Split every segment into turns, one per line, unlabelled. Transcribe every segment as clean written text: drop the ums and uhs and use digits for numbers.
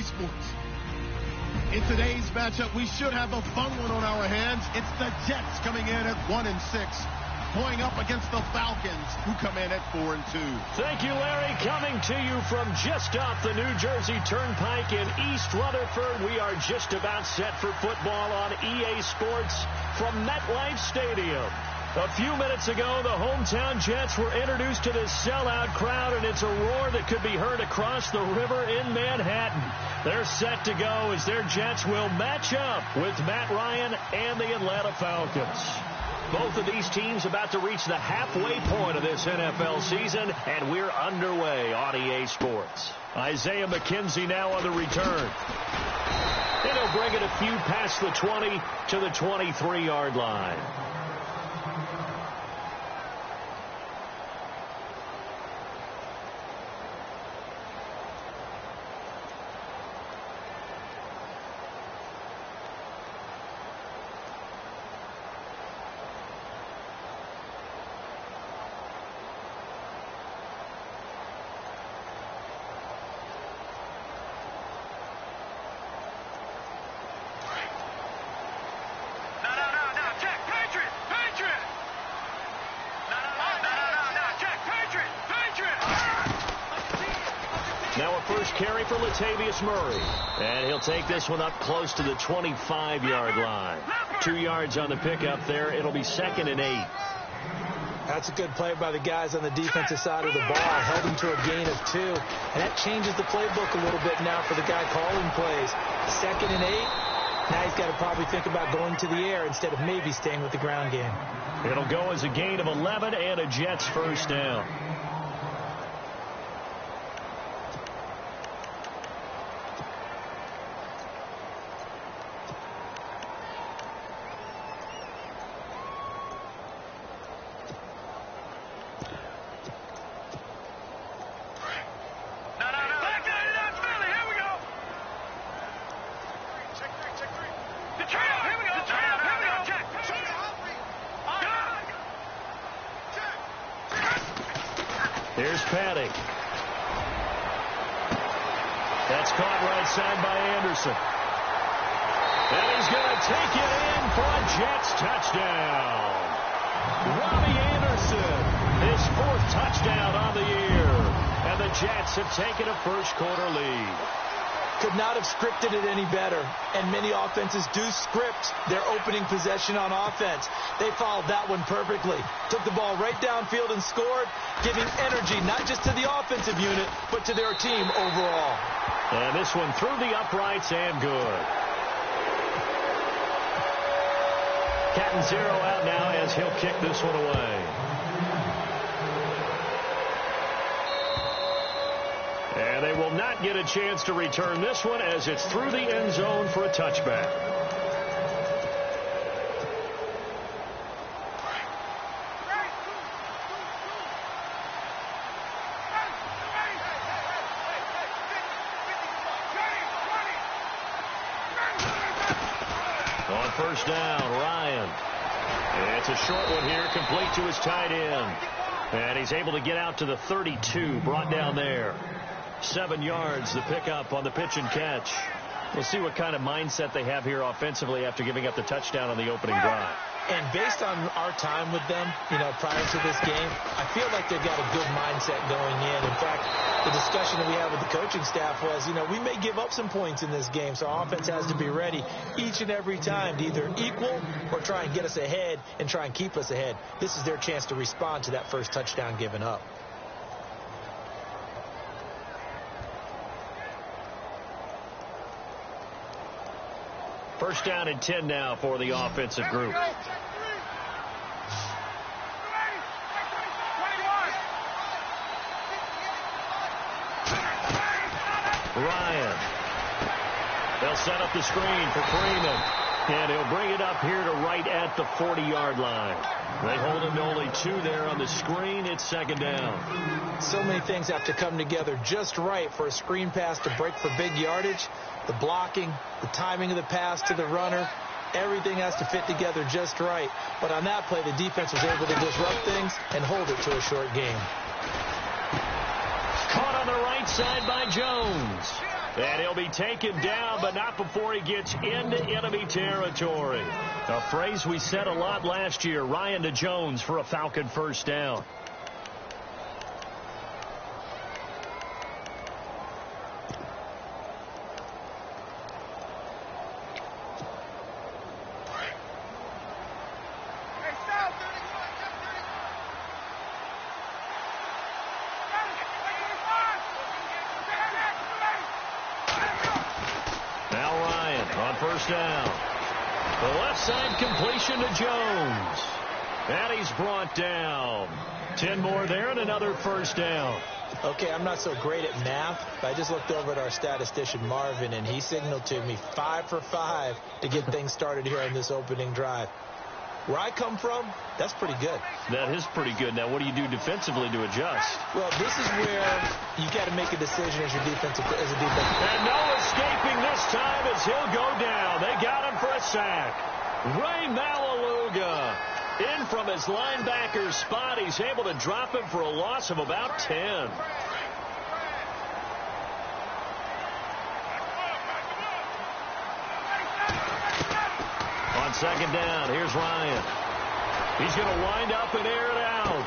EA Sports. In today's matchup, we should have a fun one on our hands. It's the Jets coming in at 1-6. Going up against the Falcons, who come in at 4-2.
Thank you, Larry. Coming to you from just off the New Jersey Turnpike in East Rutherford. We are just about set for football on EA Sports from MetLife Stadium. A few minutes ago, the hometown Jets were introduced to this sellout crowd, and it's a roar that could be heard across the river in Manhattan. They're set to go as their Jets will match up with Matt Ryan and the Atlanta Falcons. Both of these teams about to reach the halfway point of this NFL season, and we're underway on EA Sports. Isaiah McKenzie now on the return. And he'll bring it a few past the 20 to the 23-yard line. Now a first carry for Latavius Murray. And he'll take this one up close to the 25-yard line. 2 yards on the pickup there. It'll be 2nd and 8.
That's a good play by the guys on the defensive side of the ball. Held him to a gain of 2. And that changes the playbook a little bit now for the guy calling plays. 2nd and 8. Now he's got to probably think about going to the air instead of maybe staying with the ground game.
It'll go as a gain of 11 and a Jets first down. Here's Paddock. That's caught right side by Anderson. And he's going to take it in for a Jets touchdown. Robbie Anderson, his 4th touchdown on the year. And the Jets have taken a first-quarter lead.
Could not have scripted it any better. And many offenses do script their opening possession on offense. They followed that one perfectly. Took the ball right downfield and scored, giving energy not just to the offensive unit, but to their team overall.
And this one through the uprights and good. Cat and 0 out now as he'll kick this one away. And they will not get a chance to return this one as it's through the end zone for a touchback. On first down, Ryan. And it's a short one here, complete to his tight end. And he's able to get out to the 32, brought down there. 7 yards, the pickup on the pitch and catch. We'll see what kind of mindset they have here offensively after giving up the touchdown on the opening drive.
And based on our time with them, prior to this game, I feel like they've got a good mindset going in. In fact, the discussion that we had with the coaching staff was, we may give up some points in this game, so our offense has to be ready each and every time to either equal or try and get us ahead and try and keep us ahead. This is their chance to respond to that first touchdown given up.
First down and 10 now for the offensive group. Ryan. They'll set up the screen for Freeman. And he'll bring it up here to right at the 40-yard line. They hold him to only 2 there on the screen. It's 2nd down.
So many things have to come together just right for a screen pass to break for big yardage. The blocking, the timing of the pass to the runner, everything has to fit together just right. But on that play, the defense was able to disrupt things and hold it to a short game.
Caught on the right side by Jones. And he'll be taken down, but not before he gets into enemy territory. A phrase we said a lot last year. Ryan to Jones for a Falcon first down.
First down. The left side completion to Jones. And he's brought down. 10 more there and another first down.
Okay, I'm not so great at math, but I just looked over at our statistician, Marvin, and he signaled to me 5 for 5 to get things started here on this opening drive. Where I come from, that's pretty good.
That is pretty good. Now, what do you do defensively to adjust?
Well, this is where you got to make a decision as a defensive.
And no escaping this time as he'll go down. They got him for a sack. Ray Malaluga in from his linebacker spot. He's able to drop him for a loss of about 10. On second down, here's Ryan. He's going to wind up and air it out.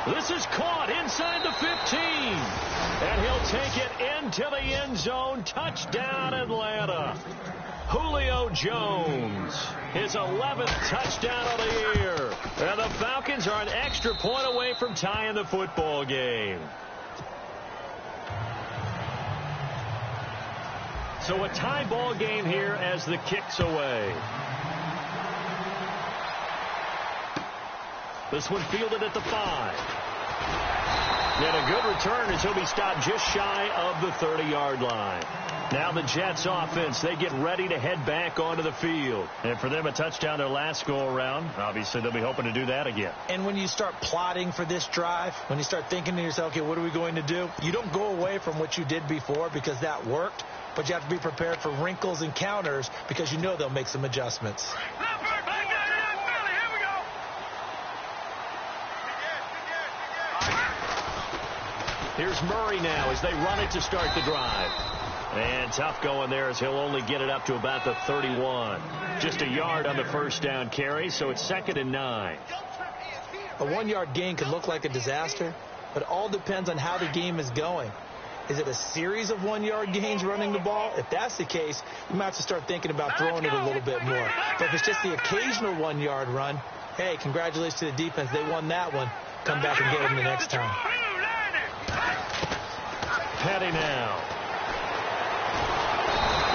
This is caught inside the 15. And he'll take it into the end zone. Touchdown, Atlanta. Julio Jones, his 11th touchdown of the year. And the Falcons are an extra point away from tying the football game. So a tie ball game here as the kick's away. This one fielded at the 5. And a good return as he'll be stopped just shy of the 30-yard line. Now the Jets offense, they get ready to head back onto the field. And for them, a touchdown their last go-around. Obviously, they'll be hoping to do that again.
And when you start plotting for this drive, when you start thinking to yourself, okay, what are we going to do? You don't go away from what you did before because that worked. But you have to be prepared for wrinkles and counters because you know they'll make some adjustments.
Here's Murray now as they run it to start the drive. And tough going there as he'll only get it up to about the 31. Just a yard on the first down carry, so it's 2nd and 9.
A 1-yard gain can look like a disaster, but it all depends on how the game is going. Is it a series of 1-yard gains running the ball? If that's the case, you might have to start thinking about throwing it a little bit more. But if it's just the occasional 1-yard run, hey, congratulations to the defense. They won that one. Come back and get them the next time.
Petty now.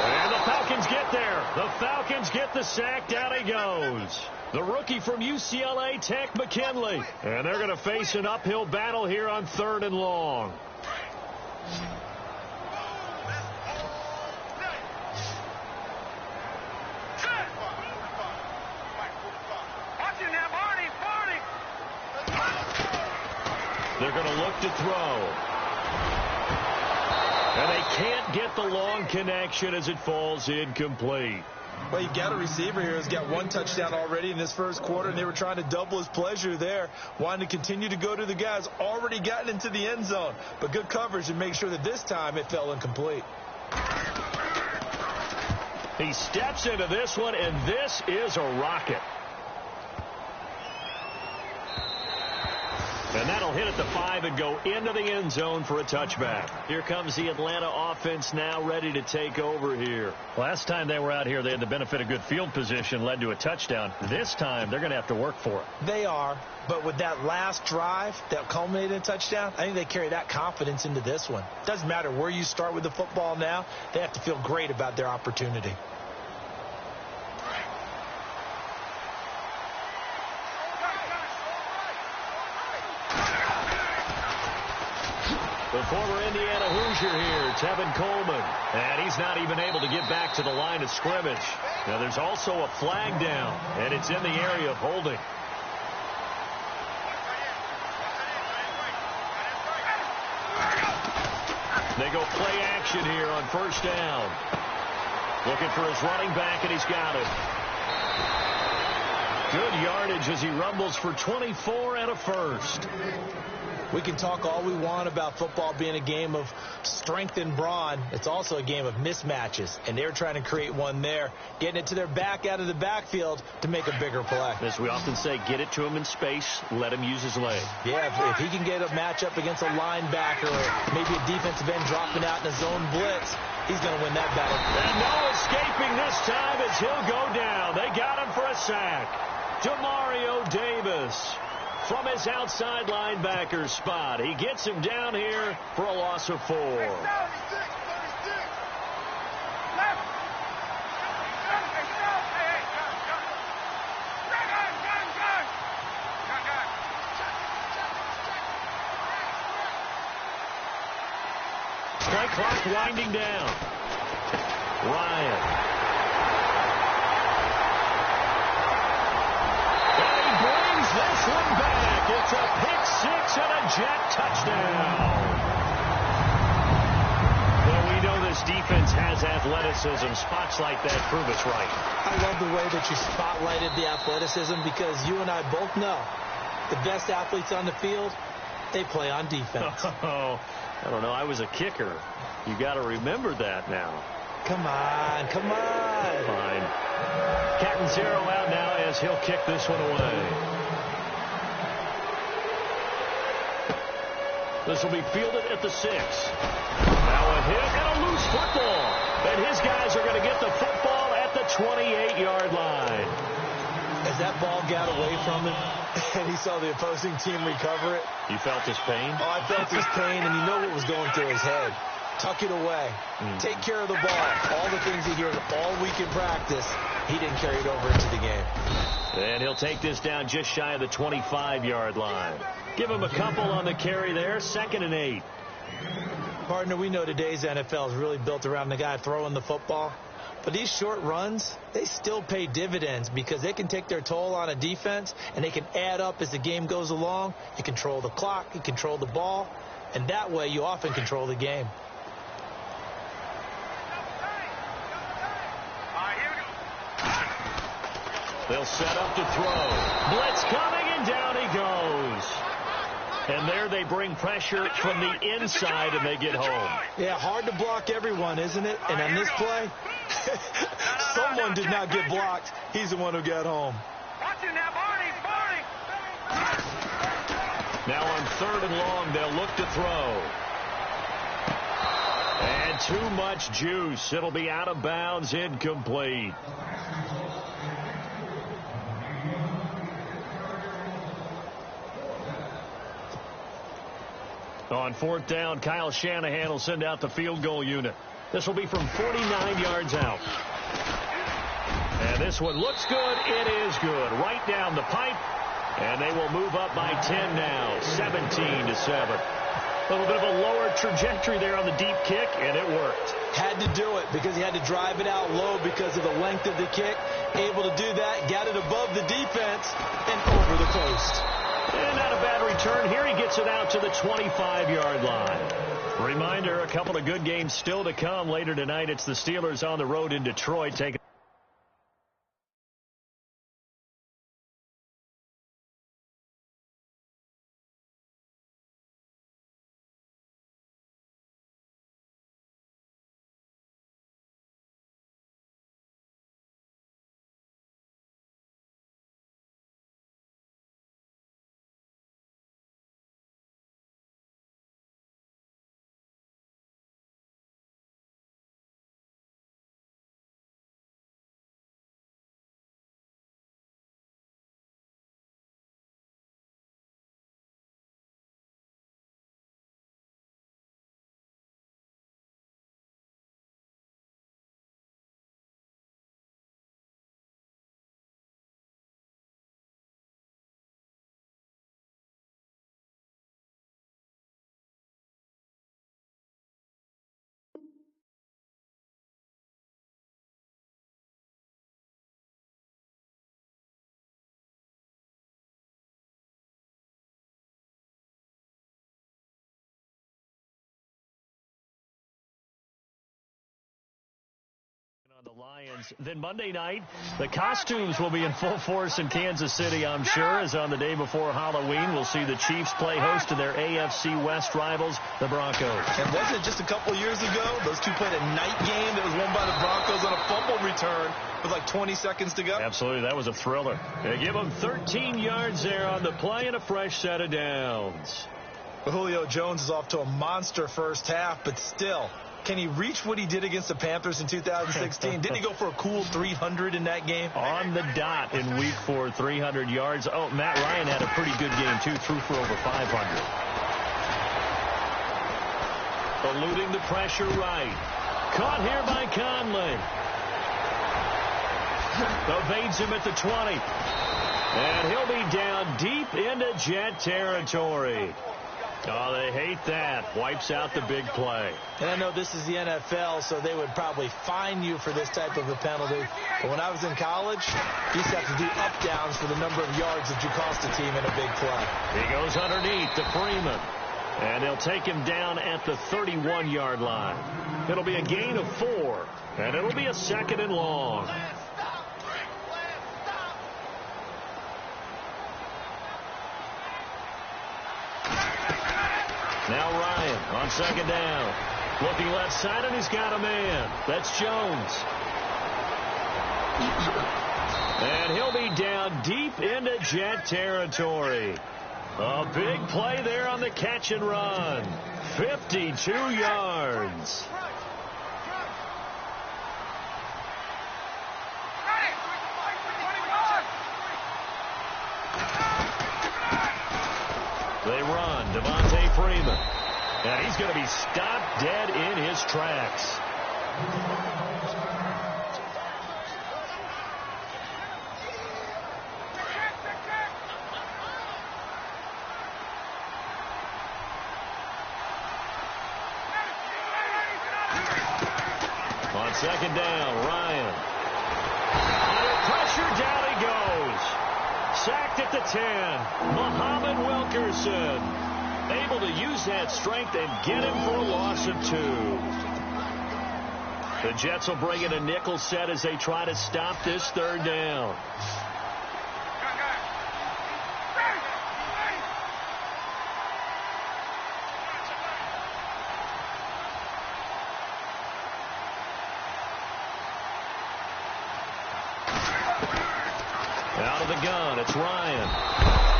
And the Falcons get there. The Falcons get the sack. Down he goes. The rookie from UCLA, Tech McKinley. And they're going to face an uphill battle here on 3rd and long. They're going to look to throw. And they can't get the long connection as it falls incomplete.
Well, you've got a receiver here who's got 1 touchdown already in this first quarter, and they were trying to double his pleasure there, wanting to continue to go to the guys already gotten into the end zone. But good coverage and make sure that this time it fell incomplete.
He steps into this one, and this is a rocket. And that'll hit at the 5 and go into the end zone for a touchback. Here comes the Atlanta offense now ready to take over here.
Last time they were out here, they had the benefit of good field position, led to a touchdown. This time, they're going to have to work for it.
They are, but with that last drive that culminated in a touchdown, I think they carry that confidence into this one. Doesn't matter where you start with the football now, they have to feel great about their opportunity.
The former Indiana Hoosier here, Tevin Coleman. And he's not even able to get back to the line of scrimmage. Now there's also a flag down, and it's in the area of holding. They go play action here on first down. Looking for his running back, and he's got it. Good yardage as he rumbles for 24 and a first.
We can talk all we want about football being a game of strength and brawn. It's also a game of mismatches, and they're trying to create one there, getting it to their back out of the backfield to make a bigger play.
As we often say, get it to him in space, let him use his leg.
Yeah, if he can get a matchup against a linebacker or maybe a defensive end dropping out in a zone blitz, he's going to win that battle.
And no escaping this time as he'll go down. They got him for a sack. Demario Davis from his outside linebacker spot. He gets him down here for a loss of 4. Strike clock winding down. Ryan. And he brings this one back. It's a pick 6 and a jet touchdown. Well, we know this defense has athleticism. Spots like that prove us right.
I love the way that you spotlighted the athleticism because you and I both know the best athletes on the field, they play on defense.
Oh, I don't know. I was a kicker. You got to remember that now.
Come on, come on.
Fine. Catanzaro out now as he'll kick this one away. This will be fielded at the 6. Now a hit and a loose football. And his guys are going to get the football at the 28-yard line.
As that ball got away from him and he saw the opposing team recover it.
You felt his pain?
Oh, I felt his pain, and you know what was going through his head. Tuck it away. Take care of the ball. All the things he hears all week in practice, he didn't carry it over into the game.
And he'll take this down just shy of the 25-yard line. Give him a couple on the carry there. 2nd and 8.
Partner, we know today's NFL is really built around the guy throwing the football. But these short runs, they still pay dividends because they can take their toll on a defense, and they can add up as the game goes along. You control the clock, you control the ball, and that way you often control the game.
They'll set up to throw. Blitz coming, and down he goes. And there they bring pressure from the inside, and they get home.
Yeah, hard to block everyone, isn't it? And on this play, someone did not get blocked. He's the one who got home.
Now on 3rd and long, they'll look to throw. And too much juice. It'll be out of bounds, incomplete. On 4th down, Kyle Shanahan will send out the field goal unit. This will be from 49 yards out. And this one looks good. It is good. Right down the pipe. And they will move up by 10 now. 17-7. A little bit of a lower trajectory there on the deep kick, and it worked.
Had to do it because he had to drive it out low because of the length of the kick. Able to do that, got it above the defense, and over the post.
And not a bad return. Here he gets it out to the 25-yard line. Reminder, a couple of good games still to come later tonight. It's the Steelers on the road in Detroit taking The Lions. Then Monday night, the costumes will be in full force in Kansas City, I'm sure, as on the day before Halloween, we'll see the Chiefs play host to their AFC West rivals, the Broncos.
And wasn't it just a couple years ago, those two played a night game that was won by the Broncos on a fumble return with like 20 seconds to go?
Absolutely, that was a thriller. They give them 13 yards there on the play and a fresh set of downs.
Julio Jones is off to a monster first half, but still, can he reach what he did against the Panthers in 2016? Didn't he go for a cool 300 in that game?
On the dot in week 4, 300 yards. Oh, Matt Ryan had a pretty good game, too. Threw for over 500. Eluding the pressure right. Caught here by Conley. Evades him at the 20. And he'll be down deep into Jet territory. Oh, they hate that. Wipes out the big play.
And I know this is the NFL, so they would probably fine you for this type of a penalty. But when I was in college, you used to have to do up-downs for the number of yards that you cost a team in a big play.
He goes underneath to Freeman. And they'll take him down at the 31-yard line. It'll be a gain of 4. And it'll be a 2nd and long. Now Ryan on 2nd down. Looking left side, and he's got a man. That's Jones. And he'll be down deep into Jet territory. A big play there on the catch and run. 52 yards. They run. Devontae Freeman. And he's going to be stopped dead in his tracks. On 2nd down, Ryan. Under pressure, down he goes. Sacked at the 10. Muhammad Wilkerson able to use that strength and get him for a loss of 2. The Jets will bring in a nickel set as they try to stop this 3rd down. Out of the gun, it's Ryan.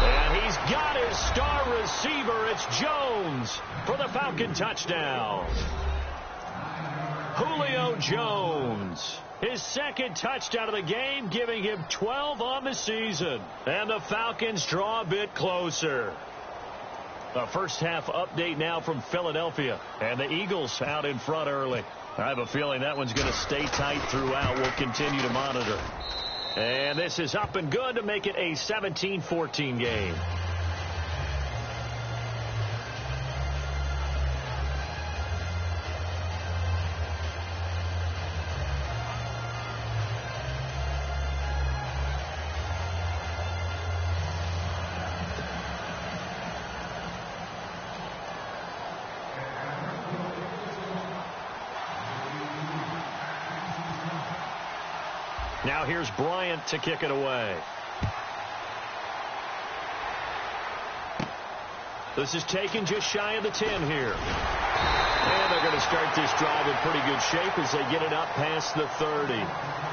And he's got his star receiver. It's Jones for the Falcon touchdown. Julio Jones, his 2nd touchdown of the game, giving him 12 on the season. And the Falcons draw a bit closer. A first half update now from Philadelphia. And the Eagles out in front early. I have a feeling that one's going to stay tight throughout. We'll continue to monitor. And this is up and good to make it a 17-14 game. Now here's Bryant to kick it away. This is taken just shy of the 10 here. And they're going to start this drive in pretty good shape as they get it up past the 30.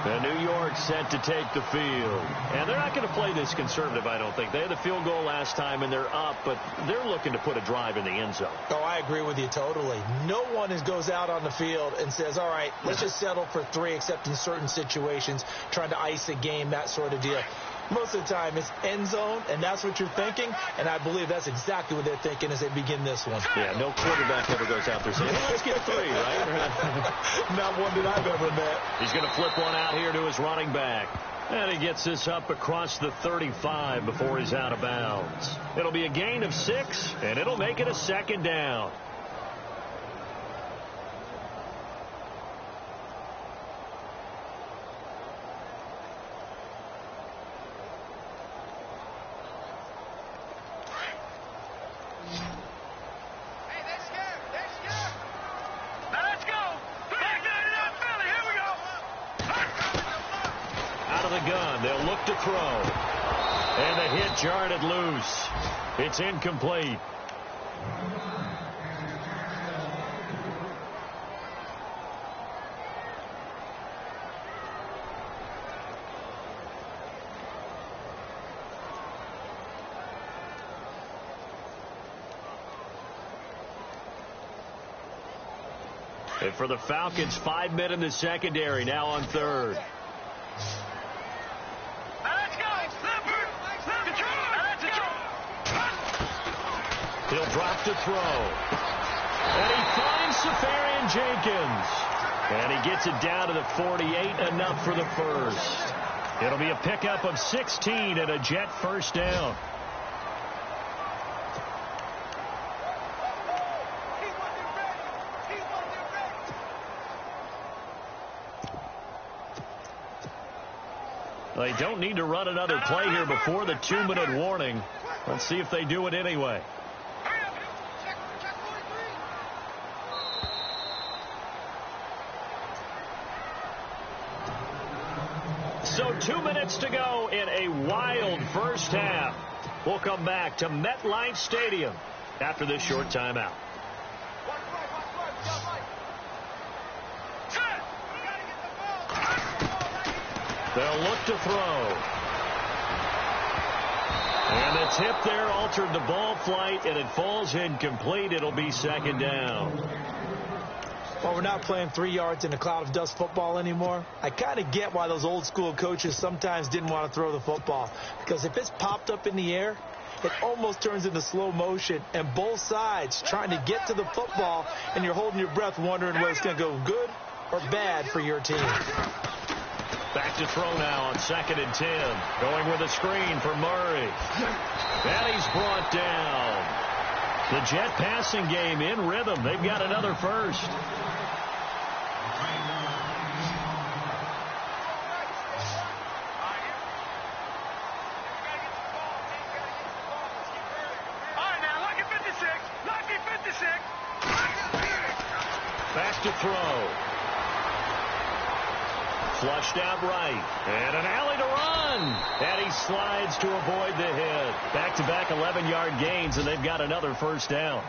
And New York set to take the field. And they're not going to play this conservative, I don't think. They had the field goal last time, and they're up, but they're looking to put a drive in the end zone.
Oh, I agree with you totally. No one goes out on the field and says, all right, let's just settle for 3, except in certain situations, trying to ice a game, that sort of deal. Most of the time, it's end zone, and that's what you're thinking, and I believe that's exactly what they're thinking as they begin this one.
Yeah, no quarterback ever goes out there saying, let's get 3, right?
Not one that I've ever met.
He's going to flip one out here to his running back. And he gets this up across the 35 before he's out of bounds. It'll be a gain of 6, and it'll make it a 2nd down. of the gun. They'll look to throw. And the hit jarred it loose. It's incomplete. And for the Falcons, 5 men in the secondary, now on third. He'll drop to throw. And he finds Safarian Jenkins. And he gets it down to the 48, enough for the first. It'll be a pickup of 16 and a Jet first down. They don't need to run another play here before the 2-minute warning. Let's see if they do it anyway. So 2 minutes to go in a wild first half. We'll come back to MetLife Stadium after this short timeout. They'll look to throw. And the tip there altered the ball flight, and it falls incomplete. It'll be second down.
Well, we're not playing 3 yards in a cloud of dust football anymore. I kind of get why those old school coaches sometimes didn't want to throw the football. Because if it's popped up in the air, it almost turns into slow motion, and both sides trying to get to the football, and you're holding your breath wondering whether it's going to go good or bad for your team.
Back to throw now on 2nd and 10. Going with a screen for Murray. And he's brought down. The Jet passing game in rhythm. They've got another first. Back to throw. Flushed out right. And an alley to run. And he slides to avoid the hit. Back-to-back 11-yard gains, and they've got another first down.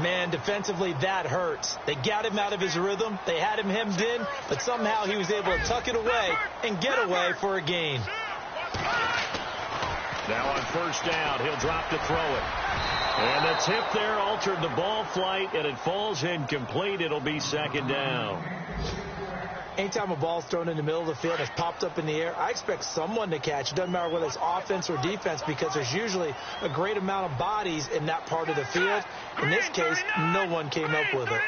Man, defensively, that hurts. They got him out of his rhythm. They had him hemmed in, but somehow he was able to tuck it away and get away for a gain.
Now on first down, he'll drop to throw it. And the tip there altered the ball flight, and it falls incomplete. It'll be second down.
Anytime a ball's thrown in the middle of the field and it's popped up in the air, I expect someone to catch. It doesn't matter whether it's offense or defense, because there's usually a great amount of bodies in that part of the field. In this case, no one came up with it.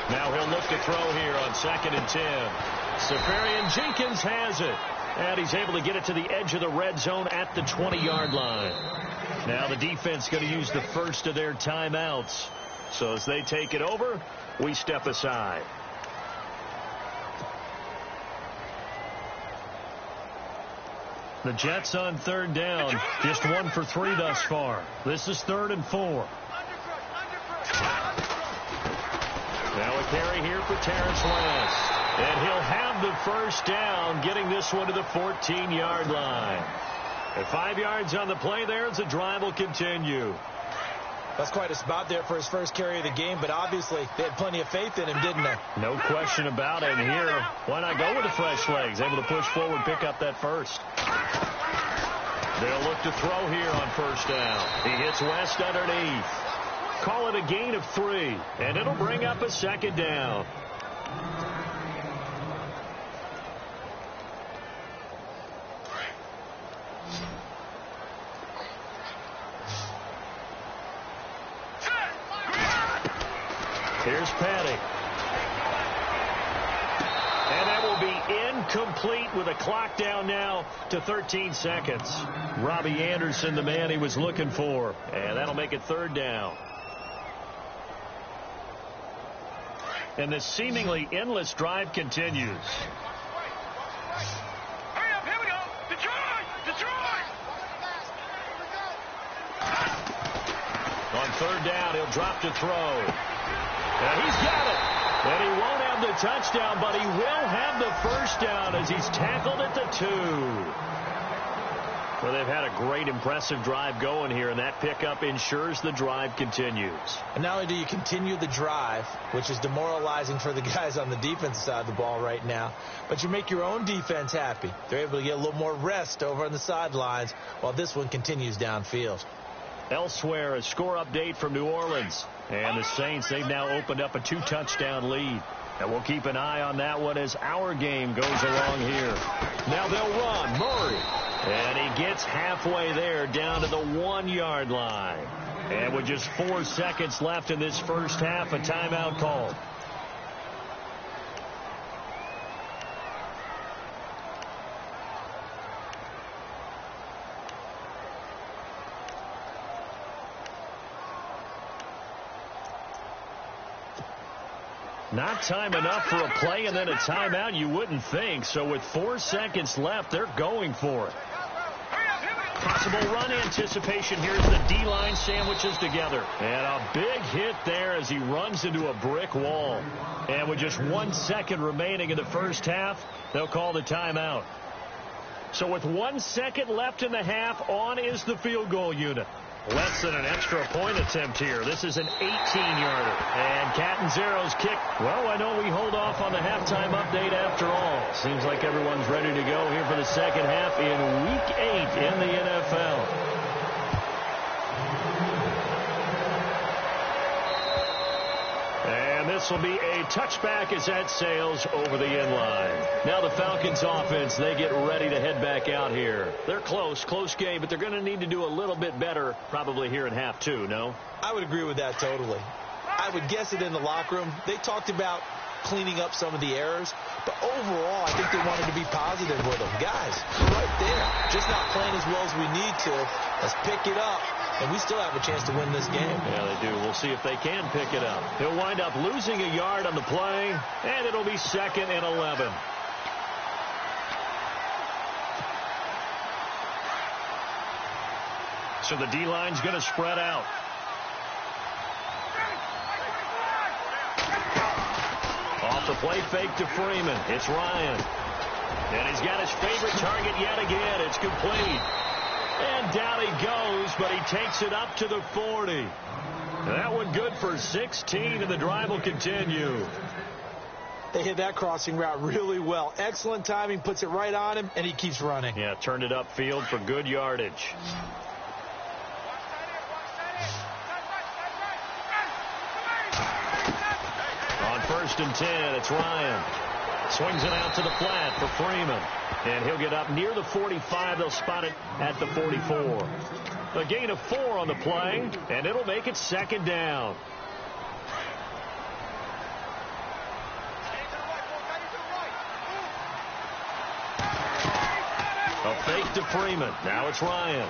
Now he'll look to throw here on 2nd and 10. Safarian Jenkins has it. And he's able to get it to the edge of the red zone at the 20-yard line. Now the defense going to use the first of their timeouts. So as they take it over, we step aside. The Jets on third down, just 1 for 3 thus far. This is 3rd and 4. Now a carry here for Terrence West. And he'll have the first down, getting this one to the 14-yard line. At 5 yards on the play there as the drive will continue.
That's quite a spot there for his first carry of the game, but obviously they had plenty of faith in him, didn't they?
No question about it. And here, why not go with the fresh legs? Able to push forward, pick up that first. They'll look to throw here on first down. He hits West underneath. Call it a gain of 3, and it'll bring up a second down. Here's Petty. And that will be incomplete with a clock down now to 13 seconds. Robbie Anderson, the man he was looking for. And that'll make it 3rd down. And this seemingly endless drive continues.
Hurry up, here we go. Detroit!
On 3rd down, he'll drop to throw. And he's got it. And he won't have the touchdown, but he will have the first down as he's tackled at the 2. Well, they've had a great, impressive drive going here, and that pickup ensures the drive continues.
And not only do you continue the drive, which is demoralizing for the guys on the defense side of the ball right now, but you make your own defense happy. They're able to get a little more rest over on the sidelines while this one continues downfield.
Elsewhere, a score update from New Orleans. And the Saints, they've now opened up a 2-touchdown lead. And we'll keep an eye on that one as our game goes along here. Now they'll run. Murray. And he gets halfway there down to the 1-yard line. And with just 4 seconds left in this first half, a timeout called. Not time enough for a play and then a timeout, you wouldn't think. So with 4 seconds left, they're going for it. Possible run anticipation here as the D-line sandwiches together. And a big hit there as he runs into a brick wall. And with just 1 second remaining in the first half, they'll call the timeout. So with 1 second left in the half, on is the field goal unit. Less than an extra point attempt here. This is an 18-yarder. And Catanzero's kick. Well, I know we hold off on the halftime update after all. Seems like everyone's ready to go here for the second half in Week 8 in the NFL. And this will be a touchback as that sails over the end line. Now the Falcons offense, they get ready to head back out here. They're close game, but they're going to need to do a little bit better probably here in half 2, no?
I would agree with that totally. I would guess it in the locker room. They talked about cleaning up some of the errors, but overall I think they wanted to be positive with them. Guys, right there, just not playing as well as we need to. Let's pick it up. And we still have a chance to win this game.
Yeah, they do. We'll see if they can pick it up. He'll wind up losing a yard on the play, and it'll be 2nd and 11. So the D-line's going to spread out. Off the play fake to Freeman. It's Ryan. And he's got his favorite target yet again. It's complete. And down he goes, but he takes it up to the 40. That one good for 16, and the drive will continue.
They hit that crossing route really well. Excellent timing, puts it right on him, and he keeps running.
Yeah, turned it upfield for good yardage. On 1st and 10, it's Ryan. Swings it out to the flat for Freeman. And he'll get up near the 45. They'll spot it at the 44. A gain of 4 on the play, and it'll make it 2nd down. A fake to Freeman. Now it's Ryan.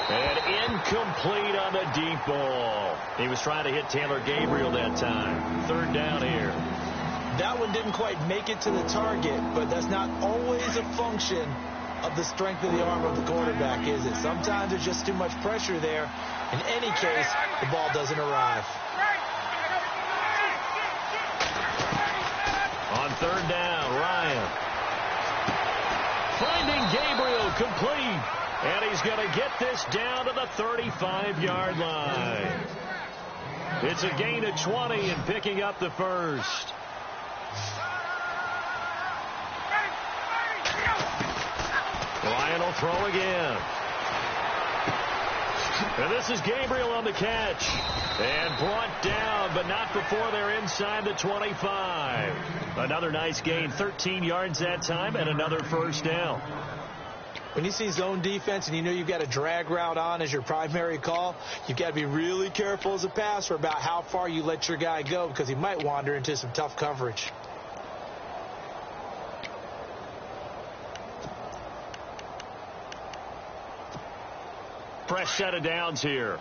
And incomplete on the deep ball. He was trying to hit Taylor Gabriel that time. 3rd down here.
That one didn't quite make it to the target, but that's not always a function of the strength of the arm of the quarterback, is it? Sometimes there's just too much pressure there. In any case, the ball doesn't arrive.
On 3rd down, Ryan. Finding Gabriel complete. And he's going to get this down to the 35-yard line. It's a gain of 20 and picking up the first. Ryan will throw again. And this is Gabriel on the catch. And brought down, but not before they're inside the 25. Another nice gain, 13 yards that time, and another first down.
When you see zone defense and you know you've got a drag route on as your primary call, you've got to be really careful as a passer about how far you let your guy go because he might wander into some tough coverage.
Fresh set of downs here.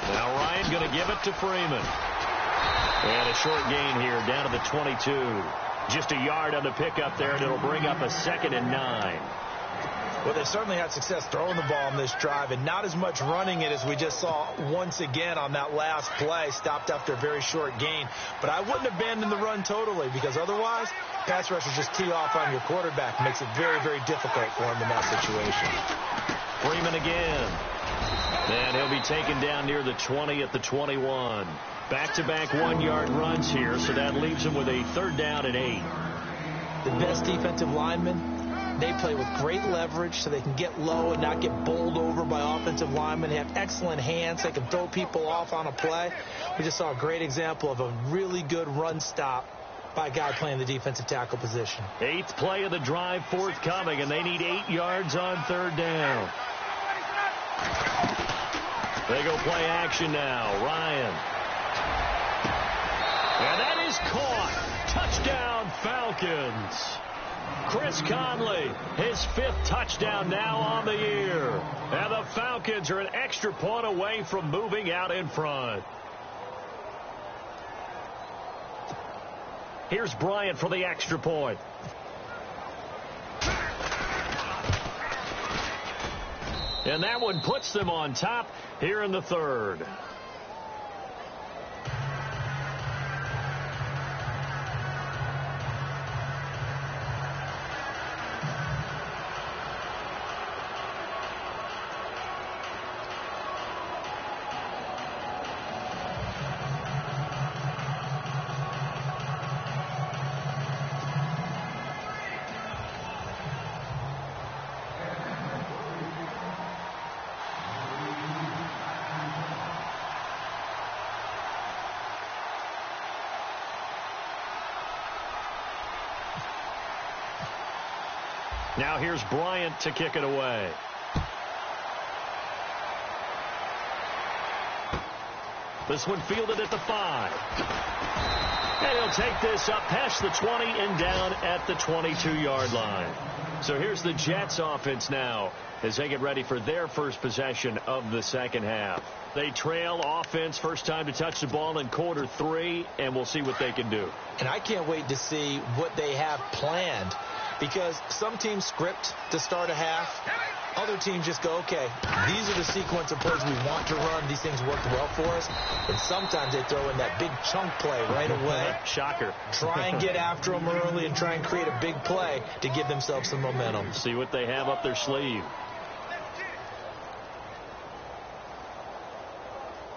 Now Ryan going to give it to Freeman. And a short gain here down to the 22. Just a yard on the pickup there, and it'll bring up a 2nd and 9.
Well, they've certainly had success throwing the ball on this drive and not as much running it as we just saw once again on that last play, stopped after a very short gain. But I wouldn't abandon the run totally, because otherwise, pass rushers just tee off on your quarterback. Makes it very, very difficult for him in that situation.
Freeman again. And he'll be taken down near the 20 at the 21. Back-to-back 1-yard runs here, so that leaves him with a 3rd down and 8.
The best defensive linemen, they play with great leverage so they can get low and not get bowled over by offensive linemen. They have excellent hands. They can throw people off on a play. We just saw a great example of a really good run stop by a guy playing the defensive tackle position. 8th
play of the drive forthcoming, and they need 8 yards on 3rd down. They go play action now. Ryan. And that is caught. Touchdown, Falcons. Chris Conley, his 5th touchdown now on the year. And the Falcons are an extra point away from moving out in front. Here's Bryant for the extra point. And that one puts them on top here in the 3rd. Now here's Bryant to kick it away. This one fielded at the 5. And he'll take this up past the 20 and down at the 22-yard line. So here's the Jets offense now as they get ready for their first possession of the second half. They trail offense, first time to touch the ball in quarter 3, and we'll see what they can do.
And I can't wait to see what they have planned, because some teams script to start a half. Other teams just go, okay, these are the sequence of plays we want to run. These things worked well for us. And sometimes they throw in that big chunk play right away.
Shocker.
Try and get after them early and try and create a big play to give themselves some momentum.
See what they have up their sleeve.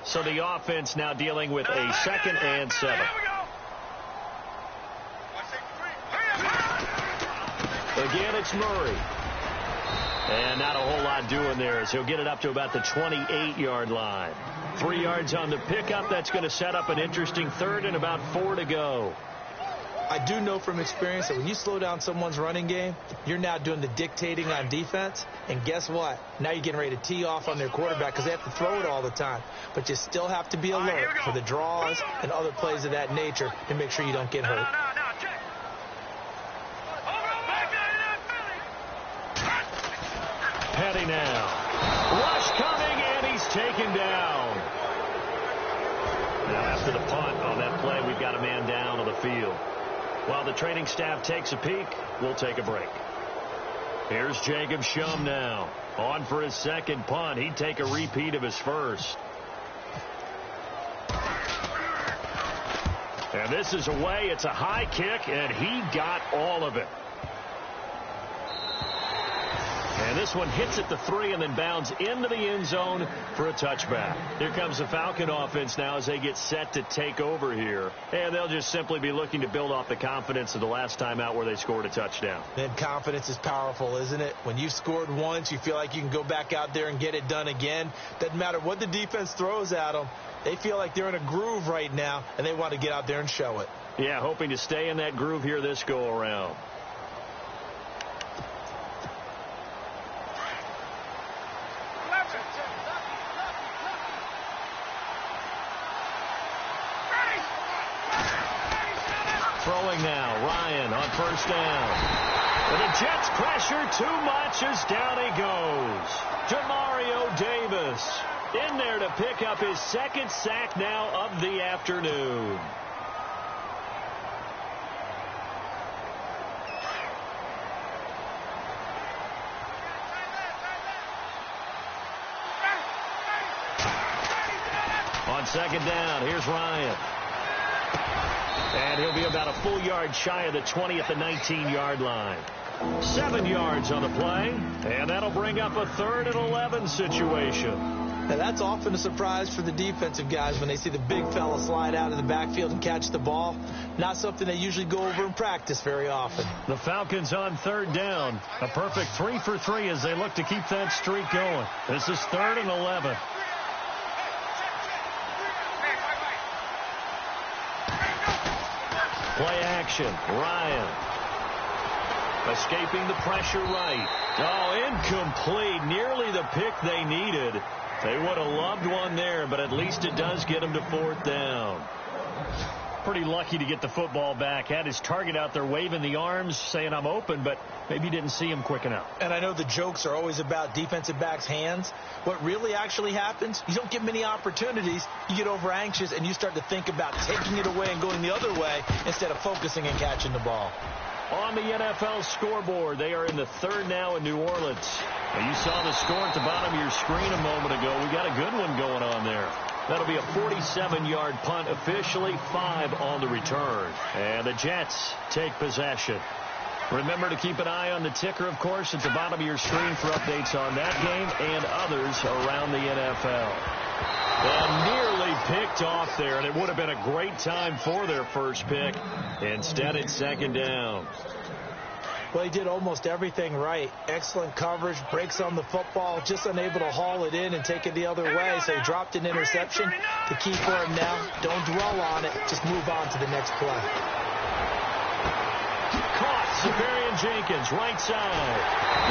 So the offense now dealing with a 2nd and 7. Again, it's Murray. And not a whole lot doing there as he'll get it up to about the 28-yard line. 3 yards on the pickup. That's going to set up an interesting 3rd and about 4 to go.
I do know from experience that when you slow down someone's running game, you're now doing the dictating on defense. And guess what? Now you're getting ready to tee off on their quarterback because they have to throw it all the time. But you still have to be alert for the draws and other plays of that nature to make sure you don't get hurt.
Petty now. Rush coming, and he's taken down. Now after the punt on that play, we've got a man down on the field. While the training staff takes a peek, we'll take a break. Here's Jacob Shum now. On for his 2nd punt. He'd take a repeat of his 1st. And this is away. It's a high kick, and he got all of it. And this one hits at the 3 and then bounds into the end zone for a touchback. Here comes the Falcon offense now as they get set to take over here. And they'll just simply be looking to build off the confidence of the last time out where they scored a touchdown.
And confidence is powerful, isn't it? When you've scored once, you feel like you can go back out there and get it done again. Doesn't matter what the defense throws at them. They feel like they're in a groove right now, and they want to get out there and show it.
Yeah, hoping to stay in that groove here this go-around. Throwing now, Ryan on 1st down. And the Jets pressure too much as down he goes. Jamario Davis in there to pick up his 2nd sack now of the afternoon. On second down, here's Ryan. And he'll be about a full yard shy of the 20 at the 19-yard line. 7 yards on the play, and that'll bring up a 3rd and 11 situation.
Now that's often a surprise for the defensive guys when they see the big fella slide out of the backfield and catch the ball. Not something they usually go over in practice very often.
The Falcons on 3rd down. A perfect 3 for 3 as they look to keep that streak going. This is 3rd and 11. Play action. Ryan. Escaping the pressure right. Oh, incomplete. Nearly the pick they needed. They would have loved one there, but at least it does get them to 4th down. Pretty lucky to get the football back. Had his target out there waving the arms, saying I'm open, but maybe didn't see him quick enough.
And I know the jokes are always about defensive backs' hands. What really actually happens, you don't get many opportunities. You get over anxious, and you start to think about taking it away and going the other way instead of focusing and catching the ball.
On the NFL scoreboard, they are in the 3rd now in New Orleans. Now, you saw the score at the bottom of your screen a moment ago. We got a good one going on there. That'll be a 47-yard punt, officially 5 on the return. And the Jets take possession. Remember to keep an eye on the ticker, of course, at the bottom of your screen for updates on that game and others around the NFL. And nearly picked off there, and it would have been a great time for their first pick. Instead, it's 2nd down.
Well, he did almost everything right. Excellent coverage, breaks on the football, just unable to haul it in and take it the other way. So he dropped an interception. The key for him now, don't dwell on it. Just move on to the next play.
Caught, Severian Jenkins, right side.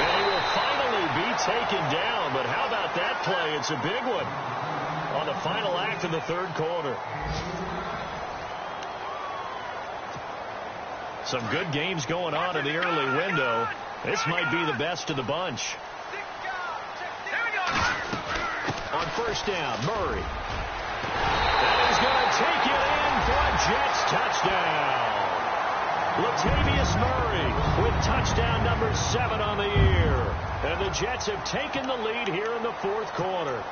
And he will finally be taken down. But how about that play? It's a big one on the final act of the 3rd quarter. Some good games going on in the early window. This might be the best of the bunch. On 1st down, Murray. And he's going to take it in for a Jets touchdown. Latavius Murray with touchdown number 7 on the year. And the Jets have taken the lead here in the 4th quarter.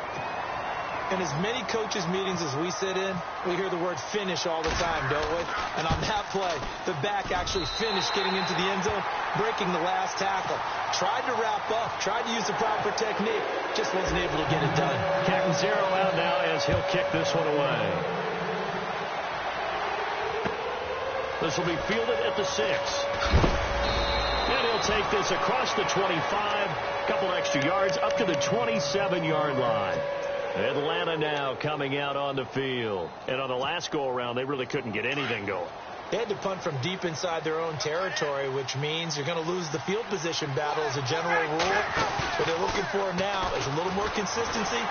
In as many coaches' meetings as we sit in, we hear the word finish all the time, don't we? And on that play, the back actually finished getting into the end zone, breaking the last tackle. Tried to wrap up, tried to use the proper technique, just wasn't able to get it done.
Captain Zero out now as he'll kick this one away. This will be fielded at the 6. And he'll take this across the 25, a couple extra yards, up to the 27-yard line. Atlanta now coming out on the field. And on the last go-around, they really couldn't get anything going.
They had to punt from deep inside their own territory, which means you're going to lose the field position battle as a general rule. What they're looking for now is a little more consistency,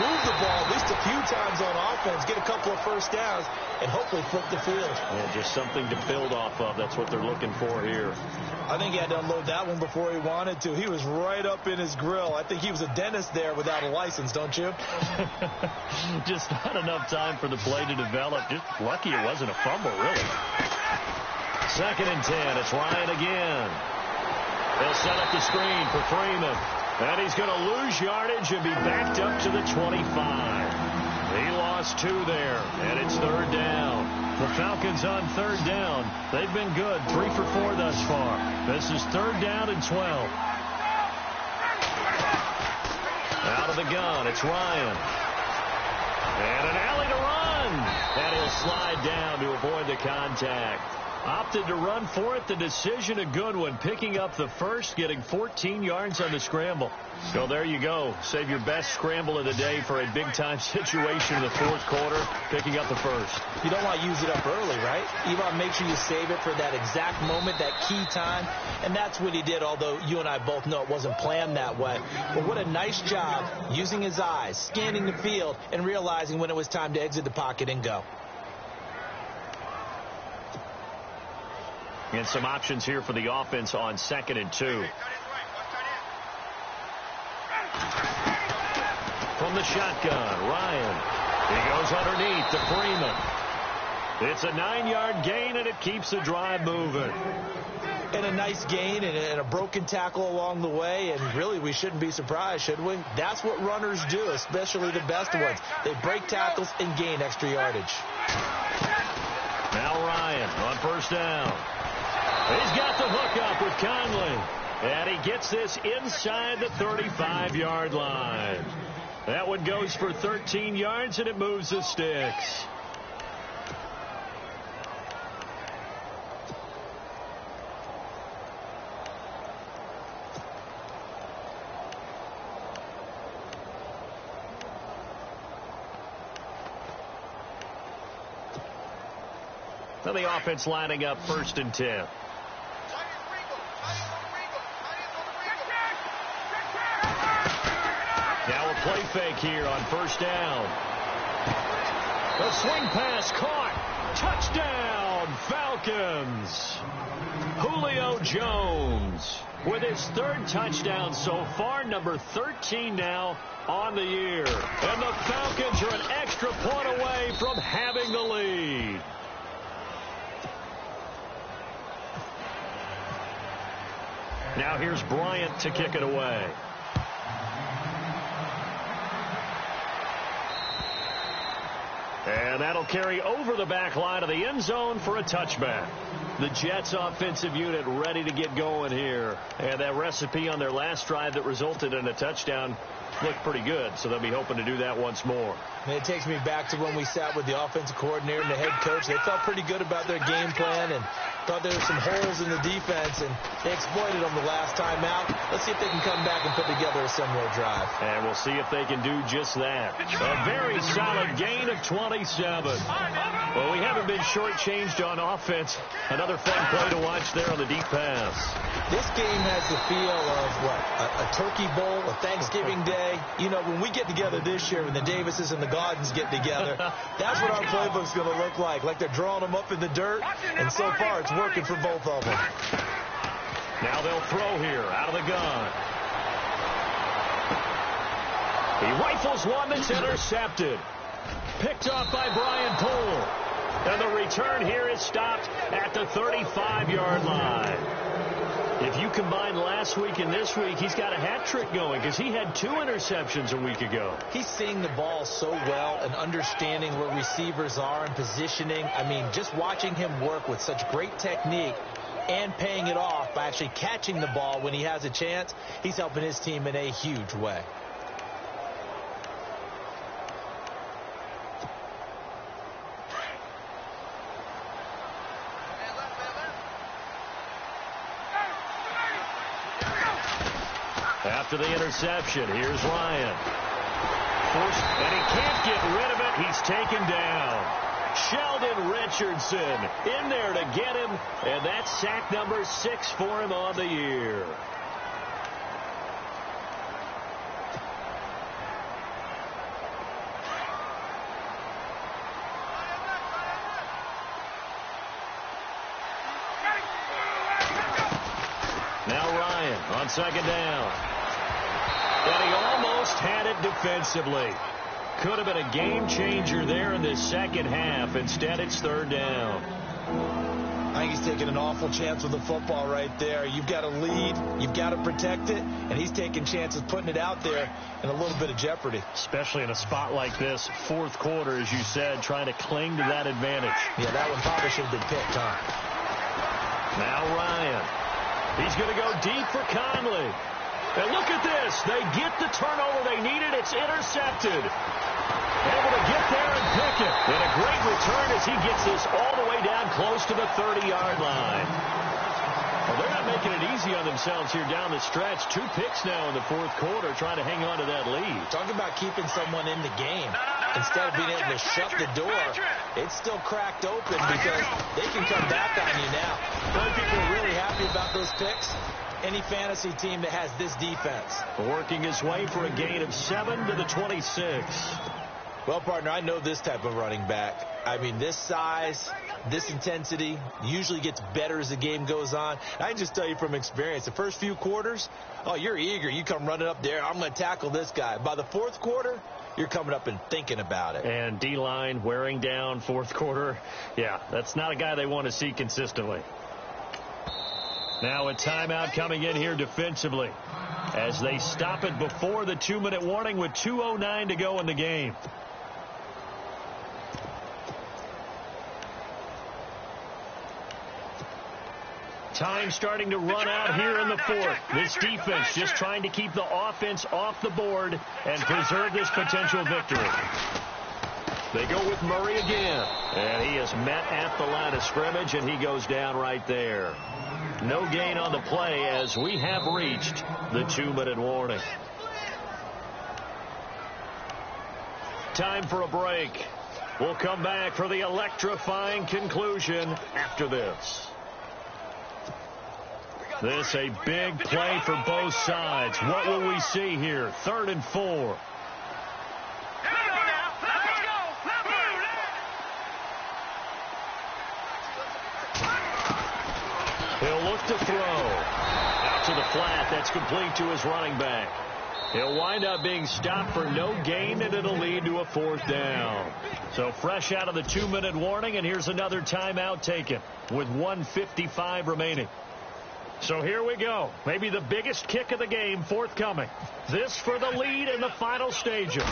move the ball at least a few times on offense, get a couple of first downs, and hopefully flip the field.
Yeah, just something to build off of. That's what they're looking for here.
I think he had to unload that one before he wanted to. He was right up in his grill. I think he was a dentist there without a license, don't you?
Just not enough time for the play to develop. Just lucky it wasn't a fumble, really. 2nd and 10. It's Ryan again. They'll set up the screen for Freeman. And he's going to lose yardage and be backed up to the 25. He lost 2 there, and it's 3rd down. The Falcons on 3rd down. They've been good, 3 for 4 thus far. This is 3rd down and 12. Out of the gun, it's Ryan. And an alley to run. And he'll slide down to avoid the contact. Opted to run for it. The decision a good one. Picking up the first, getting 14 yards on the scramble. So there you go. Save your best scramble of the day for a big-time situation in the 4th quarter. Picking up the first.
You don't want to use it up early, right? You want to make sure you save it for that exact moment, that key time. And that's what he did, although you and I both know it wasn't planned that way. But what a nice job using his eyes, scanning the field, and realizing when it was time to exit the pocket and go.
And some options here for the offense on 2nd and 2. From the shotgun, Ryan. He goes underneath to Freeman. It's a 9-yard gain, and it keeps the drive moving.
And a nice gain and a broken tackle along the way, and really we shouldn't be surprised, should we? That's what runners do, especially the best ones. They break tackles and gain extra yardage.
Now Ryan on first down. He's got the hook up with Conley, and he gets this inside the 35-yard line. That one goes for 13 yards, and it moves the sticks. Now the offense lining up 1st and 10. Now a play fake here on first down. The swing pass caught. Touchdown, Falcons. Julio Jones with his 3rd touchdown so far, number 13 now on the year. And the Falcons are an extra point away from having the lead. Now here's Bryant to kick it away. And that'll carry over the back line of the end zone for a touchback. The Jets offensive unit ready to get going here. And that recipe on their last drive that resulted in a touchdown looked pretty good, so they'll be hoping to do that once more.
And it takes me back to when we sat with the offensive coordinator and the head coach. They felt pretty good about their game plan and thought there were some holes in the defense, and they exploited them the last time out. Let's see if they can come back and put together a similar drive.
And we'll see if they can do just that. A very solid gain of 27. Well, we haven't been shortchanged on offense. Another fun play to watch there on the deep pass.
This game has the feel of, what, a turkey bowl, a Thanksgiving day. You know, when we get together this year, when the Davises and the Gaudens get together, that's what our playbook's going to look like. Like they're drawing them up in the dirt, and so far it's working for both of them.
Now they'll throw here out of the gun. He rifles one that's intercepted. Picked off by Brian Poole. And the return here is stopped at the 35-yard line. If you combine last week and this week, he's got a hat trick going because he had 2 interceptions a week ago.
He's seeing the ball so well and understanding where receivers are and positioning. I mean, just watching him work with such great technique and paying it off by actually catching the ball when he has a chance, he's helping his team in a huge way.
After the interception, here's Ryan. And he can't get rid of it. He's taken down. Sheldon Richardson in there to get him, and that's sack number 6 for him on the year. Now Ryan on second down. And he almost had it defensively. Could have been a game changer there in this second half. Instead, it's third down.
I think he's taking an awful chance with the football right there. You've got a lead. You've got to protect it. And he's taking chances putting it out there in a little bit of jeopardy.
Especially in a spot like this, fourth quarter, as you said, trying to cling to that advantage.
Yeah, that one probably should have been picked, huh?
Now Ryan. He's going to go deep for Conley. And look at this. They get the turnover they needed. It's intercepted. Able to get there and pick it. And a great return as he gets this all the way down close to the 30-yard line. Well, they're not making it easy on themselves here down the stretch. 2 picks now in the fourth quarter trying to hang on to that lead.
Talk about keeping someone in the game. Instead of being able to shut the door, it's still cracked open because they can come back on you now. Some people are really happy about those picks. Any fantasy team that has this defense.
Working his way for a gain of 7 to the 26.
Well, partner, I know this type of running back. I mean, this size, this intensity usually gets better as the game goes on. I can just tell you from experience, the first few quarters, oh, you're eager. You come running up there. I'm going to tackle this guy. By the fourth quarter, you're coming up and thinking about it.
And D-line wearing down fourth quarter. Yeah, that's not a guy they want to see consistently. Now a timeout coming in here defensively as they stop it before the 2-minute warning with 2:09 to go in the game. Time starting to run out here in the fourth. This defense just trying to keep the offense off the board and preserve this potential victory. They go with Murray again. And he is met at the line of scrimmage, and he goes down right there. No gain on the play as we have reached the 2-minute warning. Time for a break. We'll come back for the electrifying conclusion after this. This a big play for both sides. What will we see here? 3rd and 4. He'll look to throw. Out to the flat. That's complete to his running back. He'll wind up being stopped for no gain, and it'll lead to a 4th down. So fresh out of the 2-minute warning, and here's another timeout taken with 1:55 remaining. So here we go. Maybe the biggest kick of the game forthcoming. This for the lead in the final stages.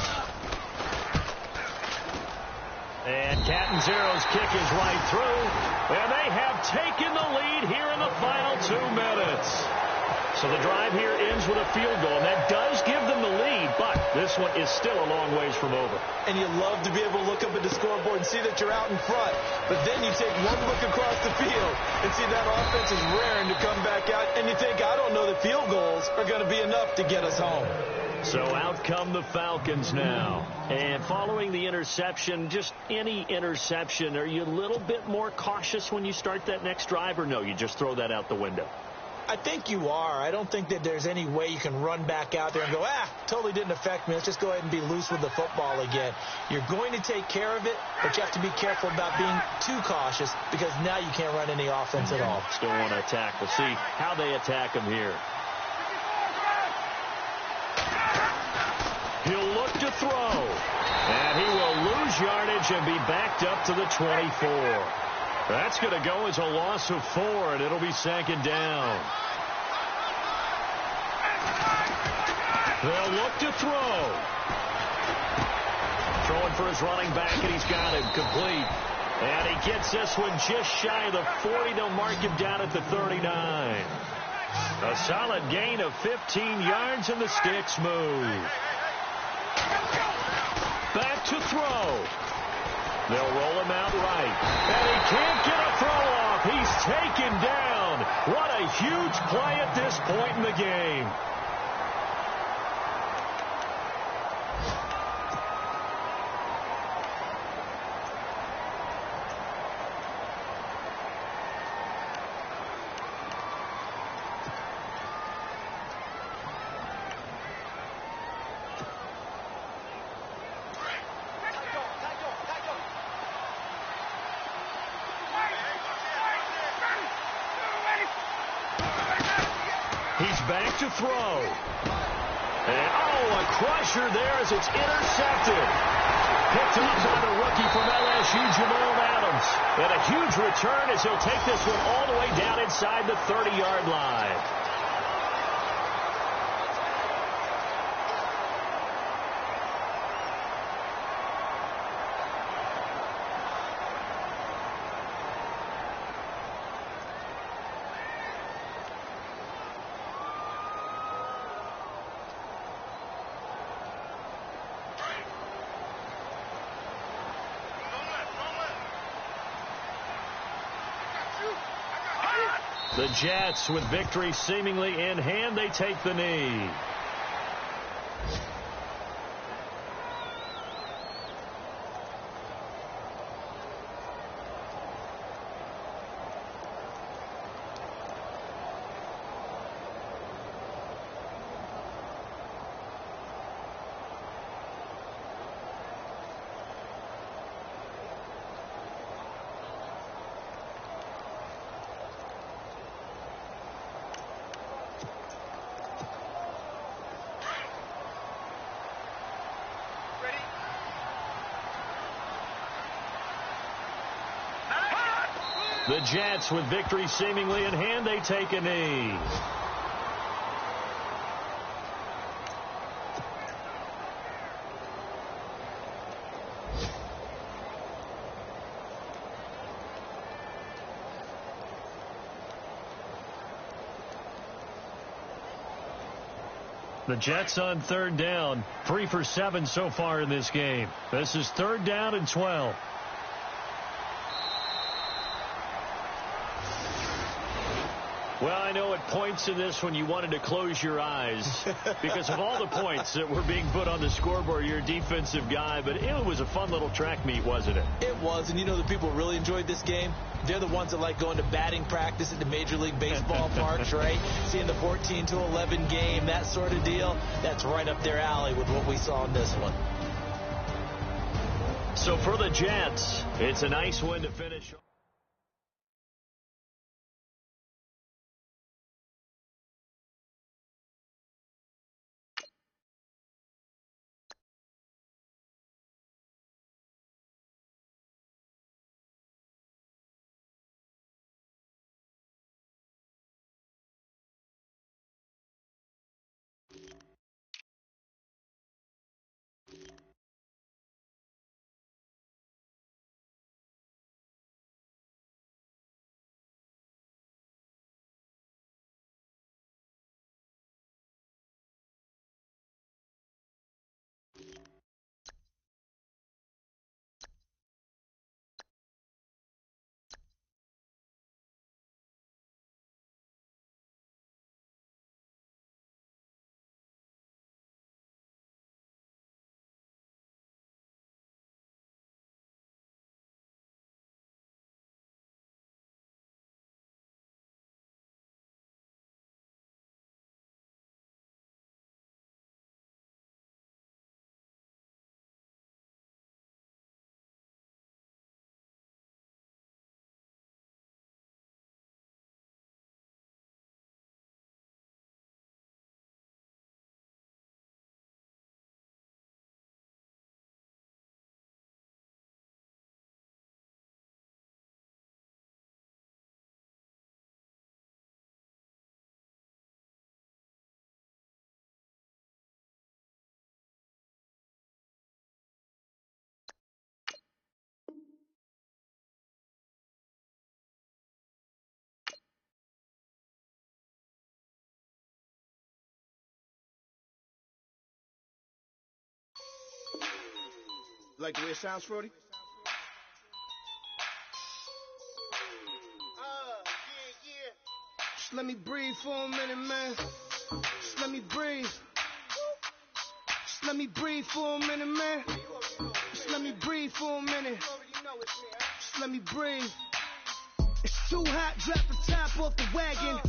And Catanzaro's kick is right through. And they have taken the lead here in the final 2 minutes. So the drive here ends with a field goal, and that does give them the lead, but this one is still a long ways from over.
And you love to be able to look up at the scoreboard and see that you're out in front, but then you take one look across the field and see that offense is raring to come back out, and you think, I don't know that field goals are going to be enough to get us home.
So out come the Falcons now. And following the interception, just any interception, are you a little bit more cautious when you start that next drive, or no, you just throw that out the window?
I think you are. I don't think that there's any way you can run back out there and go, totally didn't affect me. Let's just go ahead and be loose with the football again. You're going to take care of it, but you have to be careful about being too cautious because now you can't run any offense at all.
Still want to attack. We'll see how they attack him here. He'll look to throw. And he will lose yardage and be backed up to the 24. That's going to go as a loss of 4, and it'll be 2nd down. They'll look to throw. Throwing for his running back, and he's got him complete. And he gets this one just shy of the 40. They'll mark him down at the 39. A solid gain of 15 yards, and the sticks move. Back to throw. They'll roll him out right. And he can't get a throw off. He's taken down. What a huge play at this point in the game. Back to throw. And, a crusher there as it's intercepted. Picked up by the rookie from LSU, Jamal Adams. And a huge return as he'll take this one all the way down inside the 30-yard line. The Jets, with victory seemingly in hand, they take the knee. The Jets, with victory seemingly in hand, they take a knee. The Jets on third down, 3 for 7 so far in this game. This is third down and 12. Well, I know at points in this when you wanted to close your eyes because of all the points that were being put on the scoreboard. You're a defensive guy, but it was a fun little track meet, wasn't it?
It was, and you know the people really enjoyed this game? They're the ones that like going to batting practice at the Major League Baseball parks, right? Seeing the 14-11 game, that sort of deal. That's right up their alley with what we saw in this one.
So for the Jets, it's a nice win to finish.
Like the way it sounds, Frody? Just let me breathe for a minute, man. Just let me breathe. Just let me breathe for a minute, man. Just let me breathe for a minute. Just let me breathe. It's too hot, drop the top off the wagon.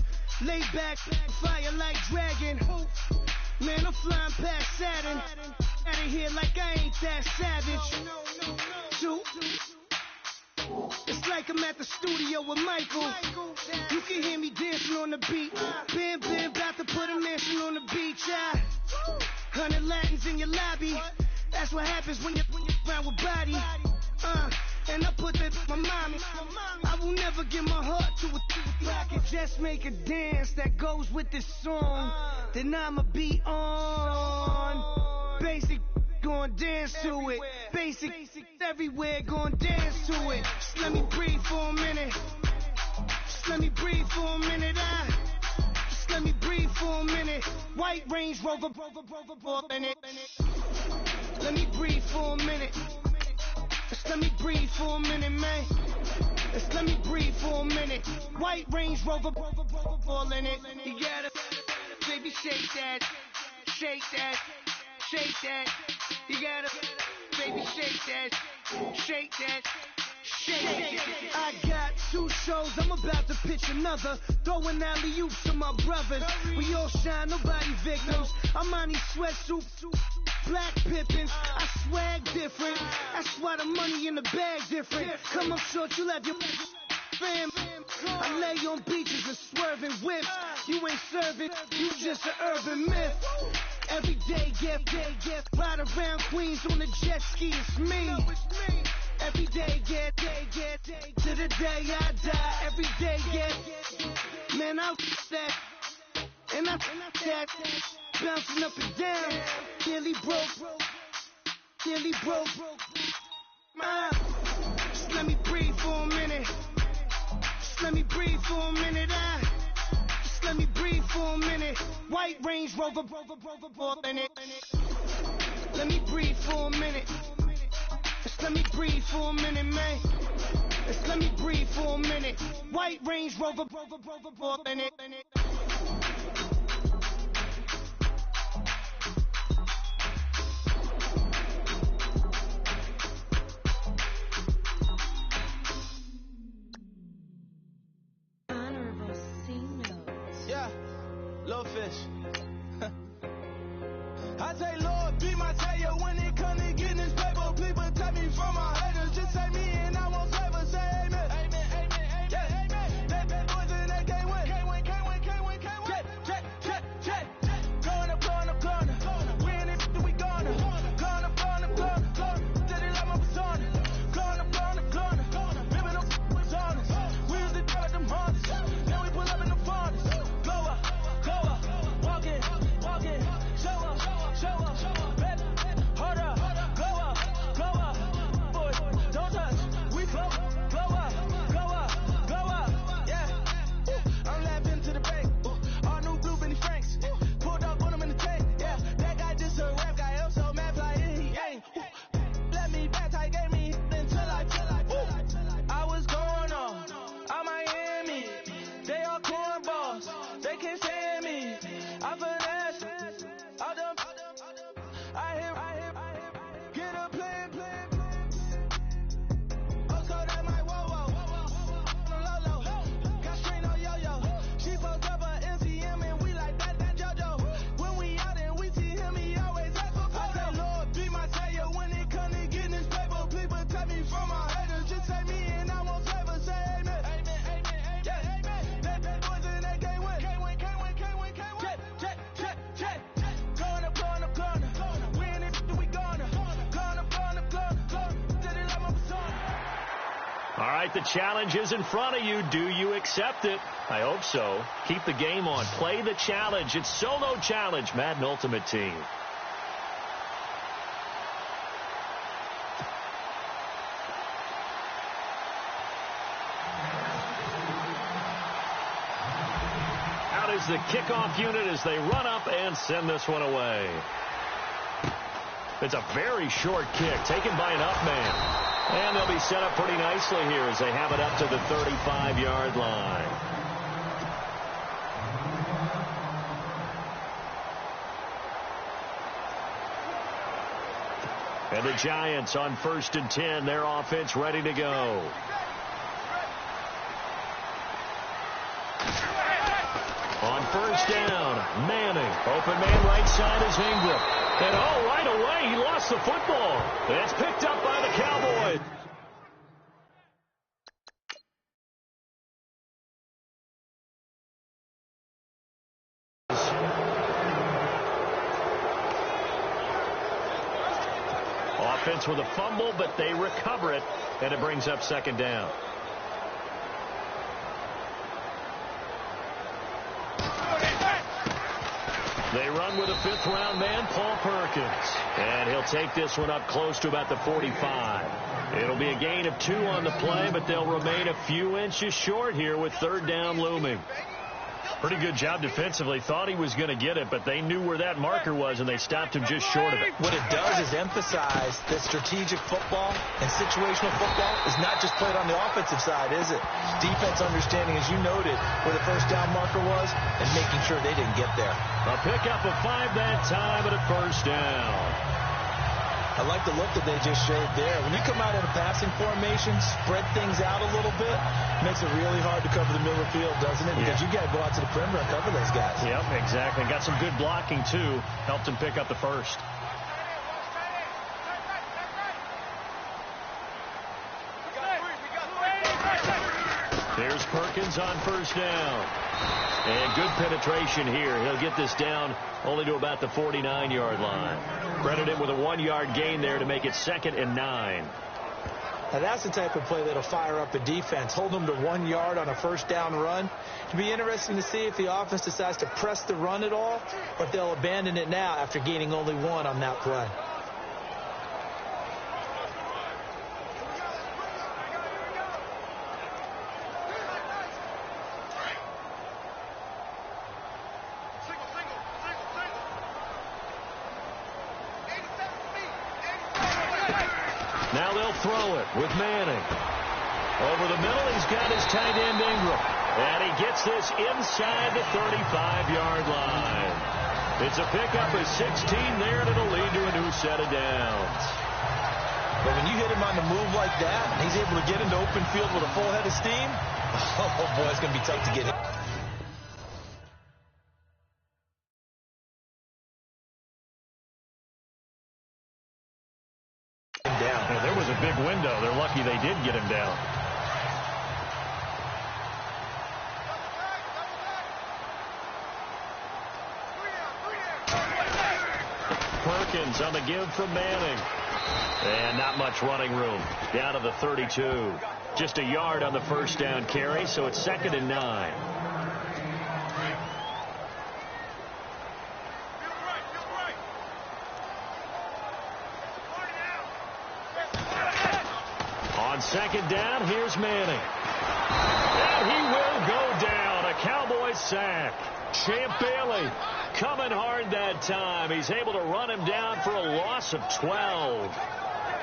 Lay back, fire like dragon. Man, I'm flying past Saturn. Out of here like I ain't that savage. Two. It's like I'm at the studio with Michael. You can hear me dancing on the beat. Bam, bam, about to put a mansion on the beach. 100 Latins in your lobby. That's what happens when you're around with body. And I put that in my mommy. I will never give my heart to a I can just make a dance that goes with this song. Then I'ma be on. Basic, gon' dance to it. Basic, everywhere, gon' dance to it. Just let me breathe for a minute. Just let me breathe for a minute. Just let me breathe for a minute. White Range Rover, in it. Let me breathe for a minute. Just let me breathe for a minute, man. Just let me breathe for a minute. White Range Rover, all in it. You gotta, baby, shake that, shake that, shake that. You gotta, baby, shake that, shake that. I got 2 shows, I'm about to pitch another. Throwing alley-oops to my brothers. We all shine, nobody victims. I'm on these sweatsuits, black Pippins. I swag different. That's why the money in the bag different. Come up short, you'll have your fam. I lay on beaches and swerving whips. You ain't serving, you just an urban myth. Every day, get ride around Queens on the jet ski, it's me. Every day get to the day I die. Every day get, man, I that. And I that. Bouncing up and down. Nearly broke. Just let me breathe for a minute. Just let me breathe for a minute. Just let me breathe for a minute. White Range Rover, in it. Let me breathe for a minute. Just let me breathe for a minute, man. Just let me breathe for a minute. White Range Rover, in it.
Yeah, little fish. I say, Lord, be my savior when it comes to getting this paper. Please protect me from my haters. Just say me and I won't favor. Say amen. Amen. Yeah. That boys in that can't win. Check. Going up. We in it, we gonna. Going up. Did it like my persona. Going up. Living up was honest. We used to drive them Hondas. Now we pull up in the Fondas. Go up. Walk in. Show up. Baby, hold up. Go up. Boys, don't touch. We flow up. Yeah. I'm laughing to the bank. All new blue Benny Franks. Pulled up on him in the tank. Yeah. That guy just a rap guy. I'm so mad fly in. He ain't. Let me back. I gave me until I. I was going on. I'm Miami. They all cornballs. They can't stand me. I finesse. All them. I hear. Get a plan. Oh, so that my whoa. Low. Got strain on yo-yo. She post up her MCM and we like that JoJo. When we out and we see him, he always ask for photo. I say, Lord, be my savior when it comes to getting this paper. Please protect me from my haters. Just say me and I won't favor. Say amen. Yeah. That boys in that can't win. Check. Going up. We in it, we gonna. Going up. Did it like my persona.
All right, the challenge is in front of you. Do you accept it? I hope so. Keep the game on. Play the challenge. It's Solo Challenge, Madden Ultimate Team. Out is the kickoff unit as they run up and send this one away. It's a very short kick taken by an up man. And they'll be set up pretty nicely here as they have it up to the 35-yard line. And the Giants on 1st and 10. Their offense ready to go. On 1st down, Manning. Open man right side is Ingram. And right away, he lost the football. It's picked up by the Cowboys. Offense with a fumble, but they recover it, and it brings up 2nd down. They run with a 5th-round man, Paul Perkins. And he'll take this one up close to about the 45. It'll be a gain of 2 on the play, but they'll remain a few inches short here with 3rd down looming. Pretty good job defensively. Thought he was going to get it, but they knew where that marker was, and they stopped him just short of it.
What it does is emphasize that strategic football and situational football is not just played on the offensive side, is it? Defense understanding, as you noted, where the 1st down marker was and making sure they didn't get there.
A pickup of 5 that time, but a 1st down.
I like the look that they just showed there. When you come out in a passing formation, spread things out a little bit, makes it really hard to cover the middle of the field, doesn't it? Because you got to go out to the perimeter and cover those guys.
Yep, exactly. Got some good blocking, too. Helped him pick up the 1st. There's Perkins on 1st down. And good penetration here. He'll get this down only to about the 49-yard line. Credit him with a 1-yard gain there to make it 2nd and 9.
Now, that's the type of play that'll fire up a defense. Hold them to 1 yard on a first down run. It'll be interesting to see if the offense decides to press the run at all, or if they'll abandon it now after gaining only 1 on that play.
Now they'll throw it with Manning. Over the middle, he's got his tight end Ingram. And he gets this inside the 35-yard line. It's a pickup of 16 there, and it'll lead to a new set of downs.
But when you hit him on the move like that, and he's able to get into open field with a full head of steam, oh boy, it's going to be tough to get him.
Yeah, there was a big window. They're lucky they did get him down. Perkins on the give from Manning. And not much running room. Down to the 32. Just a yard on the first down carry, so it's 2nd and 9. On 2nd down, here's Manning. And he will go down. A Cowboys sack. Champ Bailey coming hard that time. He's able to run him down for a loss of 12.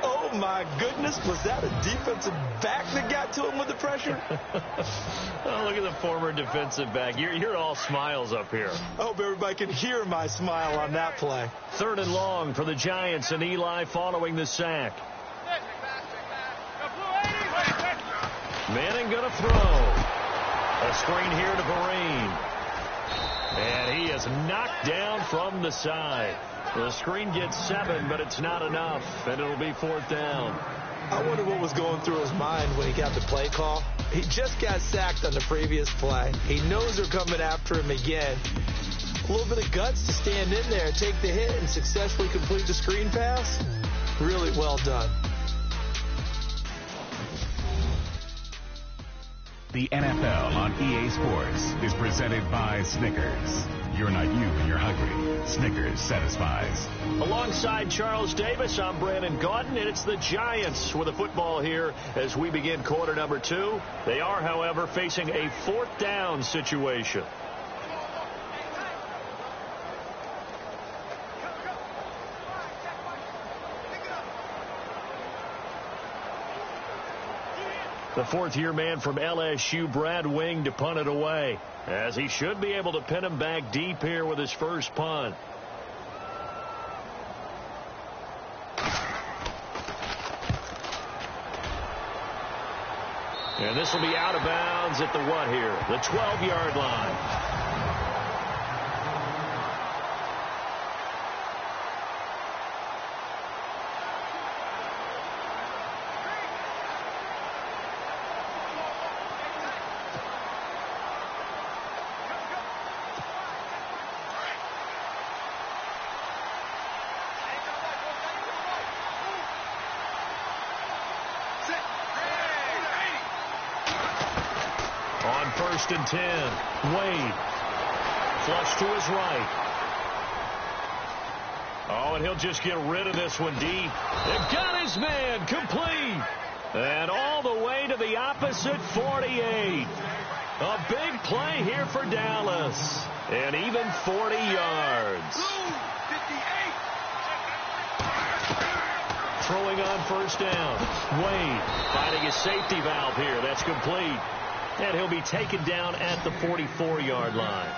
Oh, my goodness. Was that a defensive back that got to him with the pressure?
Oh, look at the former defensive back. You're all smiles up here.
I hope everybody can hear my smile on that play.
3rd and long for the Giants, and Eli following the sack. Manning going to throw. A screen here to Vereen. And he is knocked down from the side. The screen gets 7, but it's not enough, and it'll be 4th down.
I wonder what was going through his mind when he got the play call. He just got sacked on the previous play. He knows they're coming after him again. A little bit of guts to stand in there, take the hit, and successfully complete the screen pass. Really well done.
The NFL on EA Sports is presented by Snickers. You're not you when you're hungry. Snickers satisfies.
Alongside Charles Davis, I'm Brandon Gaudin, and it's the Giants with the football here as we begin quarter number 2. They are, however, facing a 4th down situation. The 4th-year man from LSU, Brad Wing, to punt it away, as he should be able to pin him back deep here with his first punt. And this will be out of bounds at the what here? The 12-yard line. On 1st and 10, Wade. Flush to his right. Oh, and he'll just get rid of this one deep. They've got his man complete. And all the way to the opposite 48. A big play here for Dallas. And even 40 yards. Throwing on 1st down. Wade finding his safety valve here. That's complete. And he'll be taken down at the 44-yard line.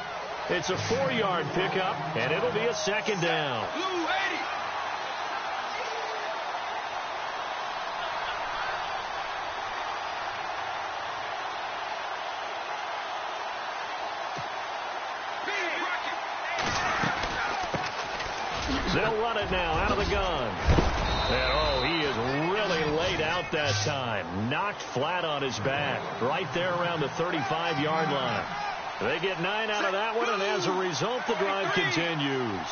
It's a 4-yard pickup, and it'll be a 2nd down. They'll run it now out of the gun. And, oh, he is really laid out that time. Knocked flat on his back. Right there around the 35-yard line. They get 9 out of that one, and as a result, the drive continues.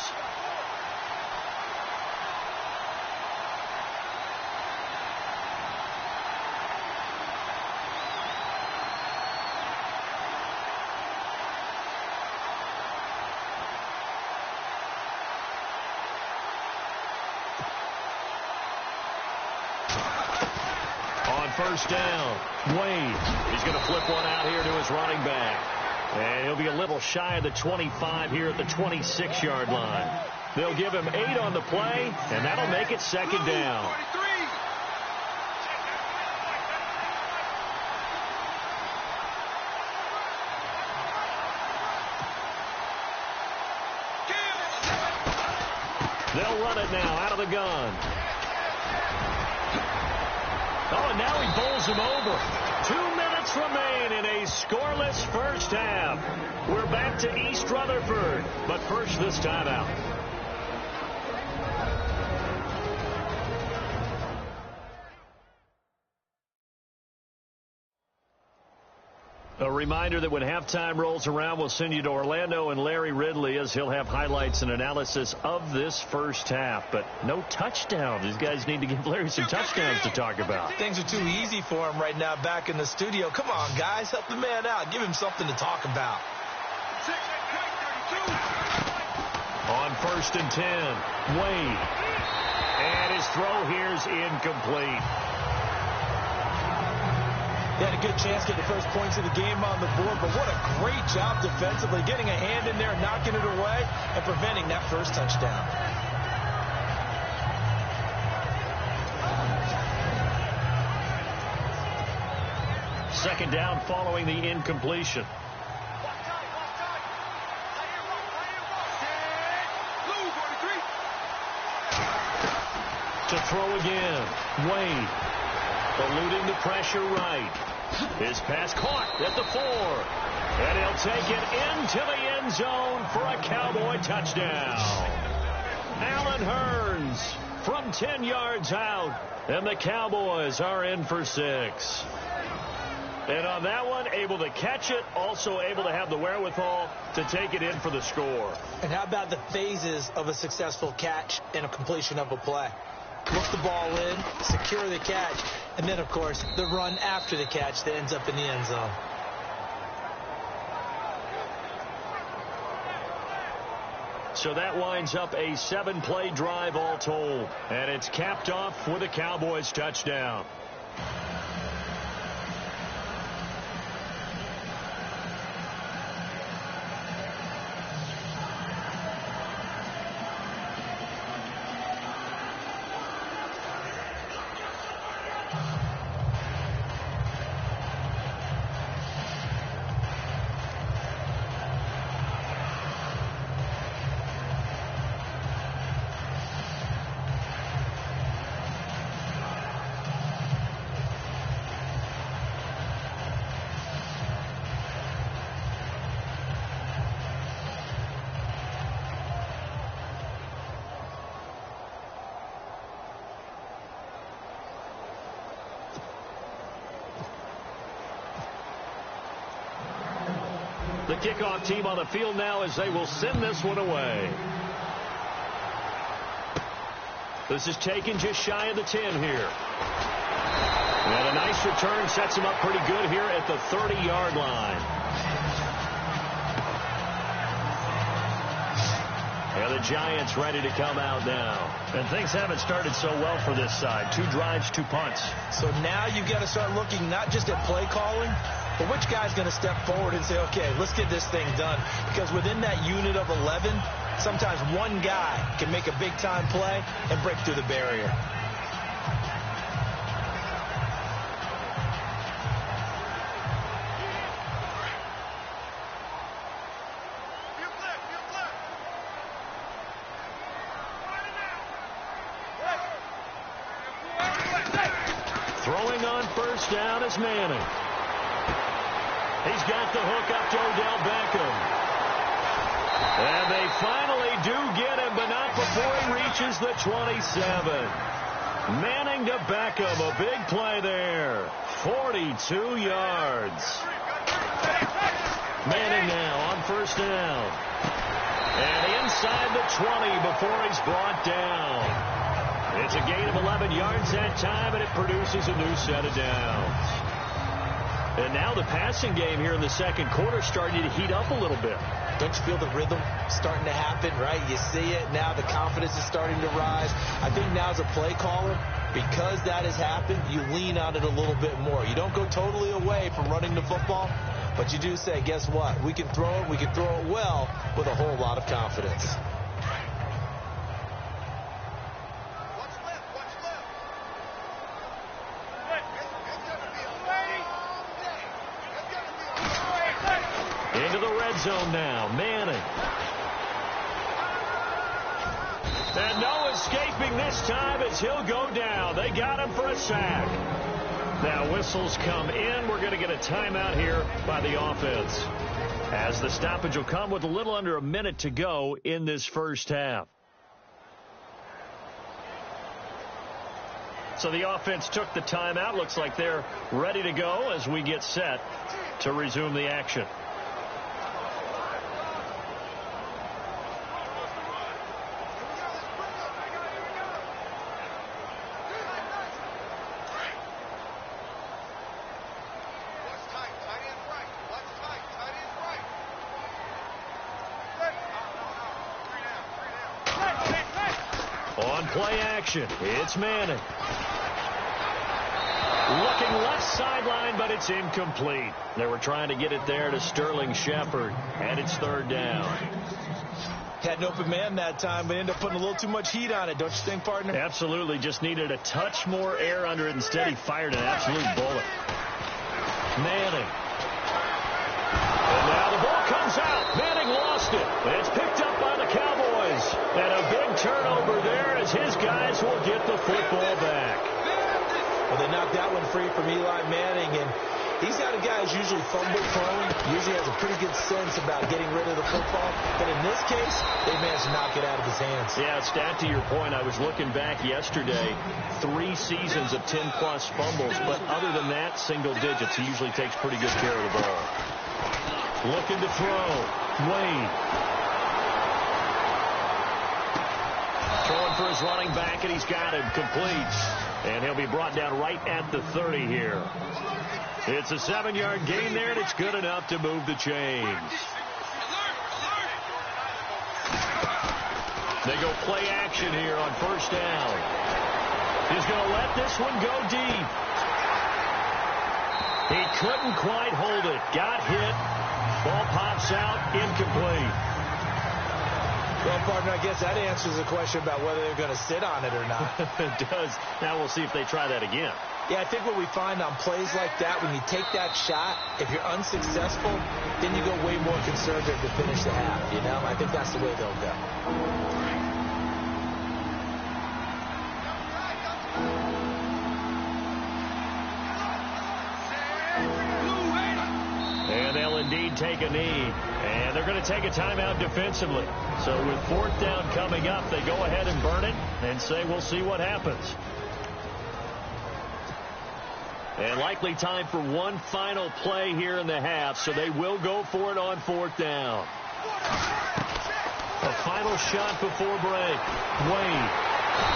first down. Wade. He's going to flip one out here to his running back. And he'll be a little shy of the 25 here at the 26-yard line. They'll give him 8 on the play, and that'll make it second down. They'll run it now out of the gun. Oh, and now he bowls him over. 2 minutes remain in a scoreless first half. We're back to East Rutherford, but first this timeout. A reminder that when halftime rolls around, we'll send you to Orlando and Larry Ridley as he'll have highlights and analysis of this first half. But no touchdown. These guys need to give Larry some touchdowns to talk about.
Things are too easy for him right now back in the studio. Come on, guys. Help the man out. Give him something to talk about.
On 1st and 10, Wade. And his throw here's incomplete.
They had a good chance to get the first points of the game on the board, but what a great job defensively, getting a hand in there, knocking it away, and preventing that first touchdown.
Second down following the incompletion. To throw again, Wade. Eluding the pressure right. His pass caught at the 4. And he'll take it into the end zone for a Cowboy touchdown. Allen Hurns from 10 yards out. And the Cowboys are in for 6. And on that one, able to catch it, also able to have the wherewithal to take it in for the score.
And how about the phases of a successful catch and a completion of a play? Look the ball in, secure the catch, and then, of course, the run after the catch that ends up in the end zone.
So that winds up a 7-play drive all told, and it's capped off with a Cowboys touchdown. The kickoff team on the field now as they will send this one away. This is taken just shy of the 10 here. And a nice return sets him up pretty good here at the 30-yard line. And the Giants ready to come out now. And things haven't started so well for this side. 2 drives, 2 punts.
So now you've got to start looking not just at play calling, but which guy's going to step forward and say, okay, let's get this thing done. Because within that unit of 11, sometimes one guy can make a big-time play and break through the barrier.
Throwing on first down is Manning. He's got the hook up to Odell Beckham. And they finally do get him, but not before he reaches the 27. Manning to Beckham, a big play there. 42 yards. Manning now on first down. And inside the 20 before he's brought down. It's a gain of 11 yards that time, and it produces a new set of downs. And now the passing game here in the second quarter starting to heat up a little bit.
Don't you feel the rhythm starting to happen, right? You see it. Now the confidence is starting to rise. I think now as a play caller, because that has happened, you lean on it a little bit more. You don't go totally away from running the football, but you do say, guess what? We can throw it. We can throw it well with a whole lot of confidence.
Into the red zone now. Manning. And no escaping this time as he'll go down. They got him for a sack. Now whistles come in. We're going to get a timeout here by the offense, as the stoppage will come with a little under a minute to go in this first half. So the offense took the timeout. Looks like they're ready to go as we get set to resume the action. Play action. It's Manning. Looking left sideline, but it's incomplete. They were trying to get it there to Sterling Shepard, and it's third down.
Had an open man that time, but ended up putting a little too much heat on it, don't you think, partner?
Absolutely. Just needed a touch more air under it. Instead, he fired an absolute bullet. Manning. And now the ball comes out. Manning lost it. It's picked up by the Cowboys. And a big turnover there as his guys will get the football back.
Well, they knocked that one free from Eli Manning, and he's got a guy who's usually fumble prone, usually has a pretty good sense about getting rid of the football. But in this case, they managed to knock it out of his hands.
Yeah, stat to your point, I was looking back yesterday, 3 seasons of 10-plus fumbles, but other than that, single digits. He usually takes pretty good care of the ball. Looking to throw. Wade. Throwing for his running back, and he's got him complete. And he'll be brought down right at the 30 here. It's a 7-yard gain there, and it's good enough to move the chains. They go play action here on first down. He's going to let this one go deep. He couldn't quite hold it. Got hit. Ball pops out, incomplete.
Well, partner, I guess that answers the question about whether they're going to sit on it or not.
It does. Now we'll see if they try that again.
Yeah, I think what we find on plays like that, when you take that shot, if you're unsuccessful, then you go way more conservative to finish the half, you know? I think that's the way they'll go.
And they'll indeed take a knee. And they're going to take a timeout defensively. So with fourth down coming up, they go ahead and burn it and say we'll see what happens. And likely time for one final play here in the half, so they will go for it on fourth down. A final shot before break. Wade.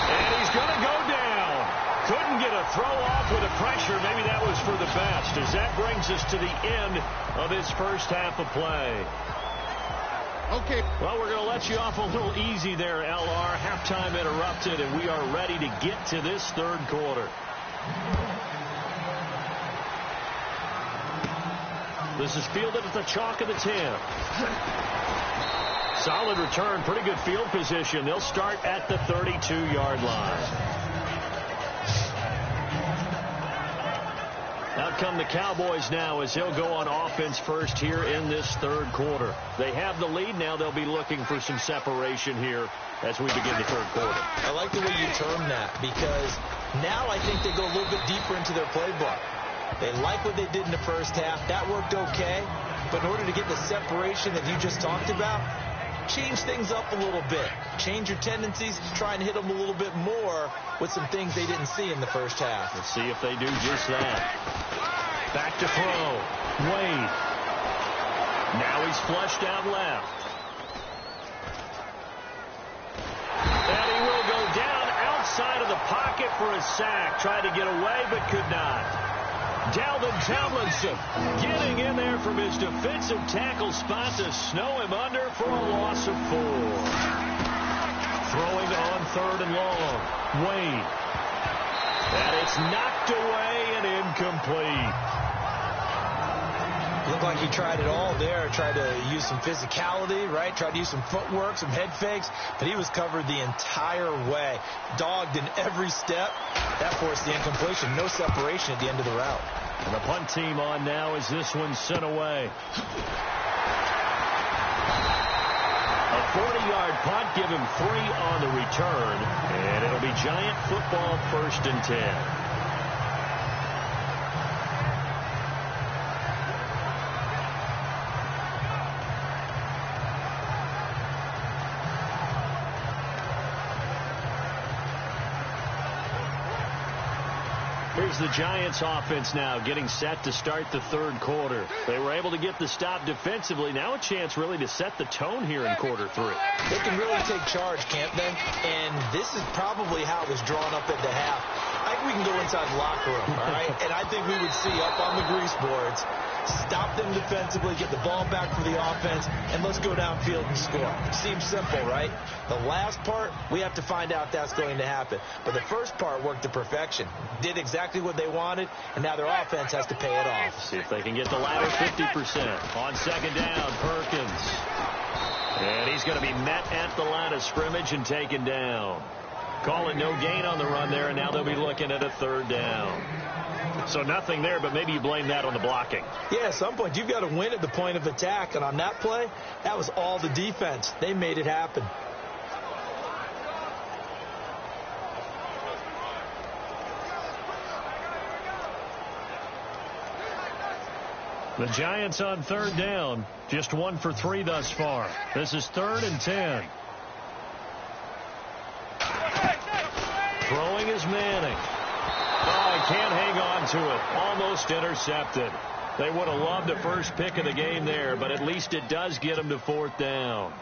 And he's going to go down. Couldn't get a throw off with the pressure. Maybe that was for the best, as that brings us to the end of this first half of play.
Okay.
Well, we're going to let you off a little easy there, LR. Halftime interrupted, and we are ready to get to this third quarter. This is fielded at the chalk of the 10. Solid return, pretty good field position. They'll start at the 32-yard line. Out come the Cowboys now as he'll go on offense first here in this third quarter. They have the lead now. They'll be looking for some separation here as we begin the third quarter.
I like the way you term that, because now I think they go a little bit deeper into their playbook. They like what they did in the first half. That worked okay. But in order to get the separation that you just talked about, change things up a little bit. Change your tendencies, try and hit them a little bit more with some things they didn't see in the first half.
Let's see if they do just that. Back to throw. Wade. Now he's flushed out left. And he will go down outside of the pocket for a sack. Tried to get away, but could not. Dalvin Tomlinson getting in there from his defensive tackle spot to snow him under for a loss of 4. Throwing on third and long. Wade. And it's knocked away and incomplete.
Looked like he tried it all there, tried to use some physicality, right? Tried to use some footwork, some head fakes, but he was covered the entire way. Dogged in every step. That forced the incompletion. No separation at the end of the route.
And the punt team on now as this one's sent away. A 40-yard punt, give him 3 on the return, and it'll be Giant football 1st and 10. Here's the Giants offense now getting set to start the 3rd quarter. They were able to get the stop defensively. Now a chance really to set the tone here in quarter 3.
They can really take charge, can't they? And this is probably how it was drawn up at the half. I think we can go inside the locker room, all right? And I think we would see up on the grease boards, stop them defensively, get the ball back for the offense, and let's go downfield and score. Seems simple, right? The last part, we have to find out that's going to happen. But the first part worked to perfection. Did exactly what they wanted, and now their offense has to pay it off.
See if they can get the latter 50%. On 2nd down, Perkins. And he's going to be met at the line of scrimmage and taken down. Call it no gain on the run there, and now they'll be looking at a 3rd down. So nothing there, but maybe you blame that on the blocking.
Yeah, at some point, you've got to win at the point of attack. And on that play, that was all the defense. They made it happen.
The Giants on 3rd down. Just 1 for 3 thus far. This is 3rd and 10. Throwing is Manning. Oh, he can't hang on to it. Almost intercepted. They would have loved the first pick of the game there, but at least it does get them to 4th down.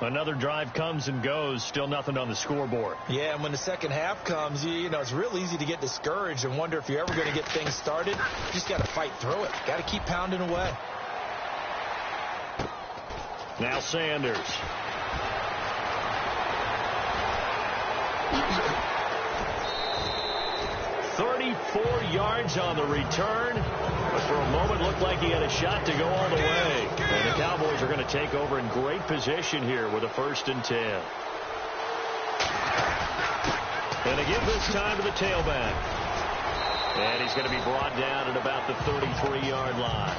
Another drive comes and goes. Still nothing on the scoreboard.
Yeah, and when the second half comes, you know, it's real easy to get discouraged and wonder if you're ever going to get things started. You just got to fight through it. Got to keep pounding away.
Now Sanders. 34 yards on the return, but for a moment looked like he had a shot to go all the way. And the Cowboys are going to take over in great position here with a 1st and 10. And they give this time to the tailback. And he's going to be brought down at about the 33-yard line.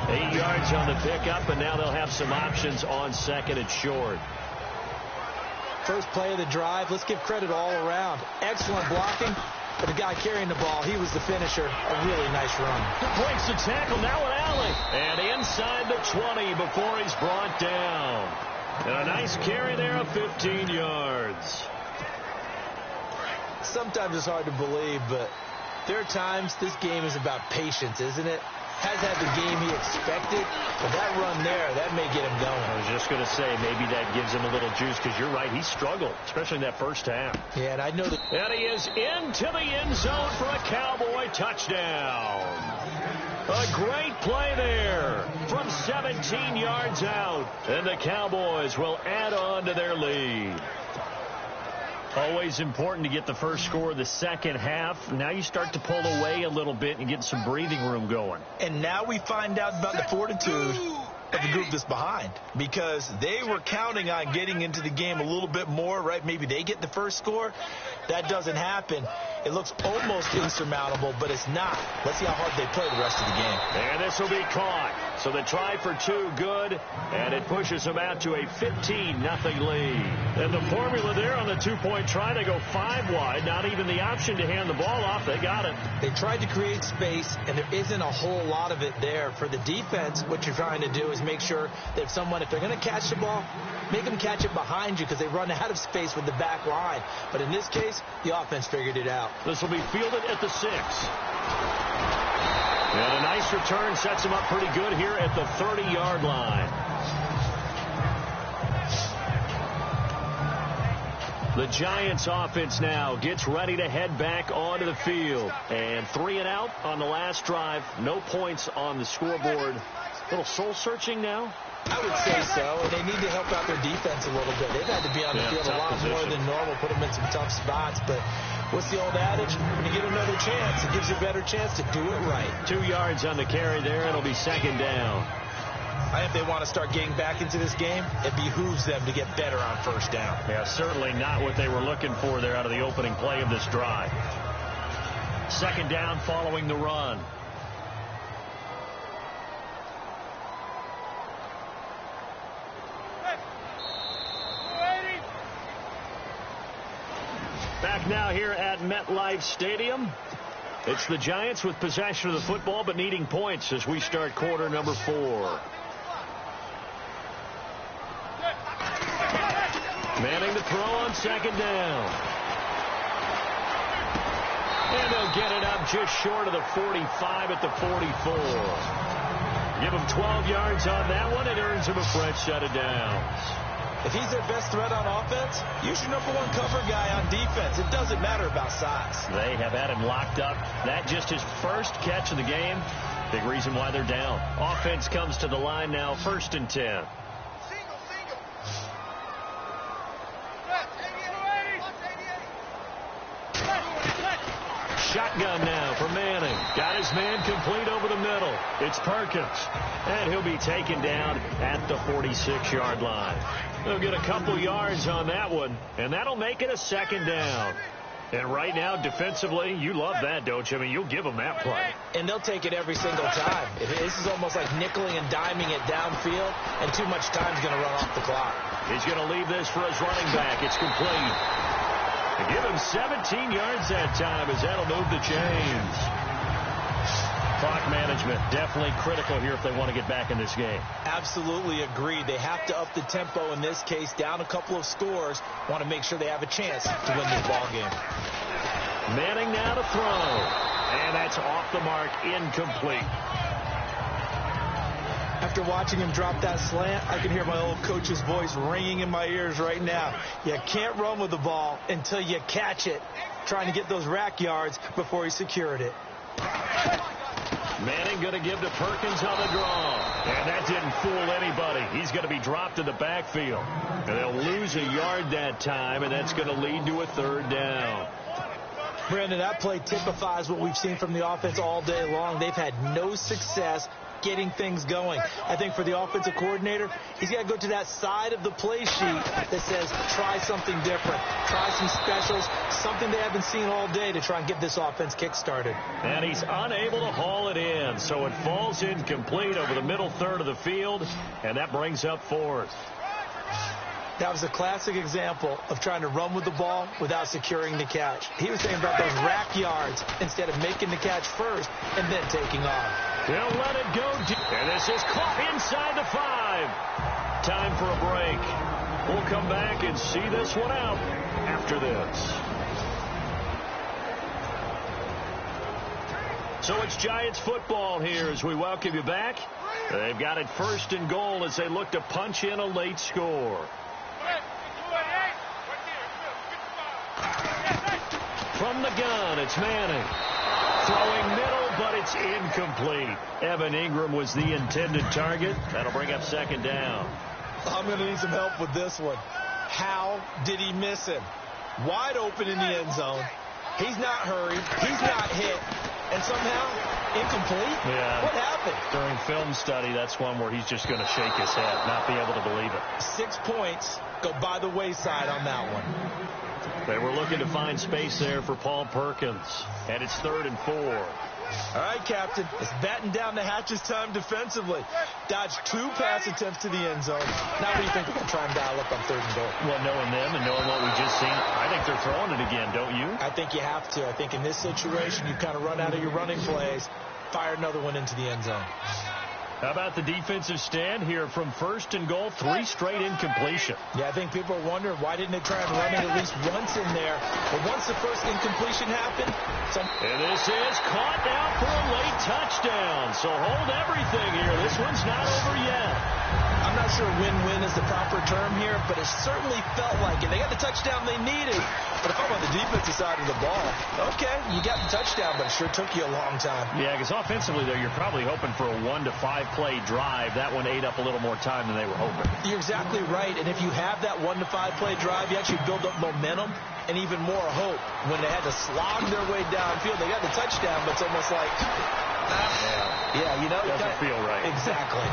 8 yards on the pickup, and now they'll have some options on 2nd and short.
First play of the drive, let's give credit all around. Excellent blocking. But the guy carrying the ball, he was the finisher. A really nice run.
Breaks the tackle now with Alley. And inside the 20 before he's brought down. And a nice carry there of 15 yards.
Sometimes it's hard to believe, but there are times this game is about patience, isn't it? Has had the game he expected, but that run there, that may get him going.
I was just going to say, maybe that gives him a little juice, because you're right, he struggled, especially in that first half.
Yeah, and I know that.
And he is into the end zone for a Cowboy touchdown. A great play there from 17 yards out, and the Cowboys will add on to their lead. Always important to get the first score of the second half. Now you start to pull away a little bit and get some breathing room going.
And now we find out about the fortitude of the group that's behind, because they were counting on getting into the game a little bit more, right? Maybe they get the first score. That doesn't happen. It looks almost insurmountable, but it's not. Let's see how hard they play the rest of the game.
And this will be caught. So the try for 2, good, and it pushes them out to a 15-0 lead. And the formula there on the 2-point try, they go 5 wide. Not even the option to hand the ball off. They got it.
They tried to create space, and there isn't a whole lot of it there. For the defense, what you're trying to do is make sure that if they're going to catch the ball, make them catch it behind you, because they run out of space with the back line. But in this case, the offense figured it out.
This will be fielded at the 6. And a nice return sets him up pretty good here at the 30-yard line. The Giants offense now gets ready to head back onto the field. And 3 and out on the last drive. No points on the scoreboard. A little soul-searching now?
I would say so, and they need to help out their defense a little bit. They've had to be on the field a lot more than normal, put them in some tough spots. But what's the old adage? When you get another chance, it gives you a better chance to do it right.
2 yards on the carry there. It'll be second down.
If they want to start getting back into this game, it behooves them to get better on first down.
Yeah, certainly not what they were looking for there out of the opening play of this drive. Second down following the run. Back now here at MetLife Stadium. It's the Giants with possession of the football but needing points as we start quarter number 4. Manning to throw on second down. And they'll get it up just short of the 45 at the 44. Give him 12 yards on that one. It earns him a fresh set of downs.
If he's their best threat on offense, use your number 1 cover guy on defense. It doesn't matter about size.
They have had him locked up. That just his first catch of the game. Big reason why they're down. Offense comes to the line now, 1st and 10. Shotgun now for Manning. Got his man complete over the middle. It's Perkins. And he'll be taken down at the 46-yard line. They'll get a couple yards on that one, and that'll make it a second down. And right now, defensively, you love that, don't you? I mean, you'll give them that play.
And they'll take it every single time. This is almost like nickeling and diming it downfield, and too much time's going to run off the clock.
He's going to leave this for his running back. It's complete. To give him 17 yards that time as that'll move the chains. Clock management definitely critical here if they want to get back in this game.
Absolutely agreed. They have to up the tempo in this case, down a couple of scores. Want to make sure they have a chance to win this ball game.
Manning now to throw. And that's off the mark, incomplete.
After watching him drop that slant, I can hear my old coach's voice ringing in my ears right now. You can't run with the ball until you catch it, trying to get those rack yards before he secured it.
Manning going to give to Perkins on the draw. And that didn't fool anybody. He's going to be dropped in the backfield. And they'll lose a yard that time, and that's going to lead to a 3rd down.
Brandon, that play typifies what we've seen from the offense all day long. They've had no success getting things going. I think for the offensive coordinator, he's got to go to that side of the play sheet that says try something different, try some specials, something they haven't seen all day to try and get this offense kick-started.
And he's unable to haul it in, so it falls incomplete over the middle third of the field, and that brings up 4th.
That was a classic example of trying to run with the ball without securing the catch. He was saying about those rack yards instead of making the catch first and then taking off.
They'll let it go deep. And this is caught inside the 5. Time for a break. We'll come back and see this one out after this. So it's Giants football here as we welcome you back. They've got it 1st and goal as they look to punch in a late score. From the gun, it's Manning. Throwing middle, but it's incomplete. Evan Ingram was the intended target. That'll bring up 2nd down.
I'm going to need some help with this one. How did he miss him? Wide open in the end zone. He's not hurried. He's not hit. And somehow, incomplete?
Yeah.
What happened?
During film study, that's one where he's just going to shake his head, not be able to believe it.
6 points go by the wayside on that one.
They were looking to find space there for Paul Perkins. And it's 3rd and 4.
All right, Captain. It's batten down the hatches time defensively. Dodged 2 pass attempts to the end zone. Now what do you think they're going to try and dial up on 3rd and goal?
Well, knowing them and knowing what we just seen, I think they're throwing it again, don't you?
I think you have to. I think in this situation, you kind of run out of your running plays, fire another one into the end zone.
How about the defensive stand here from 1st and goal, 3 straight incompletion?
Yeah, I think people are wondering why didn't they try and run it at least once in there. But once the first incompletion happened.
And this is caught now for a late touchdown. So hold everything here. This one's not over yet.
I'm not sure win-win is the proper term here, but it certainly felt like it. They got the touchdown they needed. But if I'm on the defensive side of the ball, okay, you got the touchdown, but it sure took you a long time.
Yeah, because offensively, though, you're probably hoping for a 1 to 5 play drive. That one ate up a little more time than they were hoping.
You're exactly right. And if you have that 1 to 5 play drive, you actually build up momentum and even more hope. When they had to slog their way downfield, they got the touchdown, but it's almost like, yeah, you know,
doesn't feel right.
Exactly.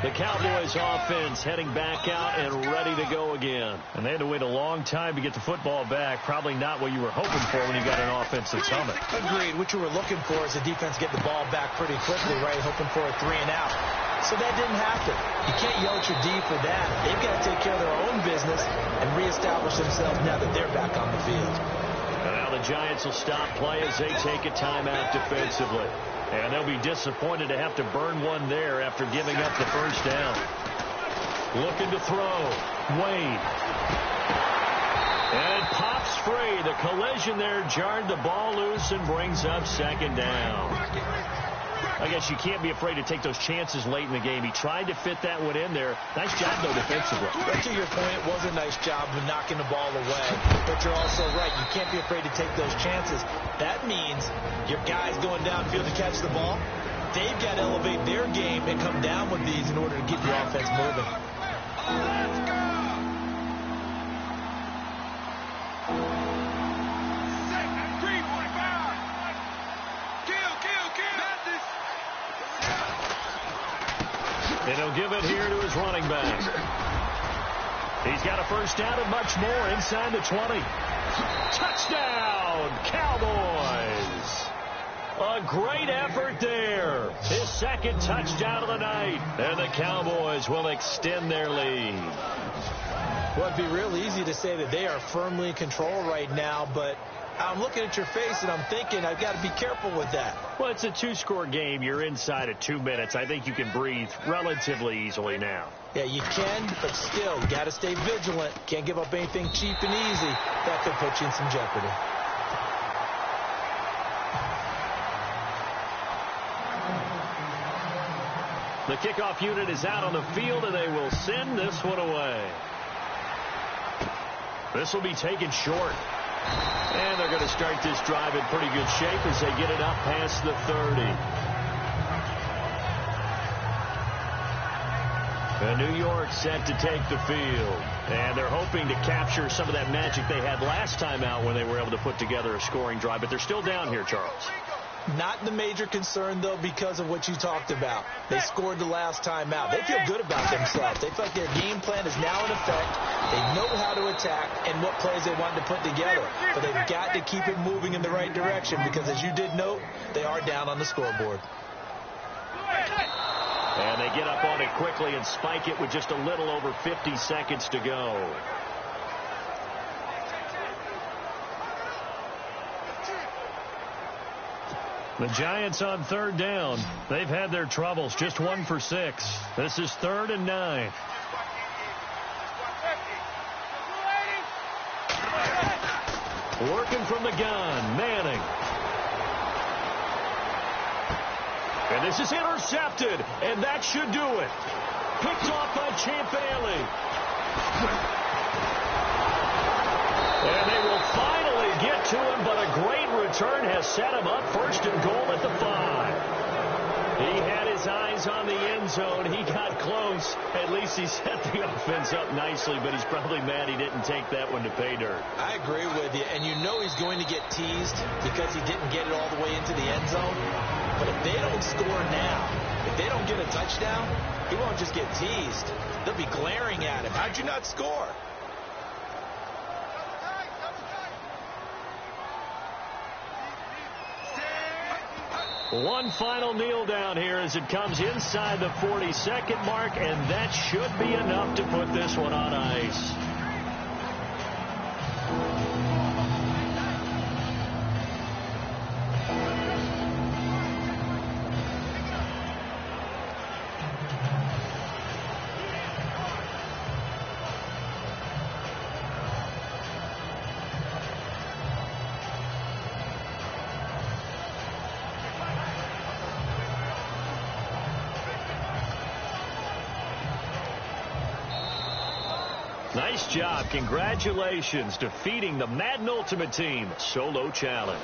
The Cowboys offense heading back out and ready to go again. And they had to wait a long time to get the football back. Probably not what you were hoping for when you got an offense that's humming.
Agreed. What you were looking for is the defense get the ball back pretty quickly, right? Hoping for a 3 and out. So that didn't happen. You can't yell at your D for that. They've got to take care of their own business and reestablish themselves now that they're back on the field.
And now the Giants will stop play as they take a timeout defensively. And they'll be disappointed to have to burn one there after giving up the first down. Looking to throw. Wade. And it pops free. The collision there jarred the ball loose and brings up second down. I guess you can't be afraid to take those chances late in the game. He tried to fit that one in there. Nice job, though, defensively.
Right to your point, it was a nice job of knocking the ball away. But you're also right. You can't be afraid to take those chances. That means your guys going downfield to catch the ball, they've got to elevate their game and come down with these in order to keep the offense moving.
And he'll give it here to his running back. He's got a first down and much more inside the 20. Touchdown, Cowboys. A great effort there. His second touchdown of the night. And the Cowboys will extend their lead.
Well, it'd be real easy to say that they are firmly in control right now, but I'm looking at your face and I'm thinking I've got to be careful with that.
Well, it's a 2-score game. You're inside of 2 minutes. I think you can breathe relatively easily now.
Yeah, you can, but still, you got to stay vigilant. Can't give up anything cheap and easy. That could put you in some jeopardy.
The kickoff unit is out on the field, and they will send this one away. This will be taken short. And they're going to start this drive in pretty good shape as they get it up past the 30. And New York set to take the field. And they're hoping to capture some of that magic they had last time out when they were able to put together a scoring drive. But they're still down here, Charles.
Not the major concern, though, because of what you talked about. They scored the last time out. They feel good about themselves. They feel like their game plan is now in effect. They know how to attack and what plays they want to put together. But they've got to keep it moving in the right direction because, as you did note, they are down on the scoreboard.
And they get up on it quickly and spike it with just a little over 50 seconds to go. The Giants on third down. They've had their troubles. Just 1 for 6. This is 3rd and 9. Working from the gun. Manning. And this is intercepted. And that should do it. Picked off by Champ Bailey. And they will finally get to him, but a great return has set him up 1st and goal at the 5. He had his eyes on the end zone. He got close. At least he set the offense up nicely, but he's probably mad he didn't take that one to pay dirt.
I agree with you, and you know he's going to get teased because he didn't get it all the way into the end zone. But if they don't score now, if they don't get a touchdown, he won't just get teased. They'll be glaring at him. How'd you not score?
One final kneel down here as it comes inside the 40-second mark, and that should be enough to put this one on ice. Nice job. Congratulations. Defeating the Madden Ultimate Team Solo Challenge.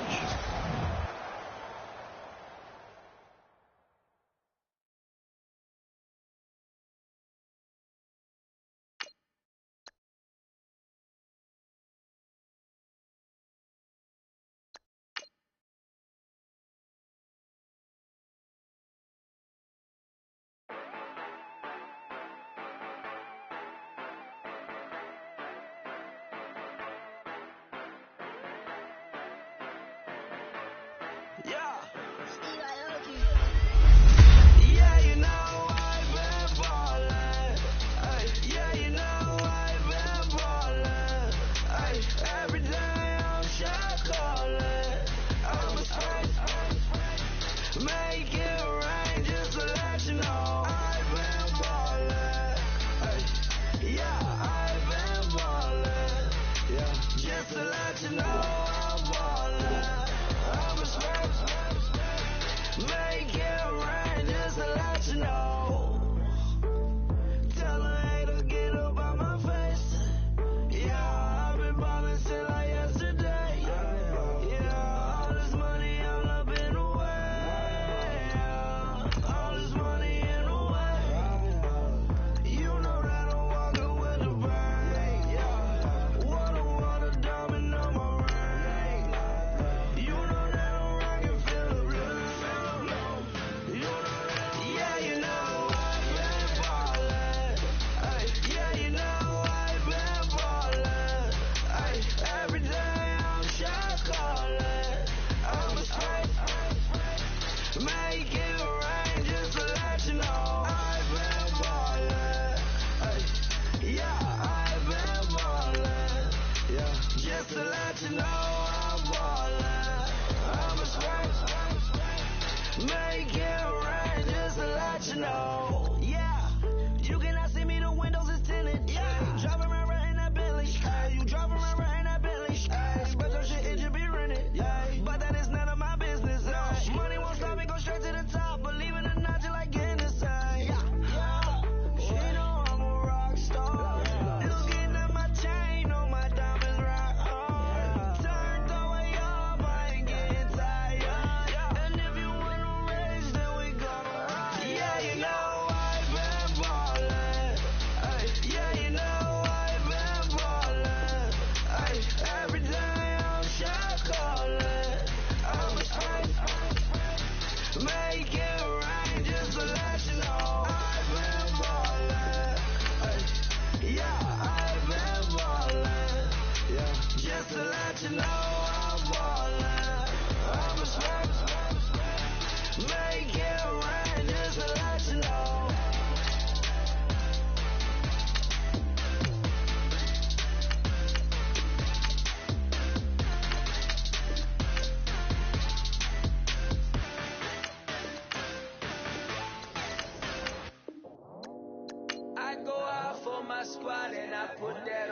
Squad and I put that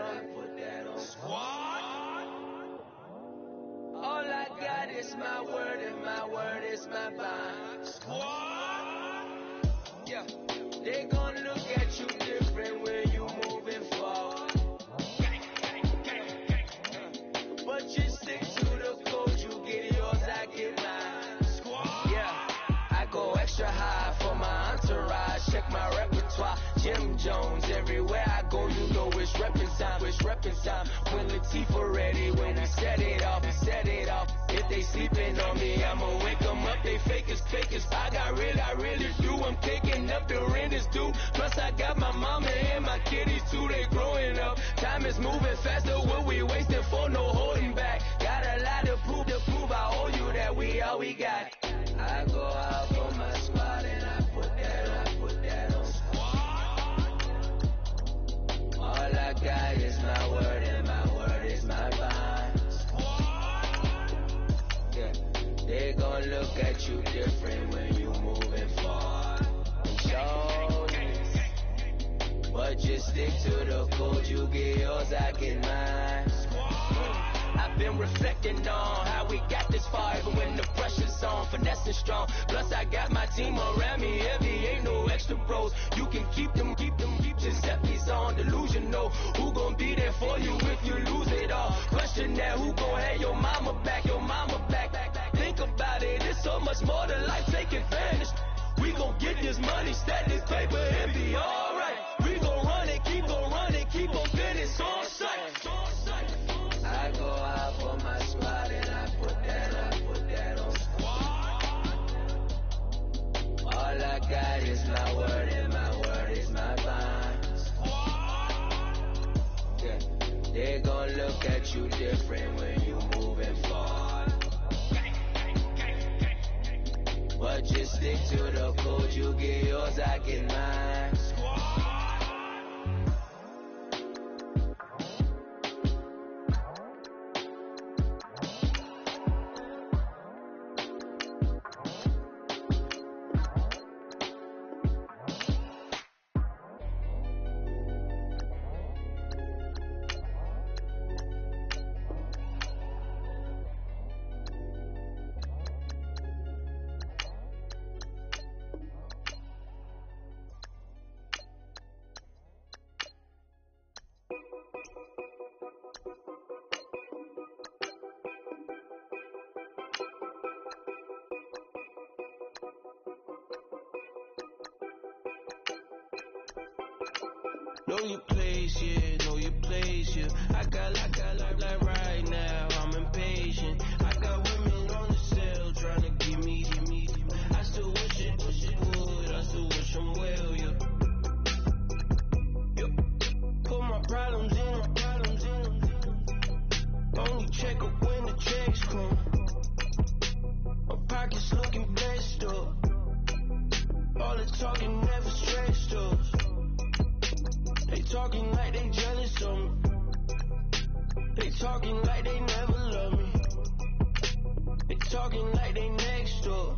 on squad. All I got is my word and my word is my bond. Squad. Yeah, they gon' look at you different when you moving forward. But you stick to the code, you get yours, I get mine. Squad. Yeah, I go extra high for my entourage. Check my repertoire. Jim Jones, everywhere I go, you know it's reppin' time, it's reppin' time. When Latifah ready, when we set it off, we set it off. If they sleeping on me, I'ma wake them up, they fakers. I really do, I'm taking up the rent is due. Plus I got my mama and my kiddies too, they growing up. Time is moving faster, what we wasting for, no holding back. Got a lot to prove, I owe you that we all we got. I go out for my squad and I put that on. All I got is my word and my word is my bond. Yeah, they gon' look at you different when you moving forward. But just stick to the code, you get yours, I get mine. I've been reflecting on how we got this far, even when the pressure's on, finessing strong. Plus I got my team around me heavy, ain't no extra bros. You can keep them Giuseppe's on delusional. Who gon' for you if you lose it all. Question that, who gon' have your mama back, your mama back. Think about it, it's so much more to life, take advantage. We gon' get this money, stack this paper, and be alright. We gon' run it, keep on finish on sight. I go out for my squad and I put that on squad. All I got is my word and my word is my bond. Yeah. They gon' look at you different when you moving forward. But just stick to the code, you get yours, I get mine. Know your place, yeah, know your place, yeah. I got like right now, I'm impatient. I got women on the cell trying to give me. I still wish it would, I still wish them well, yeah. Put my problems in. Only check up when the checks come. My pockets looking blessed up. All the talking never stretched up. They talking like they jealous of me. They talking like they never love me. They talking like they next door.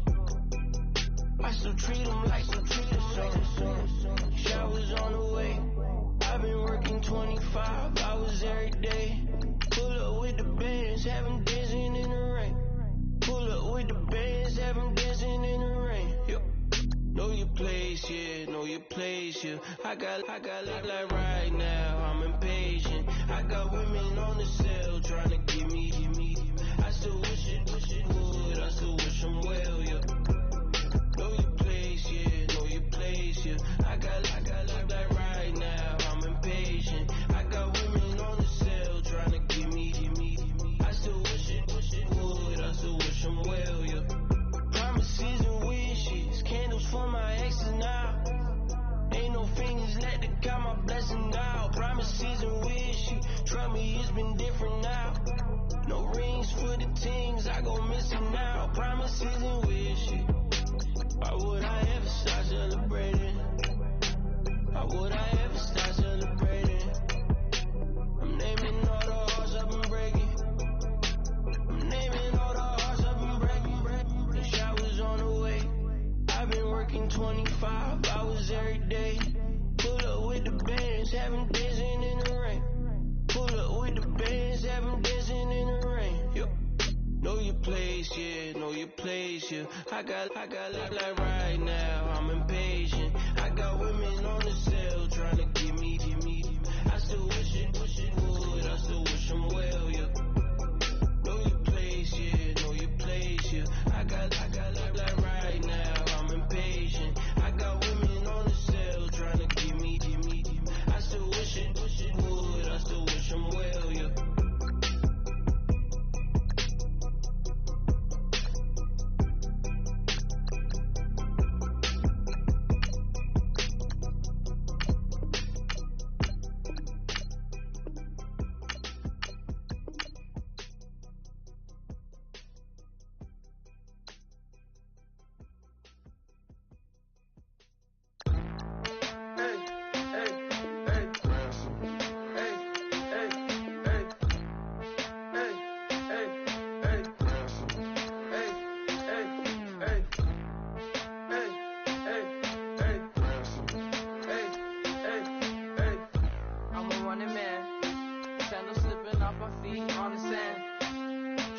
I still treat them like some something. Showers on the way. I've been working 25 hours every day. Pull up with the bands, have them dancing in the rain. Pull up with the bands, have them dancing in the rain. Yo. Know your place, yeah, know your place, yeah. I got like right now, I'm impatient. I got women on the cell trying to give me. I still wish it would, I still wish them well, yeah. Know your place, yeah, know your place, yeah. I got like right now, I'm impatient. I got women on the cell trying to give me. I still wish it would, I still wish them well, yeah. Promises and wishes, candles for my exes now. Ain't no fingers let to count my blessing now. Promises and wishes, trust me, it's been different now. No rings for the things, I go missing now. Promises and wishes, why would I ever start celebrating? Why would I ever start celebrating? I'm naming all the hearts I've been breaking. I'm naming all the hearts I've been breaking. The showers on the way. I've been working 25 hours every day. Pull up with the bands, have them dancing in the rain. Pull up with the bands, have them dancing in the rain. Yo. Know your place, yeah, know your place, yeah. I got like right now, I'm impatient. I got women on the cell trying to give me. I still wish it would, I still wish them well, yeah. Know your place, yeah, know your place, yeah. I got like right now, I'm impatient. I got women on the cell trying to give me. I still wish it would, I still wish them well, yeah.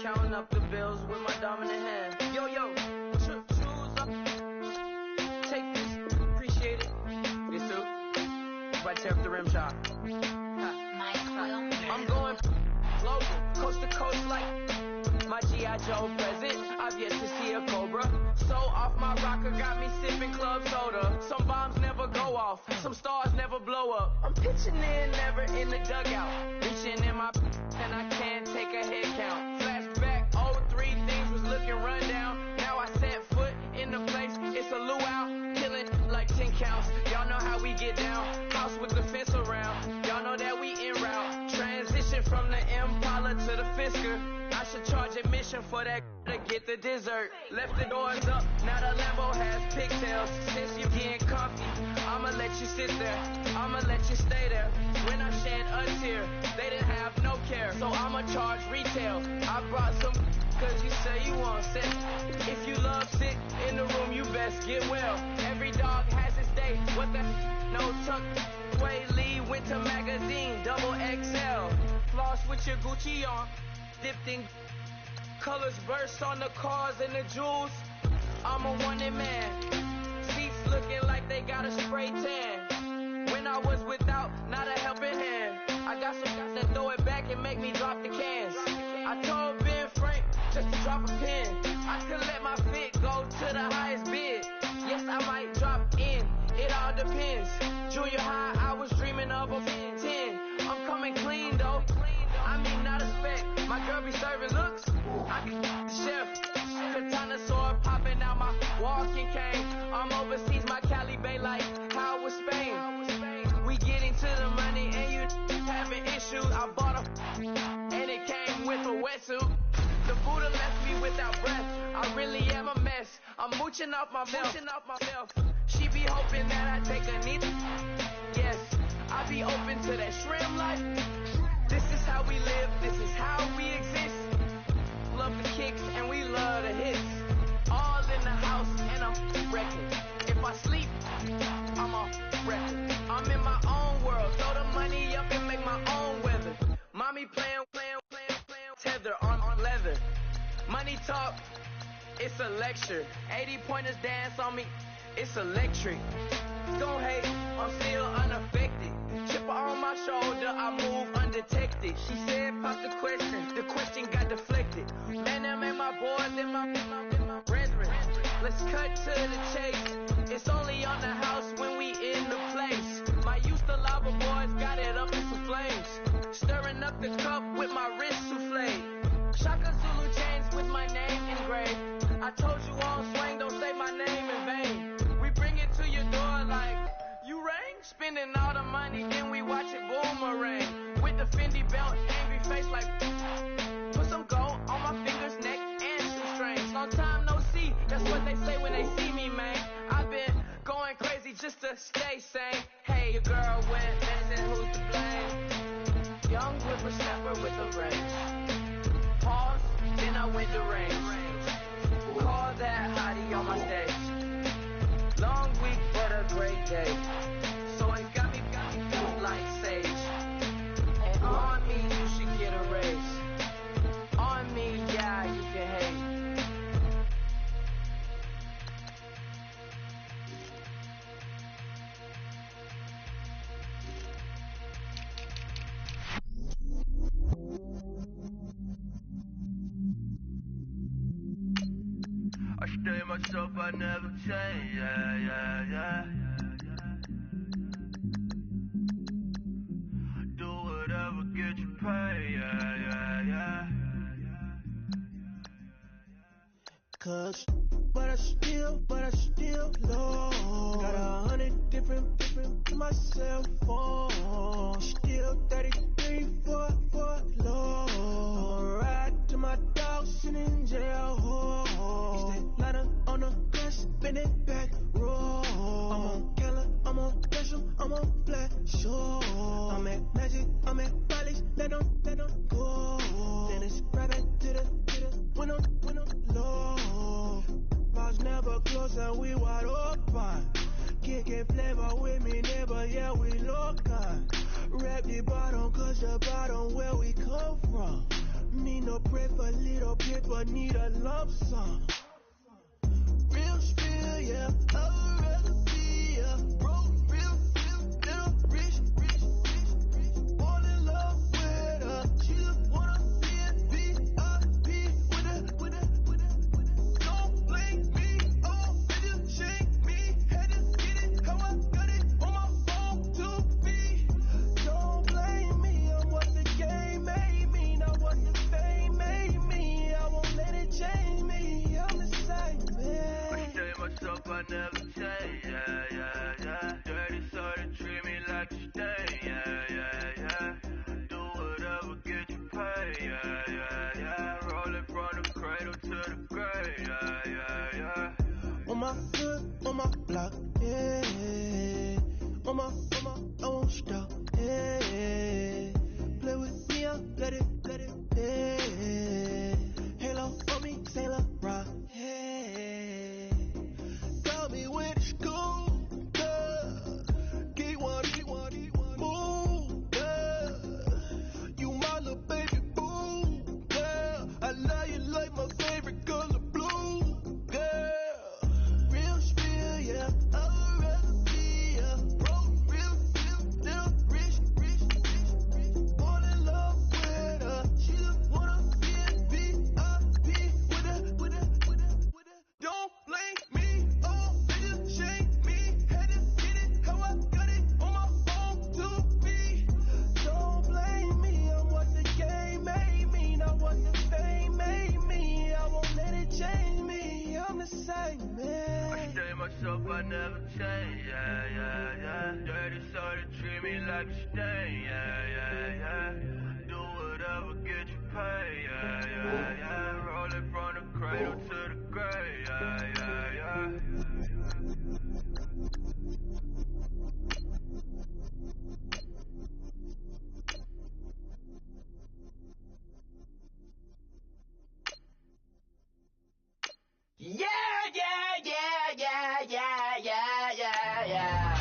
Counting up the bills with my dominant hand. Yo, choose up. Take this, appreciate it. Yes, sir. Right tear up the rim shot. My I'm going global, coast to coast like my G.I. Joe present. I've yet to see a Cobra. So off my rocker got me sipping club soda. Some bombs never go off, some stars never blow up. I'm pitching in, never in the dugout. Reaching in my and I can't take a head count. Flashback, 03, things was looking rundown. Now I set foot in the place, it's a luau. Killing like 10 counts, y'all know how we get down. House with the fence around, y'all know that we en route. Transition from the Impala to the Fisker. I should charge admission for that to get the dessert. Left the doors up, now the Lambo has pigtails. Since you getting comfy, I'ma let you sit there, I'ma let you stay there. When I shed a tear, they didn't have no care, so I'ma charge retail. I brought some cause you say you want sex. If you love sick in the room, you best get well. Every dog has its day, what the no tuck. Way Lee Winter Magazine, double XL. Floss with your Gucci on, dipped in colors burst on the cars and the jewels. I'm a wanted man. Seats looking like they got a spray tan. When I was without, not a helping hand. I got some guys that throw it back and make me drop the cans. I told Ben Frank just to drop a pin. I could let my fit go to the highest bid. Yes, I might drop in. It all depends. Junior high, I was dreaming of a 10. I'm coming clean though. I mean, not a spec. My girl be serving looks. I can the chef. Katana sword popping out my walking cane. I'm overseas, my Cali Bay like how was Spain. We getting to the money and you having issues. I bought a and it came with a wetsuit. The Buddha left me without breath. I really am a mess. I'm mooching off my mouth. She be hoping that I take a knee. Yes, I be open to that shrimp life. This is how we live, this is how we exist. Love the kicks and we love the hits. All in the house and I'm wrecking. If I sleep, I'm a record. I'm in my own world, throw the money up and make my own weather. Mommy playing, tether on leather. Money talk, it's a lecture. 80 pointers dance on me, it's electric. Don't hate, I'm still unaffected. Chipper on my shoulder, I move undetected. She said, pop the question got deflected. Man, them ain't my boys, them my brethren. Let's cut to the chase. It's only on the house when we in the place. My used to lava boys got it up in some flames. Stirring up the cup with my wrist souffle. Shaka Zulu chains with my name engraved. I told you on swing, don't say my name in vain. We bring it to your door like, you rang? Spending all the money, then we watch it boomerang. With the Fendi belt, angry face like, put some gold on my fingers, neck, and shoestrings. Long time no see, that's what they say when they see me, man. I've been going crazy just to stay sane. Hey, your girl went missing, who's to blame? Young whippersnapper with a range. Pause, then I went to range. Call that hottie on my stage. Long week, but a great day. So it got me feeling like sage. And on me, you should get a raise. On me, yeah, you can hate.
I stay myself, I never change, yeah. Do whatever, get you paid, yeah.
Cause, but I still low. Got 100 different to my cell phone. Still 33 for low. Ride to my dog sitting in jail. Ladder on the bus, bend it back, roll. I'm on Keller, I'm on Gresham, I'm on Flat Shore. I'm at Magic, I'm at Bally's, let them go. Then it's right back to the window low. Bars never close and we wide open. Kicking flavor with me, neighbor, yeah, we local. Rap the bottom, cause the bottom where we come from. Need no pray for little paper, need a lump sum. Real spill, yeah, I would rather be a broke, real, little rich, all in love with
never change, yeah, yeah, yeah. Dirty soda, treat me like a stain, yeah, yeah, yeah. Do whatever, get you paid, yeah, yeah, yeah. Roll it from the cradle to the grave, yeah, yeah, yeah.
Yeah, yeah, yeah, yeah, yeah, yeah, yeah, yeah.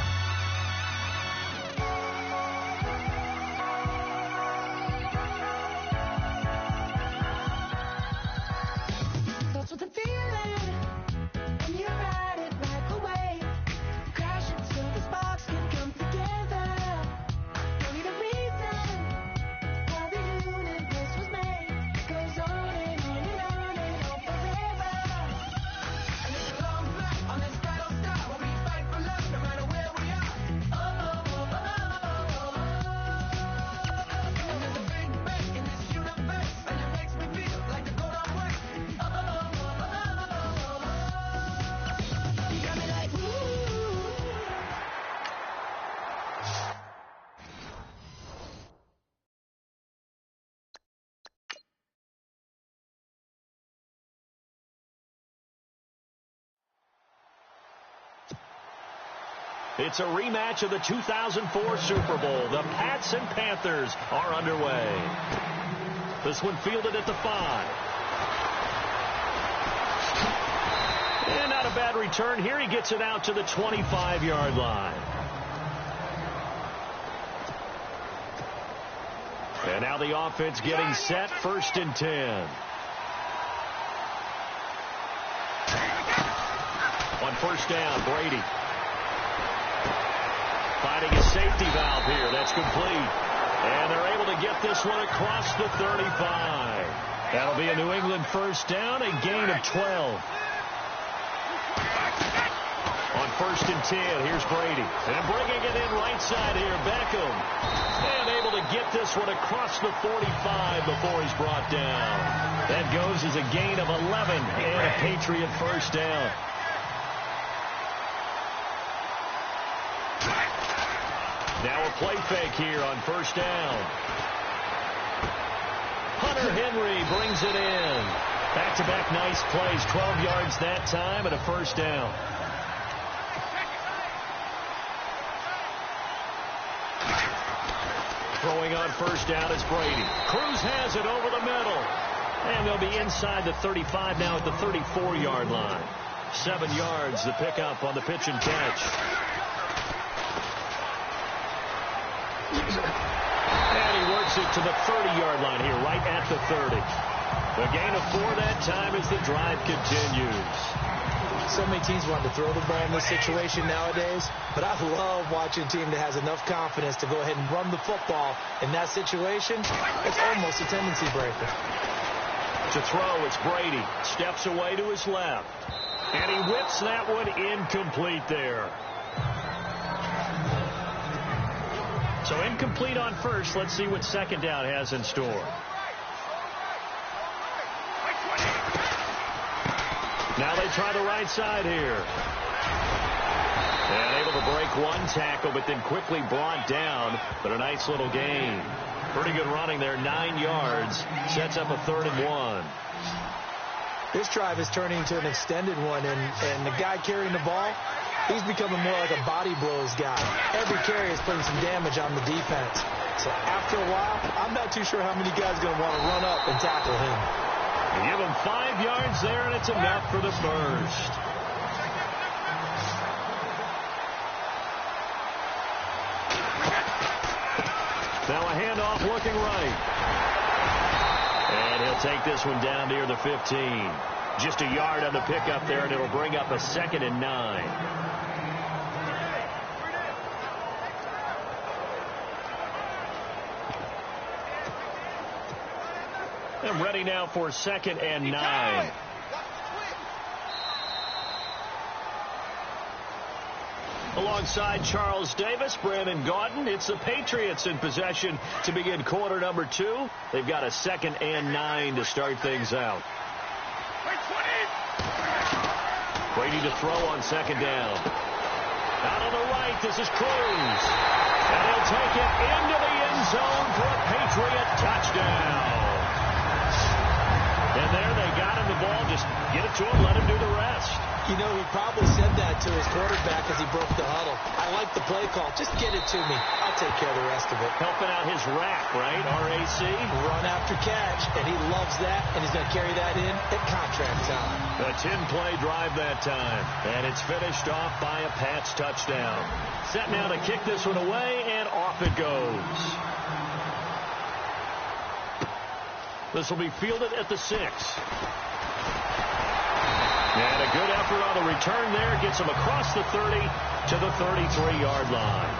That's what I'm feeling when you ride it like a wave. Crash into the sparks can come together. Don't need a reason why the universe was made. Goes on and on and on and on forever. And it's a long flight on this battle star where we fight for love no matter where we are. Oh, oh, oh, oh, oh. And there's a big bang in this universe, and it makes me feel like the gold on work. Oh, oh, oh, oh, oh. You got me like, ooh.
It's a rematch of the 2004 Super Bowl. The Pats and Panthers are underway. This one fielded at the 5. And not a bad return here. He gets it out to the 25-yard line. And now the offense getting set, 1st and 10. On 1st down, Brady. Finding a safety valve here. That's complete. And they're able to get this one across the 35. That'll be a New England 1st down, a gain of 12. On 1st and 10, here's Brady. And bringing it in right side here, Beckham. And able to get this one across the 45 before he's brought down. That goes as a gain of 11 and a Patriot 1st down. Now a play fake here on 1st down. Hunter Henry brings it in. Back-to-back nice plays. 12 yards that time and a 1st down. Throwing on 1st down is Brady. Cruz has it over the middle. And they'll be inside the 35 now at the 34-yard line. 7 yards the pickup on the pitch and catch. And he works it to the 30-yard line here, right at the 30. The gain of 4 that time as the drive continues.
So many teams want to throw the ball in this situation nowadays, but I love watching a team that has enough confidence to go ahead and run the football in that situation. It's almost a tendency breaker.
To throw, it's Brady. Steps away to his left. And he whips that one incomplete there. So incomplete on 1st. Let's see what 2nd down has in store. Now they try the right side here. And able to break one tackle, but then quickly brought down. But a nice little gain. Pretty good running there, 9 yards. Sets up a 3rd and 1.
This drive is turning into an extended one, and the guy carrying the ball, he's becoming more like a body blows guy. Every carry is putting some damage on the defense. So after a while, I'm not too sure how many guys are going to want to run up and tackle him.
You give him 5 yards there, and it's enough for the first. Now a handoff looking right. And he'll take this one down near the 15. Just a yard on the pickup there, and it'll bring up a 2nd and 9. And ready now for 2nd and 9. Alongside Charles Davis, Brandon Gaudin, it's the Patriots in possession to begin quarter number 2. They've got a 2nd and 9 to start things out. Brady to throw on 2nd down. Out on the right, this is Cruz. And he'll take it into the end zone for a Patriot touchdown. And there they got him the ball. Just get it to him, let him do the rest.
You know, he probably said that to his quarterback as he broke the huddle. I like the play call. Just get it to me. I'll take care of the rest of it.
Helping out his rack, right? RAC.
Run after catch. And he loves that. And he's going to carry that in at contract time.
A 10-play drive that time. And it's finished off by a Pats touchdown. Set now to kick this one away, and off it goes. This will be fielded at the 6. And a good effort on the return there. Gets him across the 30 to the 33-yard line.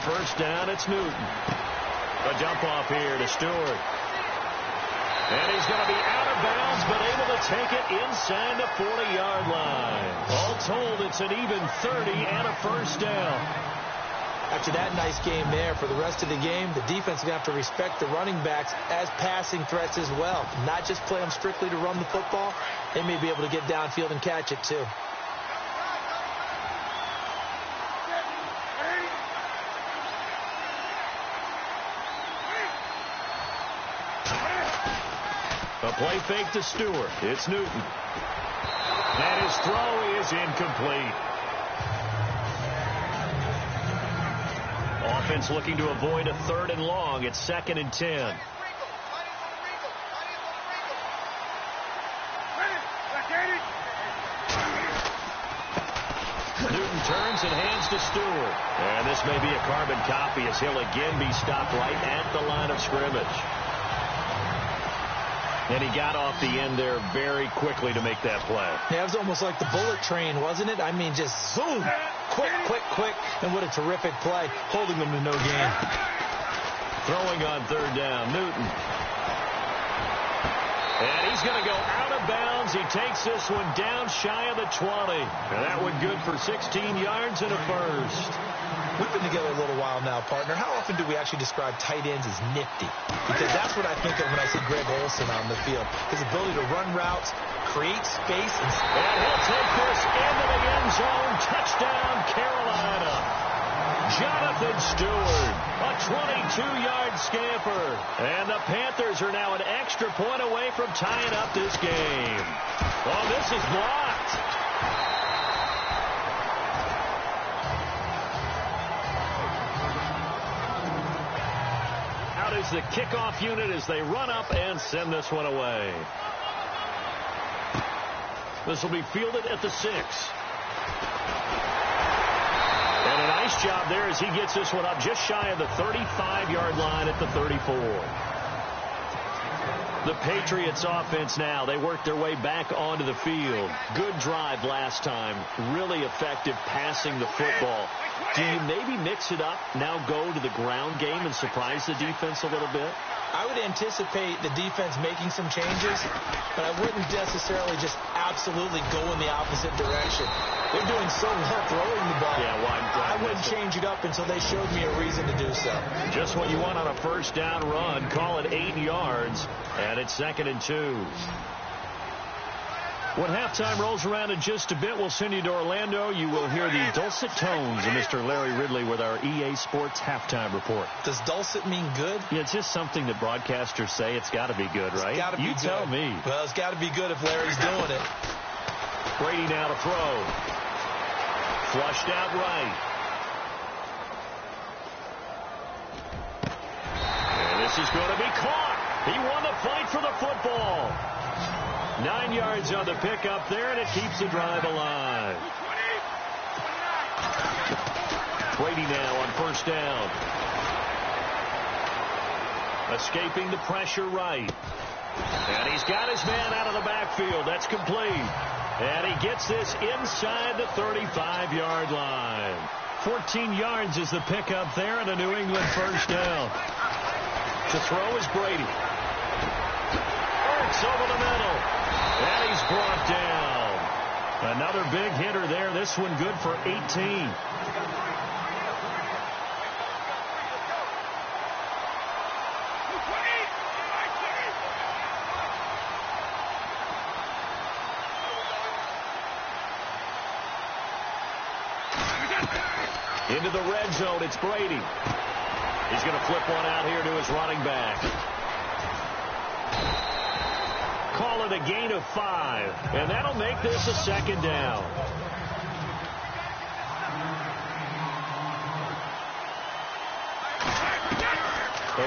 First down, it's Newton. A dump off here to Stewart. And he's going to be out of bounds, but able to take it inside the 40-yard line. All told, it's an even 30 and a first down.
After that nice game there, for the rest of the game, the defense is going to have to respect the running backs as passing threats as well. Not just play them strictly to run the football. They may be able to get downfield and catch it, too.
A play fake to Stewart. It's Newton. And his throw is incomplete. Offense looking to avoid a 3rd and long. It's 2nd and 10. Newton turns and hands to Stewart. And this may be a carbon copy as he'll again be stopped right at the line of scrimmage. And he got off the end there very quickly to make that play.
Yeah, it was almost like the bullet train, wasn't it? I mean, just zoom, quick, quick, quick. And what a terrific play, holding them to no gain.
Throwing on 3rd down, Newton. And he's going to go out of bounds. He takes this one down shy of the 20. And that one good for 16 yards and a first.
We've been together a little while now, partner. How often do we actually describe tight ends as nifty? Because that's what I think of when I see Greg Olsen on the field. His ability to run routes, create space. And
he'll take this into the end zone. Touchdown, Carolina. Jonathan Stewart, a 22-yard scamper. And the Panthers are now an extra point away from tying up this game. Oh, this is blocked. Is the kickoff unit as they run up and send this one away. This will be fielded at the 6. And a nice job there as he gets this one up just shy of the 35-yard line at the 34. The Patriots offense now, they work their way back onto the field. Good drive last time. Really effective passing the football. Do you maybe mix it up, now go to the ground game and surprise the defense a little bit?
I would anticipate the defense making some changes, but I wouldn't necessarily just absolutely go in the opposite direction. They're doing so well throwing the ball.
Yeah, well,
I wouldn't change it up until they showed me a reason to do so.
Just what you want on a first down run. Call it 8 yards, and it's 2nd and 2. When halftime rolls around in just a bit, we'll send you to Orlando. You will hear the dulcet tones of Mr. Larry Ridley with our EA Sports halftime report.
Does dulcet mean good?
Yeah, it's just something that broadcasters say. It's got to be good, right?
It's got to be
good. You tell me.
Well, it's got to be good if Larry's doing it.
Brady now to throw. Flushed out right. And this is going to be caught. He won the fight for the football. 9 yards on the pickup there, and it keeps the drive alive. Brady now on first down. Escaping the pressure right. And he's got his man out of the backfield. That's complete. And he gets this inside the 35-yard line. 14 yards is the pickup there, and a New England first down. To throw is Brady. Works over the middle. And he's brought down. Another big hitter there. This one good for 18. Into the red zone, it's Brady. He's going to flip one out here to his running back. Call it a gain of 5, and that'll make this a second down.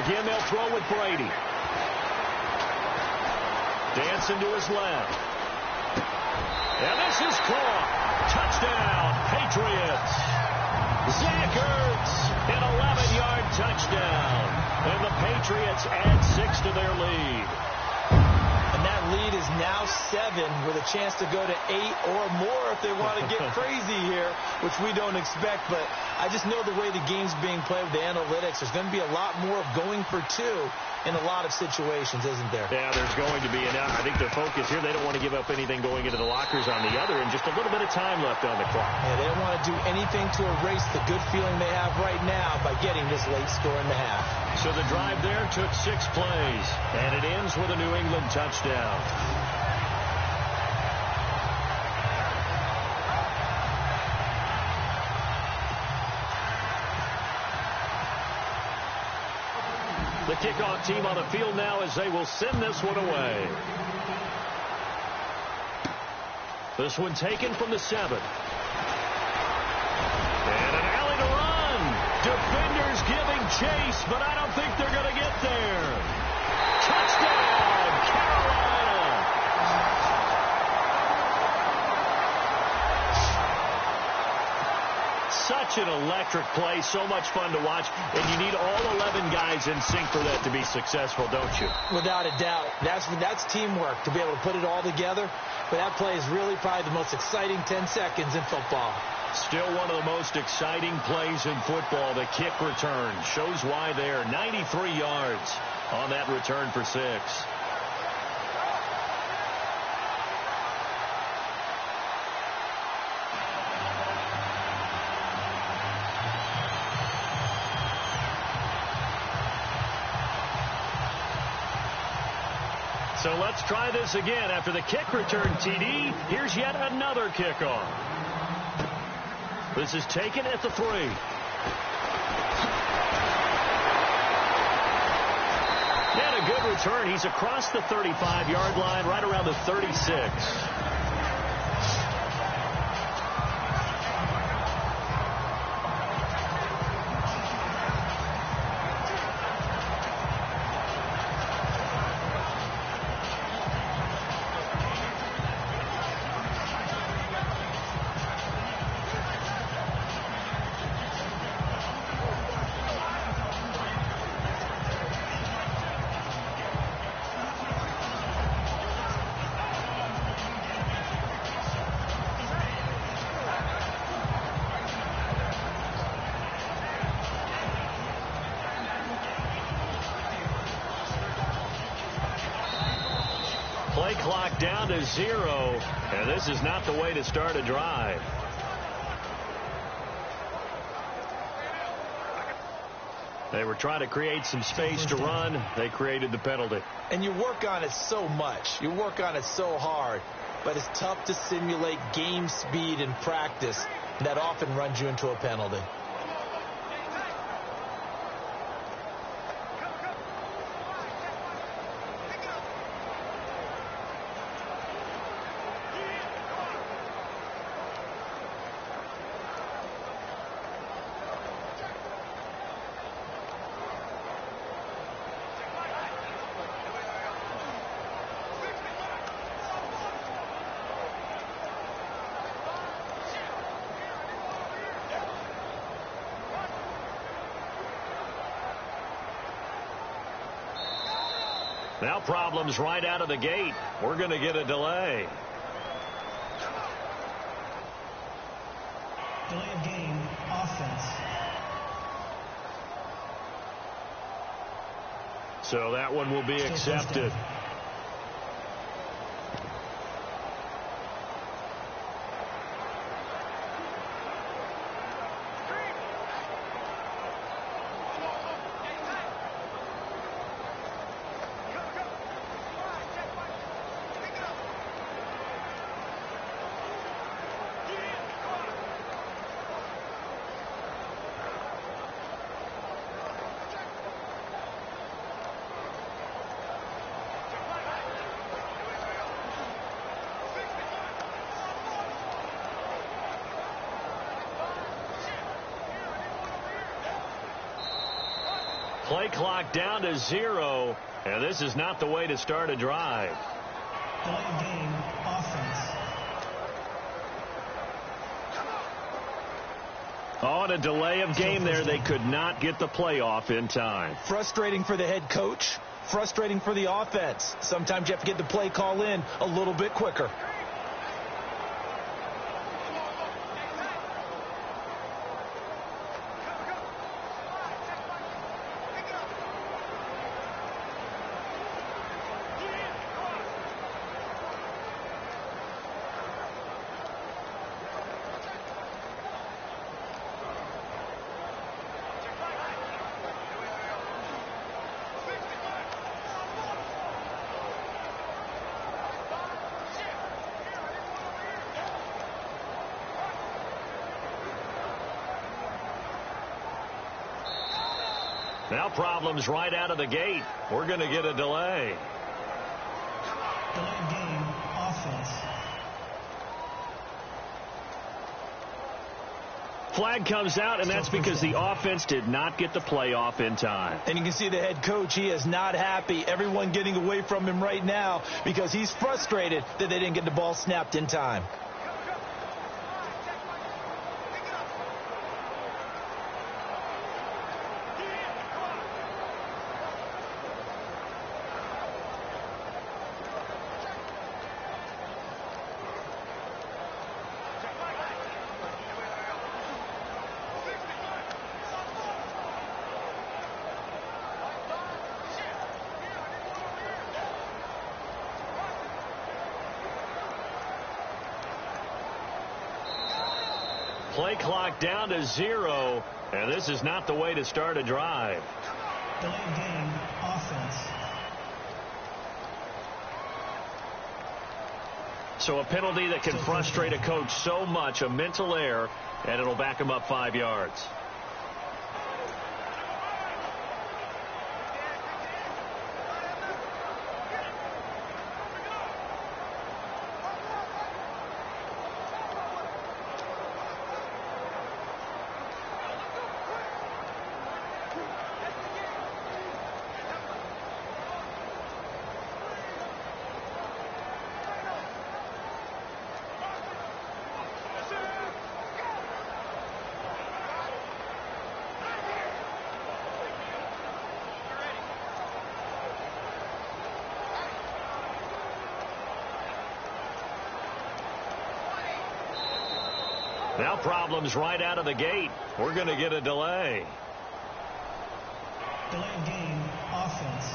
Again, they'll throw with Brady. Dancing to his left. And this is caught. Touchdown, Patriots. Zach Ertz, an 11-yard touchdown. And the Patriots add 6 to their lead.
And that lead is now 7 with a chance to go to 8 or more if they want to get crazy here, which we don't expect. But I just know the way the game's being played with the analytics, there's going to be a lot more of going for 2 in a lot of situations, isn't there?
Yeah, there's going to be. And I think their focus here, they don't want to give up anything going into the lockers on the other, and just a little bit of time left on the clock.
Yeah, they don't want to do anything to erase the good feeling they have right now by getting this late score in the half.
So the drive there took 6 plays, and it ends with a New England touchdown. The kickoff team on the field now as they will send this one away. This one taken from the 7. And an alley to run. Defenders giving chase, but I don't think they're going to get there. Touchdown, Carolina. Such an electric play, so much fun to watch, and you need all 11 guys in sync for that to be successful, don't you?
Without a doubt. That's teamwork to be able to put it all together. But that play is really probably the most exciting 10 seconds in football.
Still one of the most exciting plays in football. The kick return shows why there. 93 yards on that return for 6. So let's try this again. After the kick return TD, here's yet another kickoff. This is taken at the 3. And a good return. He's across the 35-yard line, right around the 36. Play clock down to 0, and this is not the way to start a drive. They were trying to create some space to run. They created the penalty.
And you work on it so much. You work on it so hard. But it's tough to simulate game speed in practice. That often runs you into a penalty.
Now problems right out of the gate. We're going to get a delay.
Delay of game, offense.
So that one will be accepted. Play clock down to 0, and this is not the way to start a drive.
Delay game, offense.
On a delay of game there, they could not get the playoff in time.
Frustrating for the head coach, frustrating for the offense. Sometimes you have to get the play call in a little bit quicker.
Now problems right out of the gate. We're going to get a delay.
Delay game, offense.
Flag comes out, and that's because the offense did not get the playoff in time.
And you can see the head coach, he is not happy. Everyone getting away from him right now because he's frustrated that they didn't get the ball snapped in time.
Play clock down to 0, and this is not the way to start a drive.
Delay game, offense.
So a penalty that can frustrate a coach so much, a mental error, and it'll back him up 5 yards. Now problems right out of the gate. We're going to get a delay.
Delay game, offense.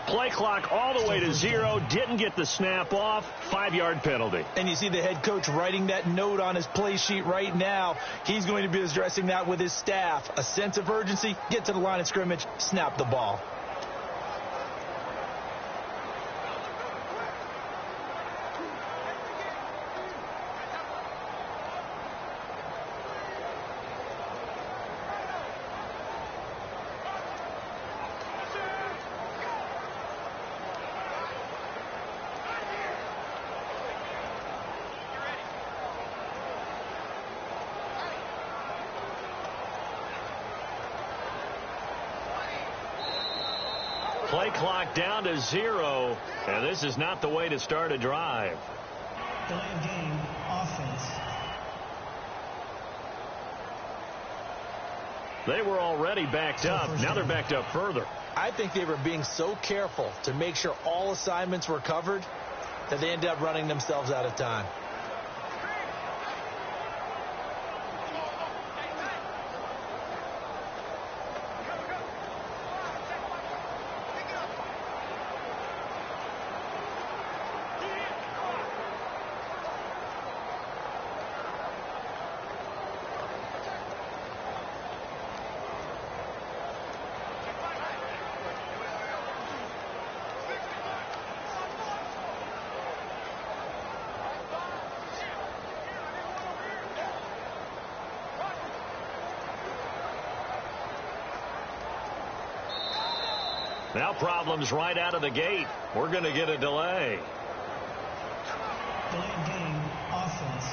Play clock all the way to 0. Didn't get the snap off. 5-yard penalty.
And you see the head coach writing that note on his play sheet right now. He's going to be addressing that with his staff. A sense of urgency, get to the line of scrimmage, snap the ball.
Play clock down to 0, and this is not the way to start a drive.
Delay game, offense.
They were already backed up. Now they're backed up further.
I think they were being so careful to make sure all assignments were covered that they ended up running themselves out of time.
Now problems right out of the gate. We're going to get a delay.
Delayed game, offense.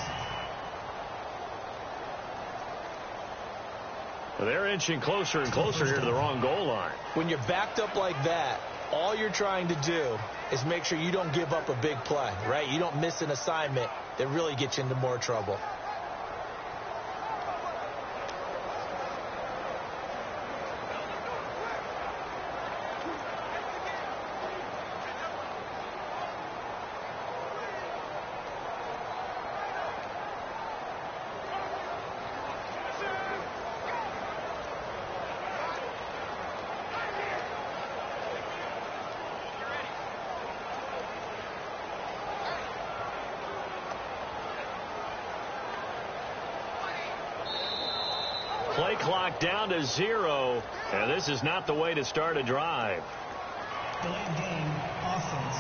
They're inching closer and closer here to the wrong goal line.
When you're backed up like that, all you're trying to do is make sure you don't give up a big play, right? You don't miss an assignment that really gets you into more trouble.
Play clock down to 0, and this is not the way to start a drive.
Delayed game, offense.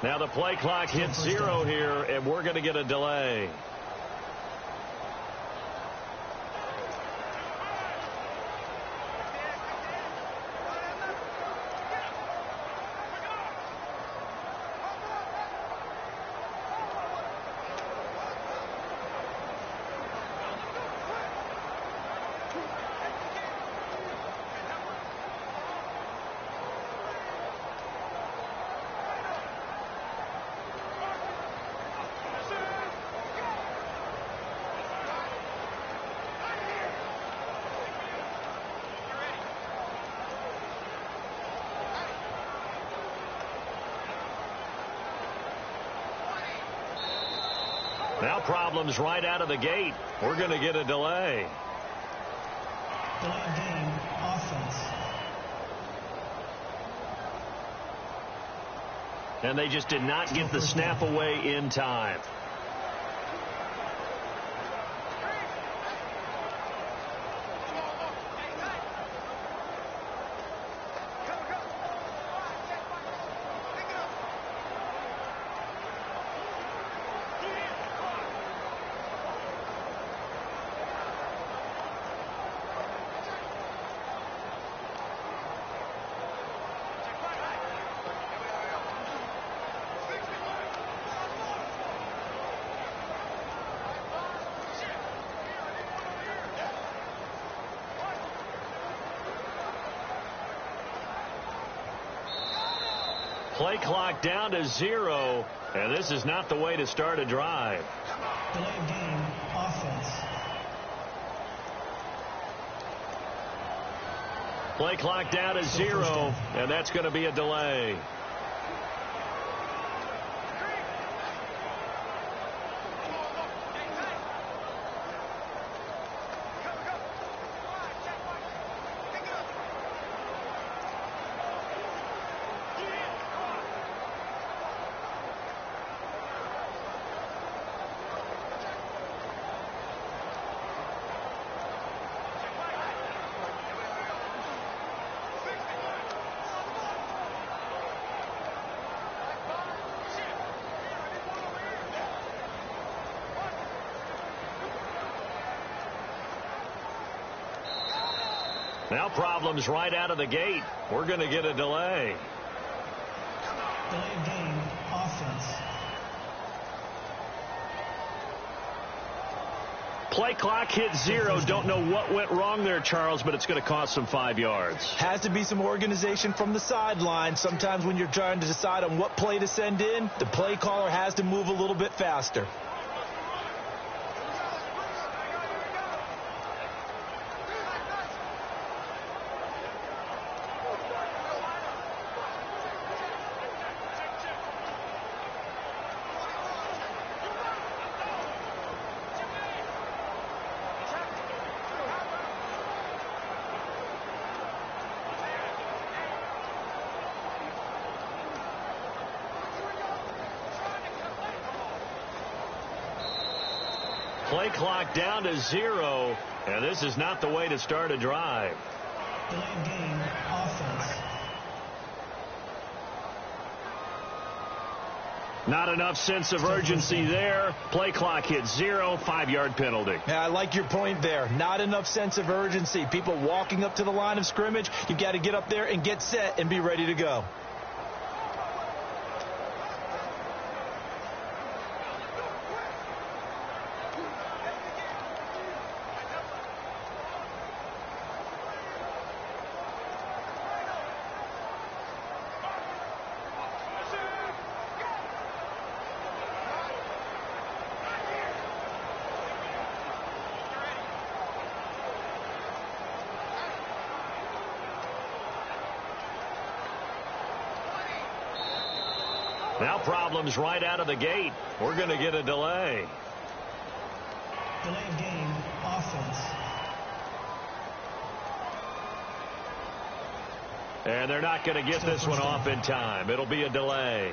Now the play clock hits 0 here, and we're going to get a delay. Now problems right out of the gate. We're going to get a delay.
Delayed game, offense.
And they just did not get the snap away in time. Play clock down to 0, and this is not the way to start a drive.
Delayed game, offense.
Play clock down to 0, and that's going to be a delay. Now problems right out of the gate. We're going to get a delay.
Delayed game, offense.
Play clock hit 0. Don't know what went wrong there, Charles, but it's going to cost them 5 yards.
Has to be some organization from the sideline. Sometimes when you're trying to decide on what play to send in, the play caller has to move a little bit faster.
Play clock down to 0, and this is not the way to start a drive.
Delayed game, offense.
Not enough sense of urgency there. Play clock hits 0, 5-yard penalty.
Yeah, I like your point there. Not enough sense of urgency. People walking up to the line of scrimmage, you've got to get up there and get set and be ready to go.
Now problems right out of the gate. We're going to get a delay.
Delay of game, offense.
And they're not going to get this one off in time. It'll be a delay.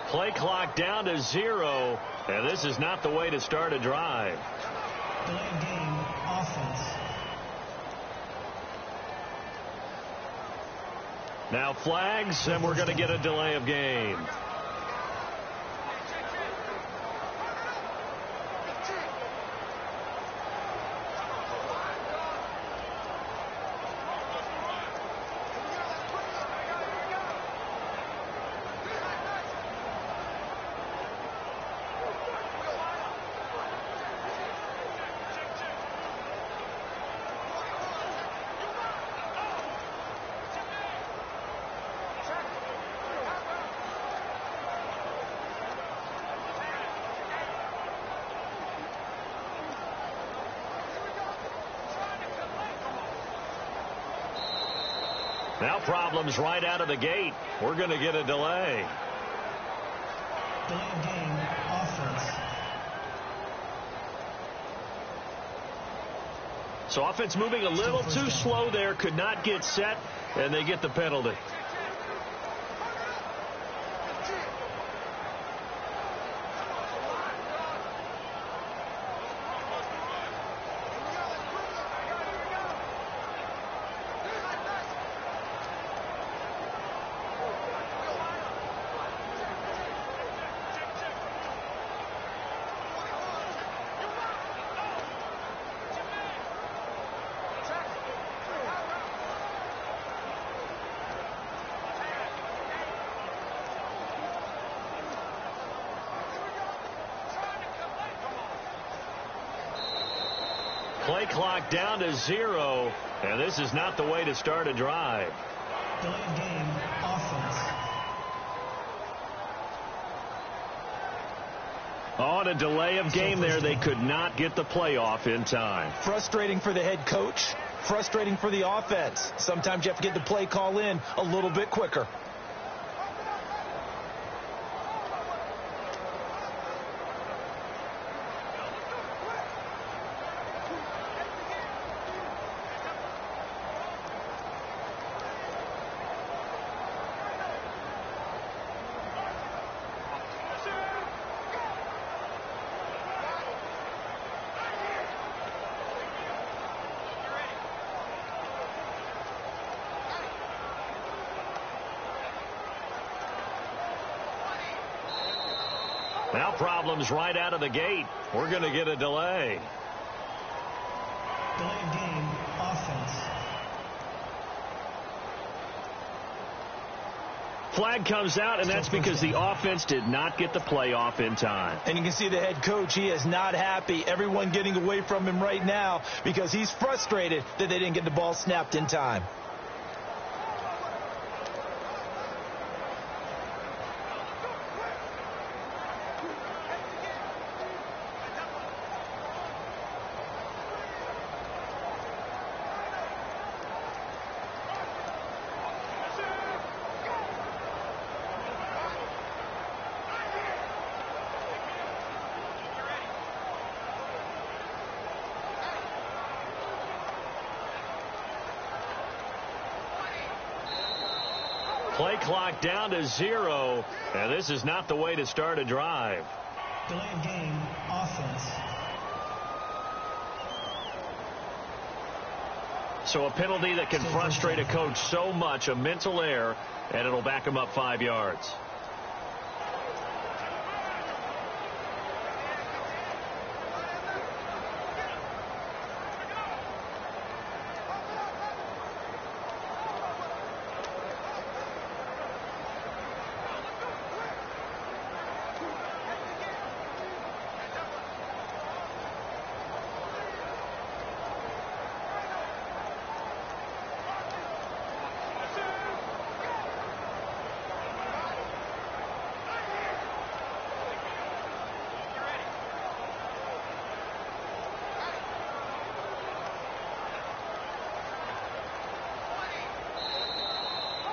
Play clock down to 0, and this is not the way to start a drive.
Delay of game, offense.
Now flags, and we're going to get a delay of game. Now problems right out of the gate. We're going to get a delay.
Delay of game, offense.
So offense moving a little too slow there. Could not get set, and they get the penalty. Play clock down to 0, and this is not the way to start a drive.
Delay of game, offense.
On a delay of game there, they could not get the playoff in time.
Frustrating for the head coach, frustrating for the offense. Sometimes you have to get the play call in a little bit quicker.
Now problems right out of the gate. We're going to get a delay.
Delay of game, offense.
Flag comes out, and that's because the offense did not get the playoff in time.
And you can see the head coach, he is not happy. Everyone getting away from him right now because he's frustrated that they didn't get the ball snapped in time.
Play clock down to 0, and this is not the way to start a drive.
Delay of game, offense.
So a penalty that can frustrate a coach so much, a mental error, and it'll back him up 5 yards.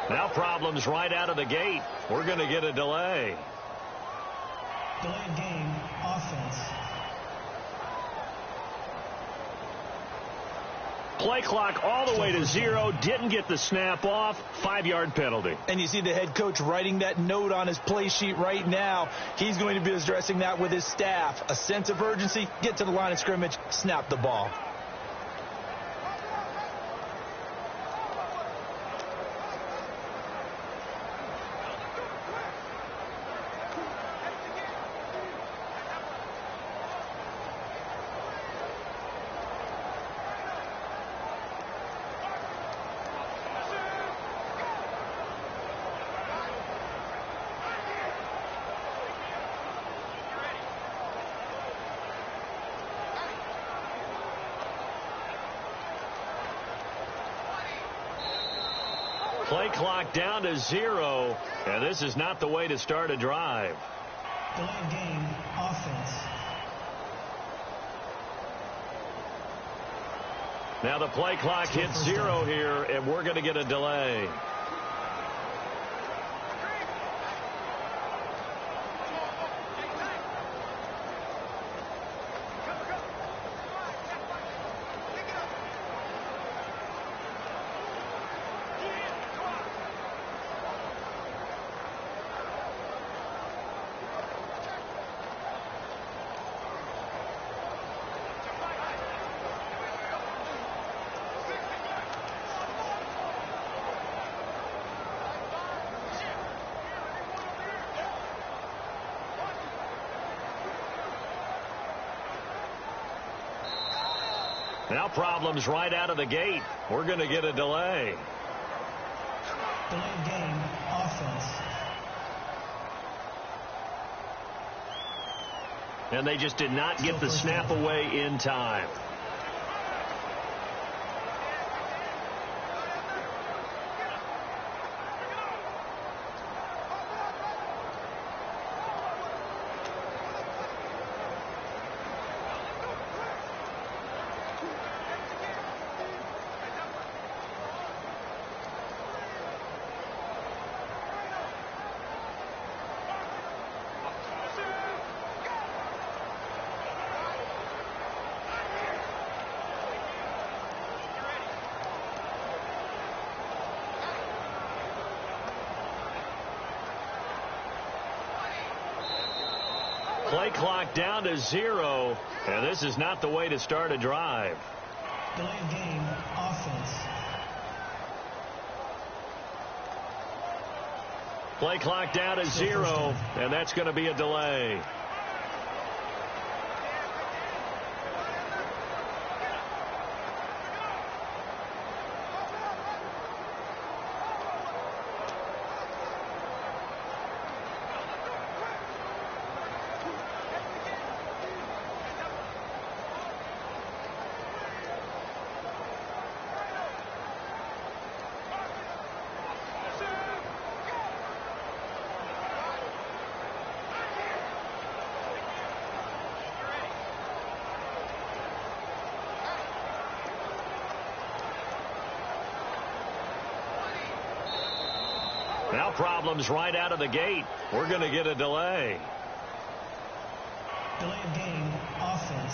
Now problems right out of the gate. We're going to get a delay.
Delay game, offense.
Play clock all the way to 0. Didn't get the snap off. 5-yard penalty.
And you see the head coach writing that note on his play sheet right now. He's going to be addressing that with his staff. A sense of urgency. Get to the line of scrimmage. Snap the ball.
Play clock down to 0, and this is not the way to start a drive.
Delay game, offense.
Now the play clock hits 0 here, and we're going to get a delay. Now problems right out of the gate. We're going to get a delay.
Delay game, offense.
And they just did not get the snap away in time. Play clock down to 0, and this is not the way to start a drive.
Delay game, offense.
Play clock down to 0, and that's going to be a delay. Now problems right out of the gate. We're going to get a delay.
Delay game, offense.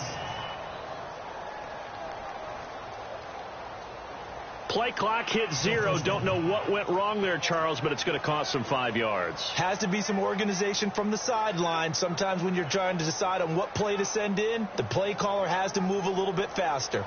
Play clock hit 0. Don't know what went wrong there, Charles, but it's going to cost them 5 yards.
Has to be some organization from the sideline. Sometimes when you're trying to decide on what play to send in, the play caller has to move a little bit faster.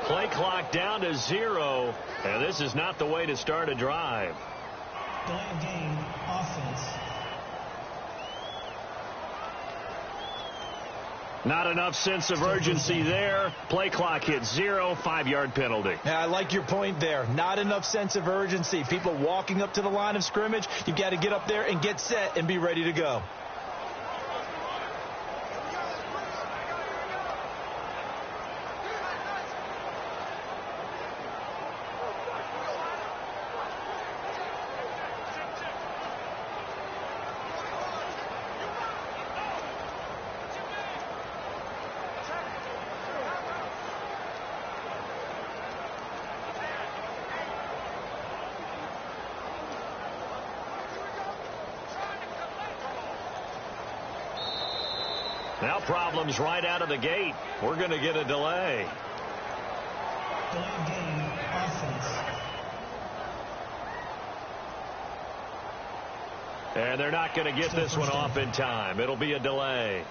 Play clock down to 0, and this is not the way to start a drive.
Delay game, offense.
Not enough sense of urgency there. Play clock hit 0, 5-yard penalty.
Yeah, I like your point there. Not enough sense of urgency. People walking up to the line of scrimmage, you've got to get up there and get set and be ready to go.
Now problems right out of the gate. We're going to get a delay.
Delay game, offense.
And they're not going to get this one off in time. It'll be a delay.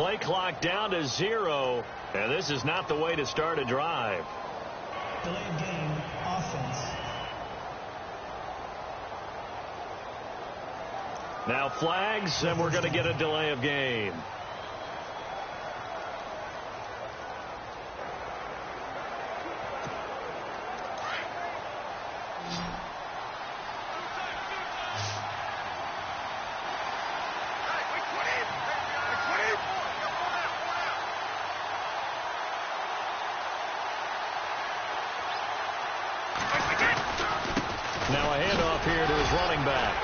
play clock down to 0, and this is not the way to start a drive.
Delay of game, offense.
Now flags, and we're going to get a delay of game. Now a handoff here to his running back.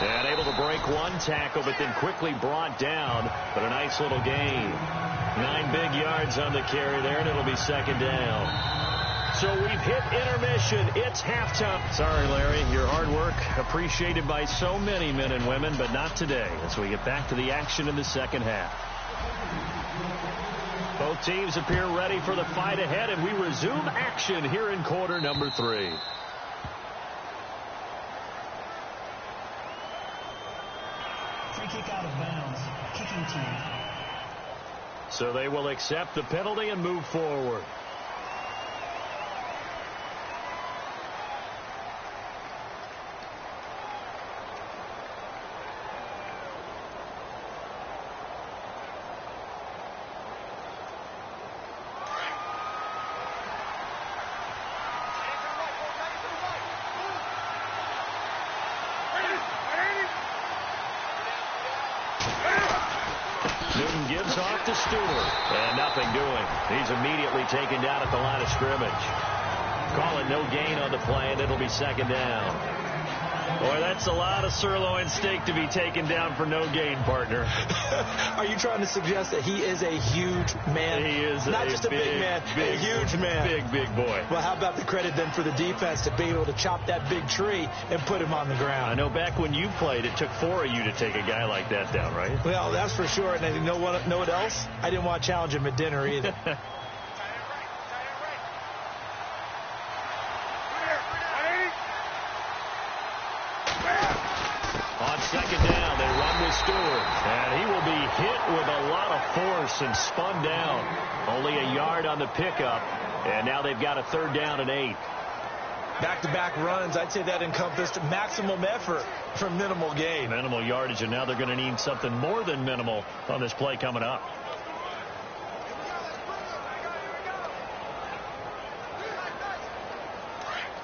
And able to break one tackle, but then quickly brought down. But a nice little gain. 9 big yards on the carry there, and it'll be second down. So we've hit intermission. It's halftime. Sorry, Larry. Your hard work appreciated by so many men and women, but not today as we get back to the action in the second half. Both teams appear ready for the fight ahead, and we resume action here in quarter number 3.
Free kick out of bounds. Kicking team.
So they will accept the penalty and move forward. Newton gives off to Stewart. And nothing doing. He's immediately taken down at the line of scrimmage. Call it no gain on the play, and it'll be second down. Boy, that's a lot of sirloin steak to be taken down for no gain, partner.
Are you trying to suggest that he is a huge man?
He is
not just a big man, a huge man.
Big boy.
Well, how about the credit then for the defense to be able to chop that big tree and put him on the ground?
I know back when you played, it took 4 of you to take a guy like that down, right?
Well, that's for sure. And you know what else? I didn't want to challenge him at dinner either.
On second down, they run with Stewart. And he will be hit with a lot of force and spun down. Only a yard on the pickup. And now they've got a third down and 8.
Back-to-back runs, I'd say that encompassed maximum effort for minimal gain.
Minimal yardage, and now they're going to need something more than minimal on this play coming up.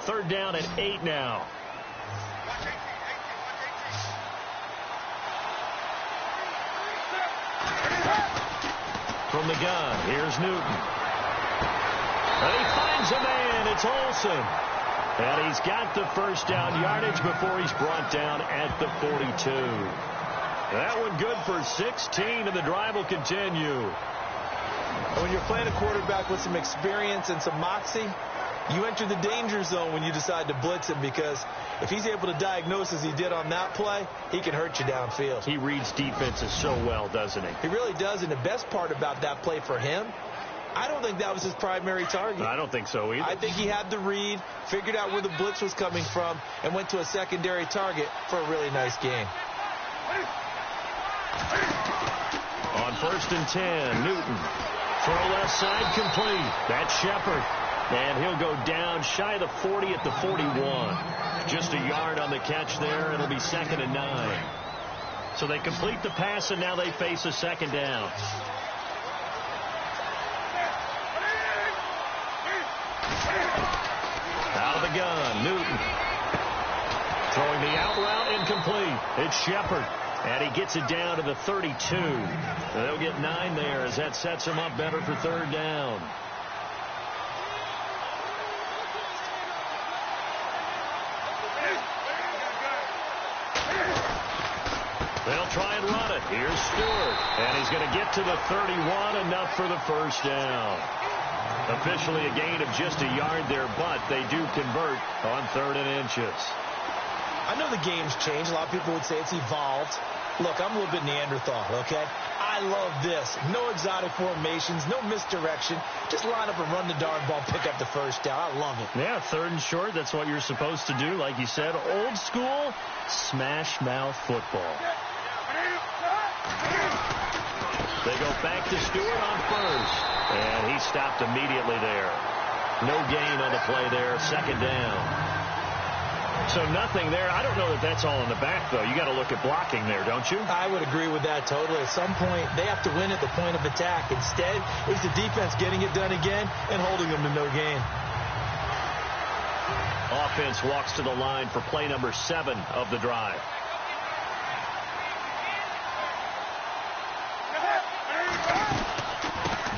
Third down and 8 now. From the gun, here's Newton. And he finds a man. It's Olsen. And he's got the first down yardage before he's brought down at the 42. That one good for 16, and the drive will continue.
When you're playing a quarterback with some experience and some moxie, you enter the danger zone when you decide to blitz him, because if he's able to diagnose as he did on that play, he can hurt you downfield.
He reads defenses so well, doesn't he?
He really does, and the best part about that play for him, I don't think that was his primary target.
I don't think so either.
I think he had the read, figured out where the blitz was coming from, and went to a secondary target for a really nice game.
On first and 10, Newton. Throw left side complete. That's Shepard. And he'll go down shy of the 40 at the 41. Just a yard on the catch there. It'll be second and 9. So they complete the pass, and now they face a second down. Out of the gun, Newton. Throwing the out route, incomplete. It's Shepard. And he gets it down to the 32. They'll get 9 there as that sets him up better for third down. They'll try and run it. Here's Stewart. And he's going to get to the 31, enough for the first down. Officially a gain of just a yard there, but they do convert on 3rd and inches.
I know the game's changed. A lot of people would say it's evolved. Look, I'm a little bit Neanderthal, okay? I love this. No exotic formations, no misdirection. Just line up and run the darn ball, pick up the first down. I love it.
Yeah, 3rd and short. That's what you're supposed to do. Like you said, old school, smash mouth football. They go back to Stewart on first. And he stopped immediately there. No gain on the play there. Second down. So nothing there. I don't know that that's all in the back, though. You got to look at blocking there, don't you?
I would agree with that totally. At some point, they have to win at the point of attack. Instead, it was the defense getting it done again and holding them to no gain.
Offense walks to the line for play number 7 of the drive.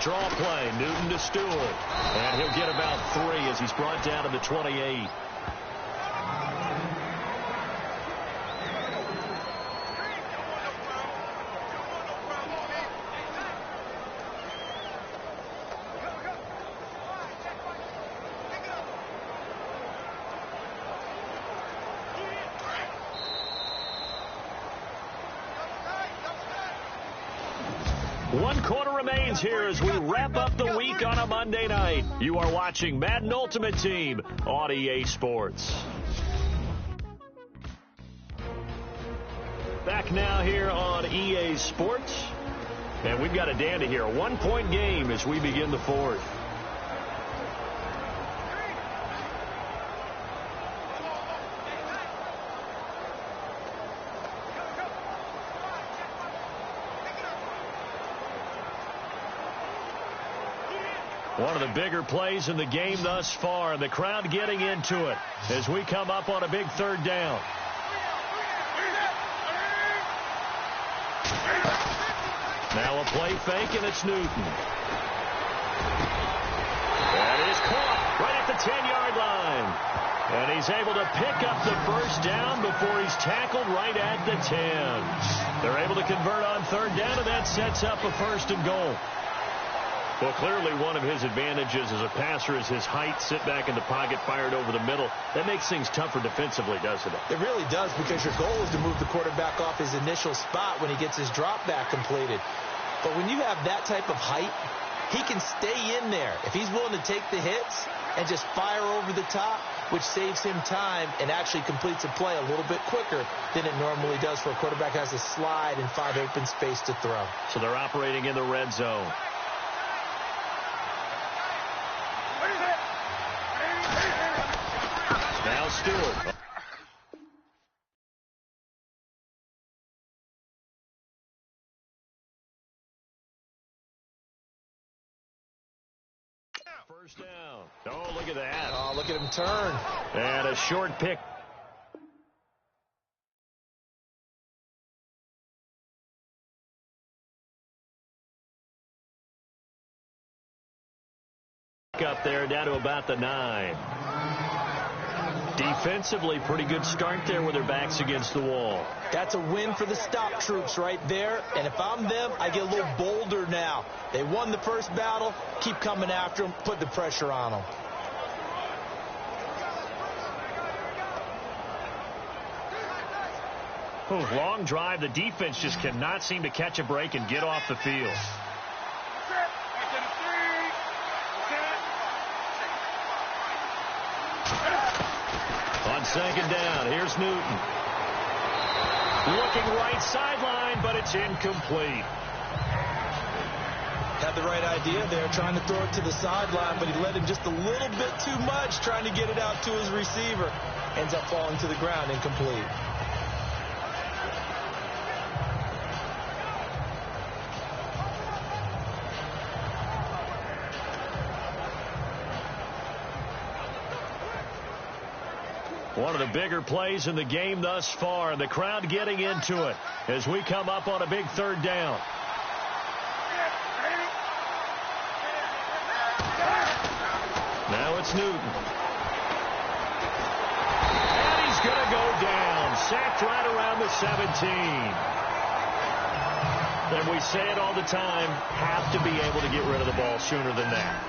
Draw play, Newton to Stewart. And he'll get about 3 as he's brought down to the 28. One quarter remains here as we wrap up the week on a Monday night. You are watching Madden Ultimate Team on EA Sports. Back now here on EA Sports. And we've got a dandy here. A 1-point game as we begin the fourth. One of the bigger plays in the game thus far. The crowd getting into it as we come up on a big third down. Now a play fake, and it's Newton. That is caught right at the 10-yard line. And he's able to pick up the first down before he's tackled right at the 10. They're able to convert on third down, and that sets up a 1st and goal. Well, clearly one of his advantages as a passer is his height, sit back in the pocket, fired over the middle. That makes things tougher defensively, doesn't it?
It really does, because your goal is to move the quarterback off his initial spot when he gets his drop back completed. But when you have that type of height, he can stay in there if he's willing to take the hits and just fire over the top, which saves him time and actually completes a play a little bit quicker than it normally does for a quarterback who has to slide and find open space to throw.
So they're operating in the red zone. Now Stewart. First down. Oh, look at that.
Oh, look at him turn.
And a short pick. Up there down to about the 9. Defensively, pretty good start there with their backs against the wall.
That's a win for the stop troops right there. And if I'm them, I get a little bolder now. They won the first battle. Keep coming after them. Put the pressure on them.
Ooh, long drive. The defense just cannot seem to catch a break and get off the field. On second down, here's Newton. Looking right sideline, but it's incomplete.
Had the right idea there, trying to throw it to the sideline, but he let him just a little bit too much, trying to get it out to his receiver. Ends up falling to the ground, incomplete.
One of the bigger plays in the game thus far, and the crowd getting into it as we come up on a big third down. Now it's Newton. And he's going to go down. Sacked right around the 17. And we say it all the time, have to be able to get rid of the ball sooner than that.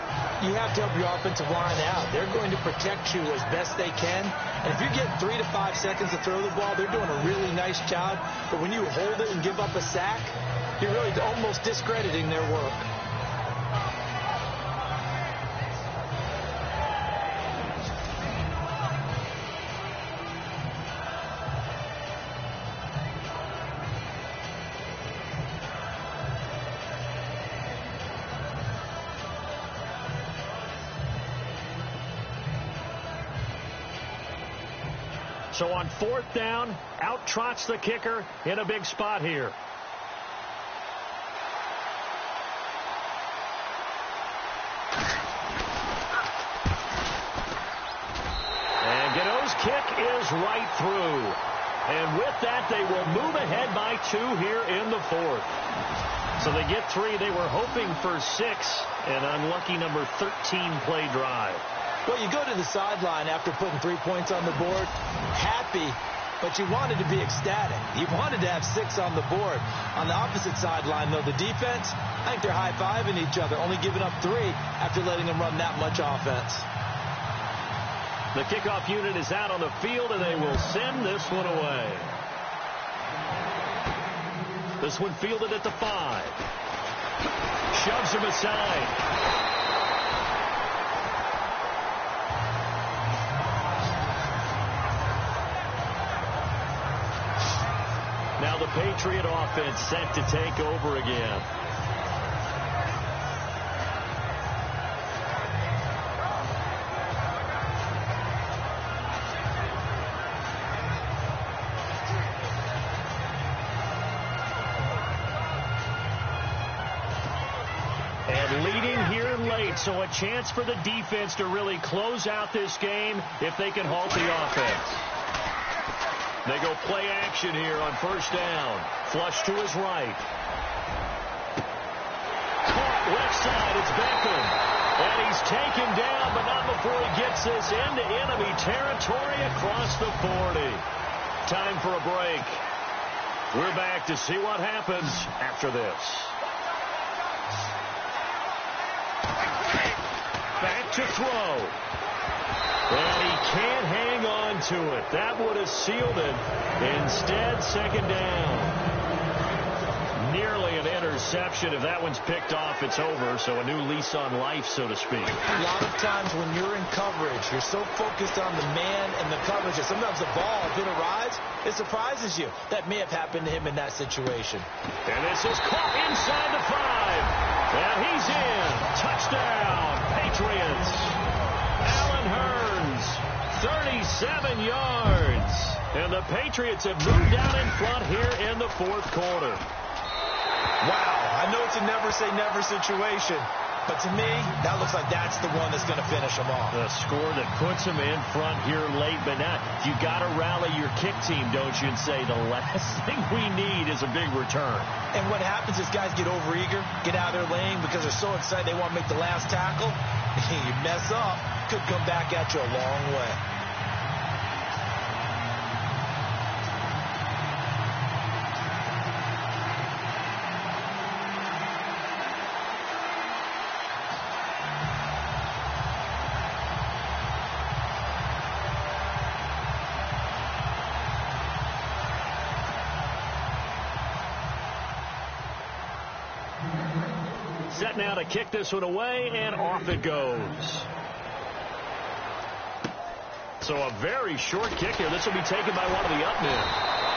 You have to help your offensive line out. They're going to protect you as best they can. And if you get 3 to 5 seconds to throw the ball, they're doing a really nice job. But when you hold it and give up a sack, you're really almost discrediting their work.
So on 4th down, out trots the kicker in a big spot here. And Gano's kick is right through. And with that, they will move ahead by 2 here in the 4th. So they get 3. They were hoping for 6. An unlucky number 13 play drive.
Well, you go to the sideline after putting 3 points on the board, happy, but you wanted to be ecstatic. You wanted to have 6 on the board. On the opposite sideline, though, the defense, I think they're high-fiving each other, only giving up 3 after letting them run that much offense.
The kickoff unit is out on the field, and they will send this one away. This one fielded at the 5. Shoves him aside. Now the Patriot offense set to take over again. And leading here late, so a chance for the defense to really close out this game if they can halt the offense. They go play action here on 1st down. Flush to his right. Caught left side. It's Beckham. And he's taken down, but not before he gets this into enemy territory across the 40. Time for a break. We're back to see what happens after this. Back to throw. And he can't hang on to it. That would have sealed it. Instead, 2nd down. Nearly an interception. If that one's picked off, it's over. So a new lease on life, so to speak.
A lot of times when you're in coverage, you're so focused on the man and the coverage that sometimes the ball, if it arrives, it surprises you. That may have happened to him in that situation.
And this is caught inside the 5. And he's in. Touchdown, Patriots. Allen Hurns, 37 yards. And the Patriots have moved out in front here in the 4th quarter.
Wow, I know it's a never-say-never situation, but to me, that looks like that's the one that's going to finish them off.
The score that puts them in front here late, but now you got to rally your kick team, don't you, and say the last thing we need is a big return.
And what happens is guys get overeager, get out of their lane because they're so excited they want to make the last tackle. You mess up, could come back at you a long way.
Set now to kick this one away, and off it goes. So a very short kick here. This will be taken by one of the up men.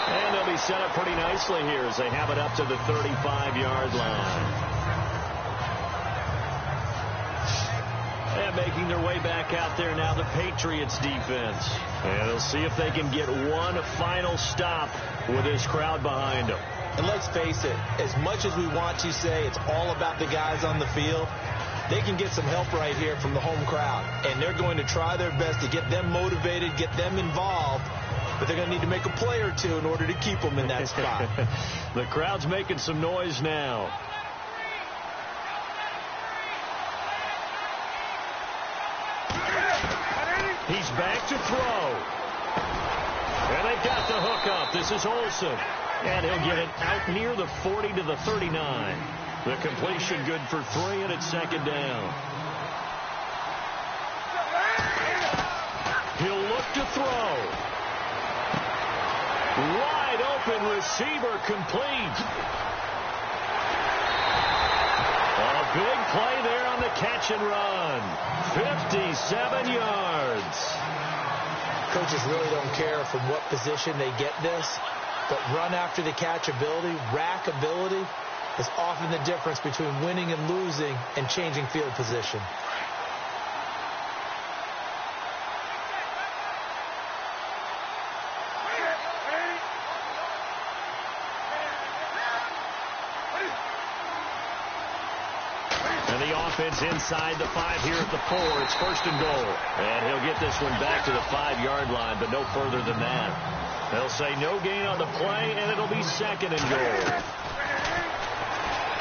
And they'll be set up pretty nicely here as they have it up to the 35-yard line. And making their way back out there now, the Patriots defense. And they'll see if they can get one final stop with this crowd behind them.
And let's face it, as much as we want to say it's all about the guys on the field, they can get some help right here from the home crowd. And they're going to try their best to get them motivated, get them involved. But they're going to need to make a play or two in order to keep them in that spot.
The crowd's making some noise now. He's back to throw. And they've got the hook up. This is Olsen. And he'll get it out near the 40 to the 39. The completion good for 3, and it's 2nd down. He'll look to throw. Wide open receiver complete. A big play there on the catch and run. 57 yards.
Coaches really don't care from what position they get this, but run after the catch ability, rack ability, is often the difference between winning and losing and changing field position.
offense inside the 5 here at the 4. It's 1st and goal. And he'll get this one back to the 5-yard line, but no further than that. They'll say no gain on the play, and it'll be 2nd and goal.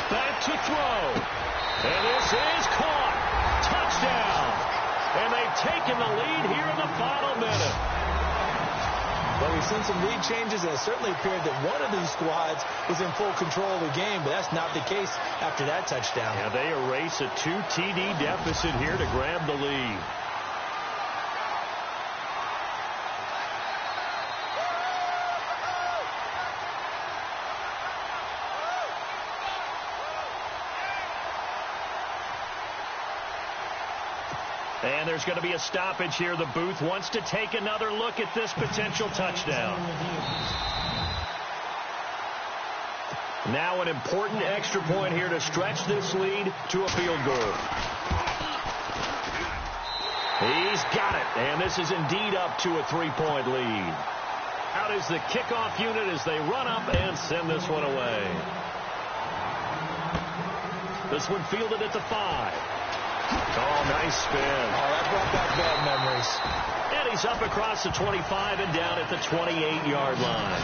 Back to throw. And this is caught. Touchdown. And they've taken the lead here in the final minute.
Well, we've seen some lead changes, and it certainly appeared that one of these squads was in full control of the game, but that's not the case after that touchdown.
Yeah, they erase a 2 TD deficit here to grab the lead. And there's going to be a stoppage here. The booth wants to take another look at this potential touchdown. Now an important extra point here to stretch this lead to a field goal. He's got it, and this is indeed up to a 3-point lead. Out is the kickoff unit as they run up and send this one away. This one fielded at the 5. Oh, nice spin.
Oh, that brought back bad memories.
And he's up across the 25 and down at the 28-yard line.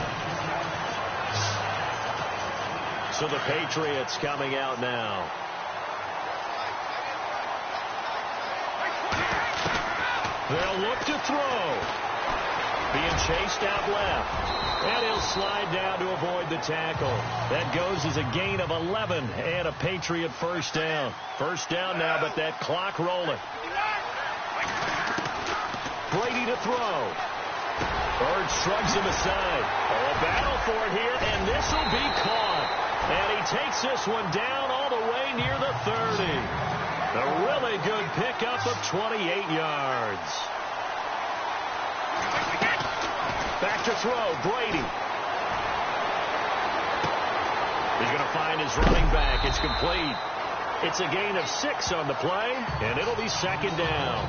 So the Patriots coming out now. They'll look to throw. Being chased out left. And he'll slide down to avoid the tackle. That goes as a gain of 11 and a Patriot first down. First down now, but that clock rolling. Brady to throw. Bird shrugs him aside. Oh, a battle for it here, and this will be caught. And he takes this one down all the way near the 30. A really good pickup of 28 yards. Back to throw, Brady. He's going to find his running back. It's complete. It's a gain of 6 on the play, and it'll be 2nd down.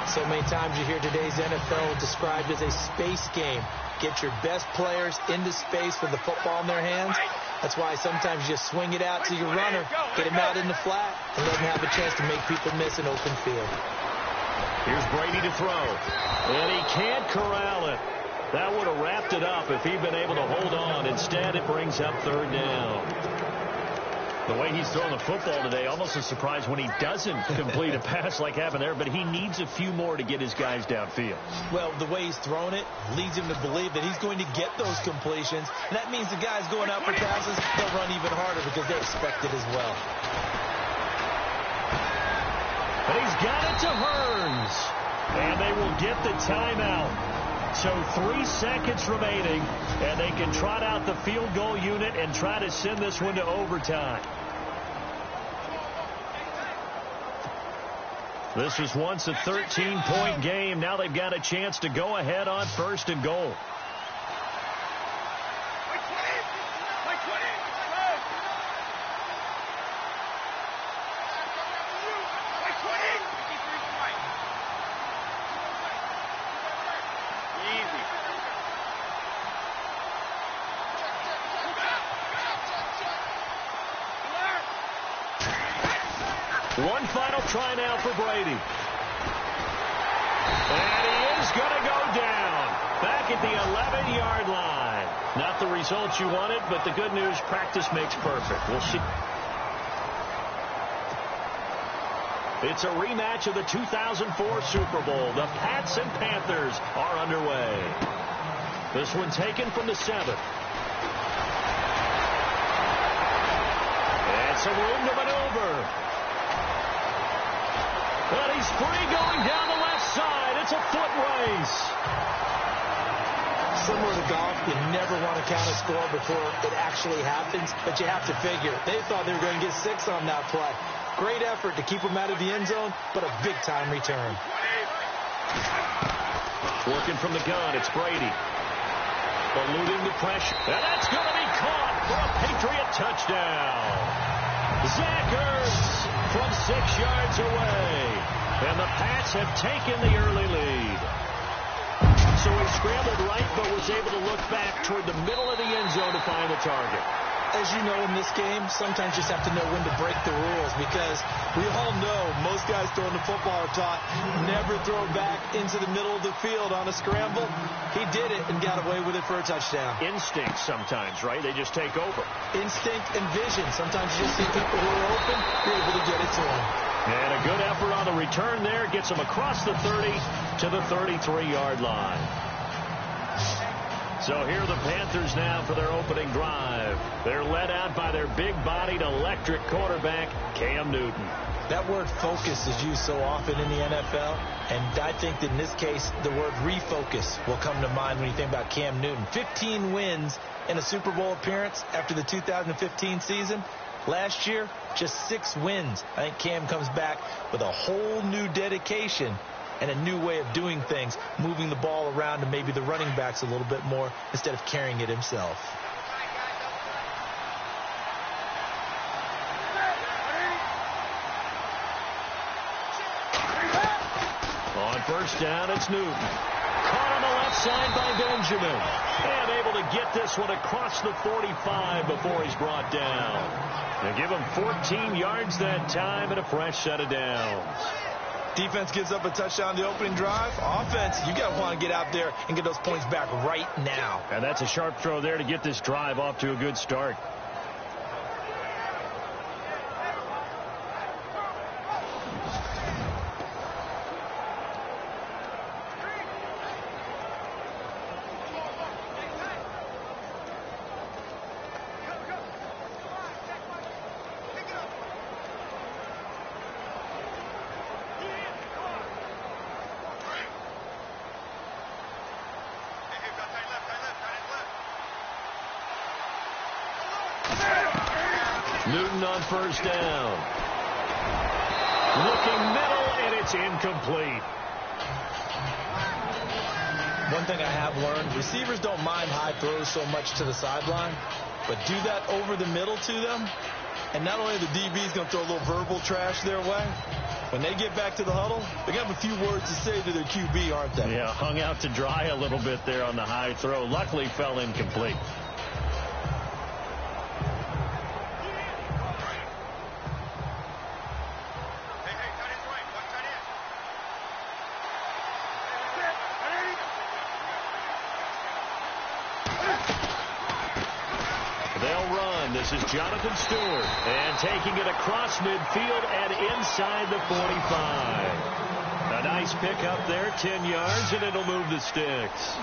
So many times you hear today's NFL described as a space game. Get your best players into space with the football in their hands. That's why sometimes you just swing it out to your runner, get him out in the flat, and let him have a chance to make people miss an open field.
Here's Brady to throw, and he can't corral it. That would have wrapped it up if he'd been able to hold on. Instead, it brings up 3rd down. The way he's throwing the football today, almost a surprise when he doesn't complete a pass like happened there, but he needs a few more to get his guys downfield.
Well, the way he's thrown it leads him to believe that he's going to get those completions, and that means the guys going out for passes, they'll run even harder because they expect it as well.
But he's got it to Hearns, and they will get the timeout. So 3 seconds remaining, and they can trot out the field goal unit and try to send this one to overtime. This was once a 13-point game. Now they've got a chance to go ahead on 1st and goal. One final try now for Brady. And he is going to go down. Back at the 11-yard line. Not the results you wanted, but the good news, practice makes perfect. We'll see. It's a rematch of the 2004 Super Bowl. The Pats and Panthers are underway. This one taken from the 7. And some room to maneuver. But he's free going down the left side. It's a foot race.
Similar to golf, you never want to count a score before it actually happens, but you have to figure. They thought they were going to get 6 on that play. Great effort to keep them out of the end zone, but a big-time return.
Working from the gun, it's Brady. Eluding the pressure. And that's going to be caught for a Patriot touchdown. Zach Ertz from 6 yards away. And the Pats have taken the early lead. So he scrambled right, but was able to look back toward the middle of the end zone to find the target.
as you know in this game, sometimes you just have to know when to break the rules, because we all know most guys throwing the football are taught never throw back into the middle of the field on a scramble. He did it and got away with it for a touchdown.
Instinct sometimes, right? They just take over.
Instinct and vision. Sometimes you just see people who are open, you're able to get it to them.
And a good effort on the return there. Gets them across the 30 to the 33-yard line. So here are the Panthers now for their opening drive. They're led out by their big-bodied electric quarterback, Cam Newton.
That word focus is used so often in the NFL, and I think that in this case, the word refocus will come to mind when you think about Cam Newton. 15 wins in a Super Bowl appearance after the 2015 season. Last year, just 6 wins. I think Cam comes back with a whole new dedication and a new way of doing things, moving the ball around to maybe the running backs a little bit more instead of carrying it himself.
On first down, it's Newton. Caught on the left side by Benjamin. And able to get this one across the 45 before he's brought down. They give him 14 yards that time and a fresh set of downs.
Defense gives up a touchdown the opening drive. Offense, you got to want to get out there and get those points back right now.
And that's a sharp throw there to get this drive off to a good start. Newton on first down. Looking middle, and it's incomplete.
One thing I have learned, receivers don't mind high throws so much to the sideline, but do that over the middle to them, and not only the DB's going to throw a little verbal trash their way, when they get back to the huddle, they're going to have a few words to say to their QB, aren't they?
Yeah, hung out to dry a little bit there on the high throw. Luckily fell incomplete. This is Jonathan Stewart, and taking it across midfield and inside the 45. A nice pickup there, 10 yards, and it'll move the sticks.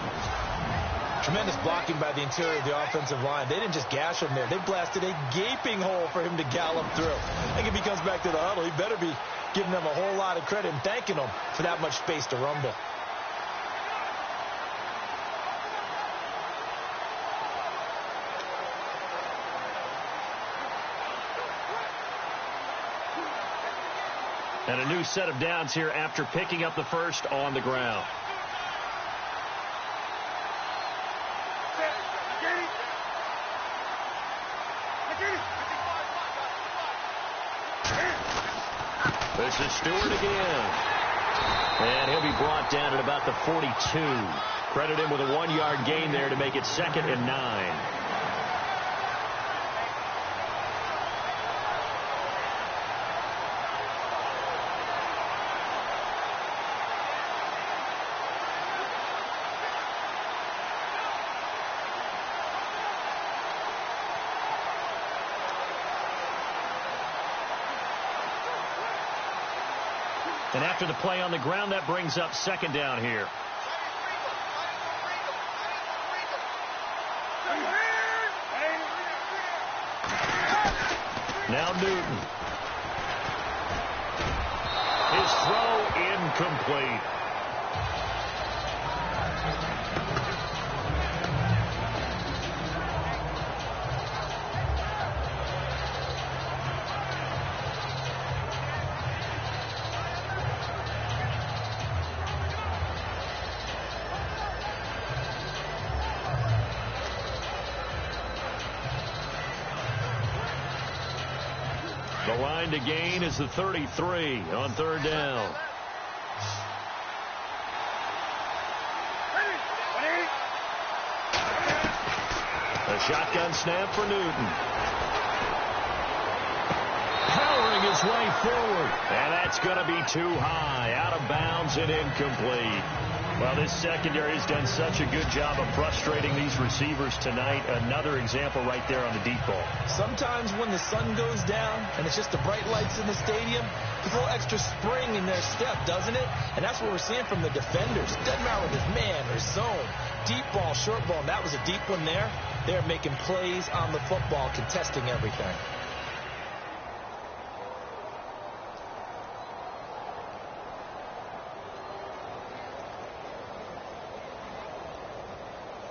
Tremendous blocking by the interior of the offensive line. They didn't just gash him there. They blasted a gaping hole for him to gallop through. I think if he comes back to the huddle, he better be giving them a whole lot of credit and thanking them for that much space to rumble.
And a new set of downs here after picking up the first on the ground. This is Stewart again. And he'll be brought down at about the 42. Credit him with a 1-yard gain there to make it 2nd and 9. And after the play on the ground, that brings up 2nd down here. Now Newton. His throw incomplete. The line to gain is the 33 on 3rd down. A Shotgun snap for Newton. Powering his way forward. And that's going to be too high. Out of bounds and incomplete. Well, this secondary has done such a good job of frustrating these receivers tonight. Another example right there on the deep ball. Sometimes when the sun goes down and it's just the bright lights in the stadium, there's a little extra spring in their step, doesn't it? And that's what we're seeing from the defenders. Doesn't matter whether it's man or zone. Deep ball, short ball. And that was a deep one there. They're making plays on the football, contesting everything.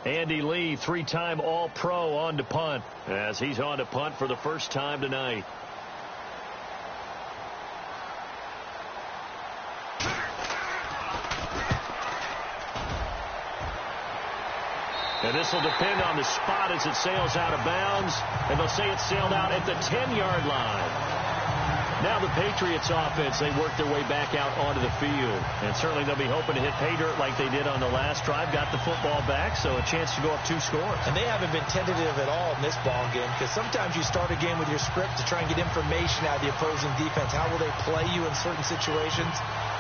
Andy Lee, three-time All-Pro, on to punt, as he's on to punt for the first time tonight. And this will depend on the spot as it sails out of bounds, and they'll say it sailed out at the 10-yard line. Now the Patriots offense, they work their way back out onto the field. And certainly they'll be hoping to hit pay dirt like they did on the last drive. Got the football back, so a chance to go up 2 scores. And they haven't been tentative at all in this ball game, because sometimes you start a game with your script to try and get information out of the opposing defense. How will they play you in certain situations?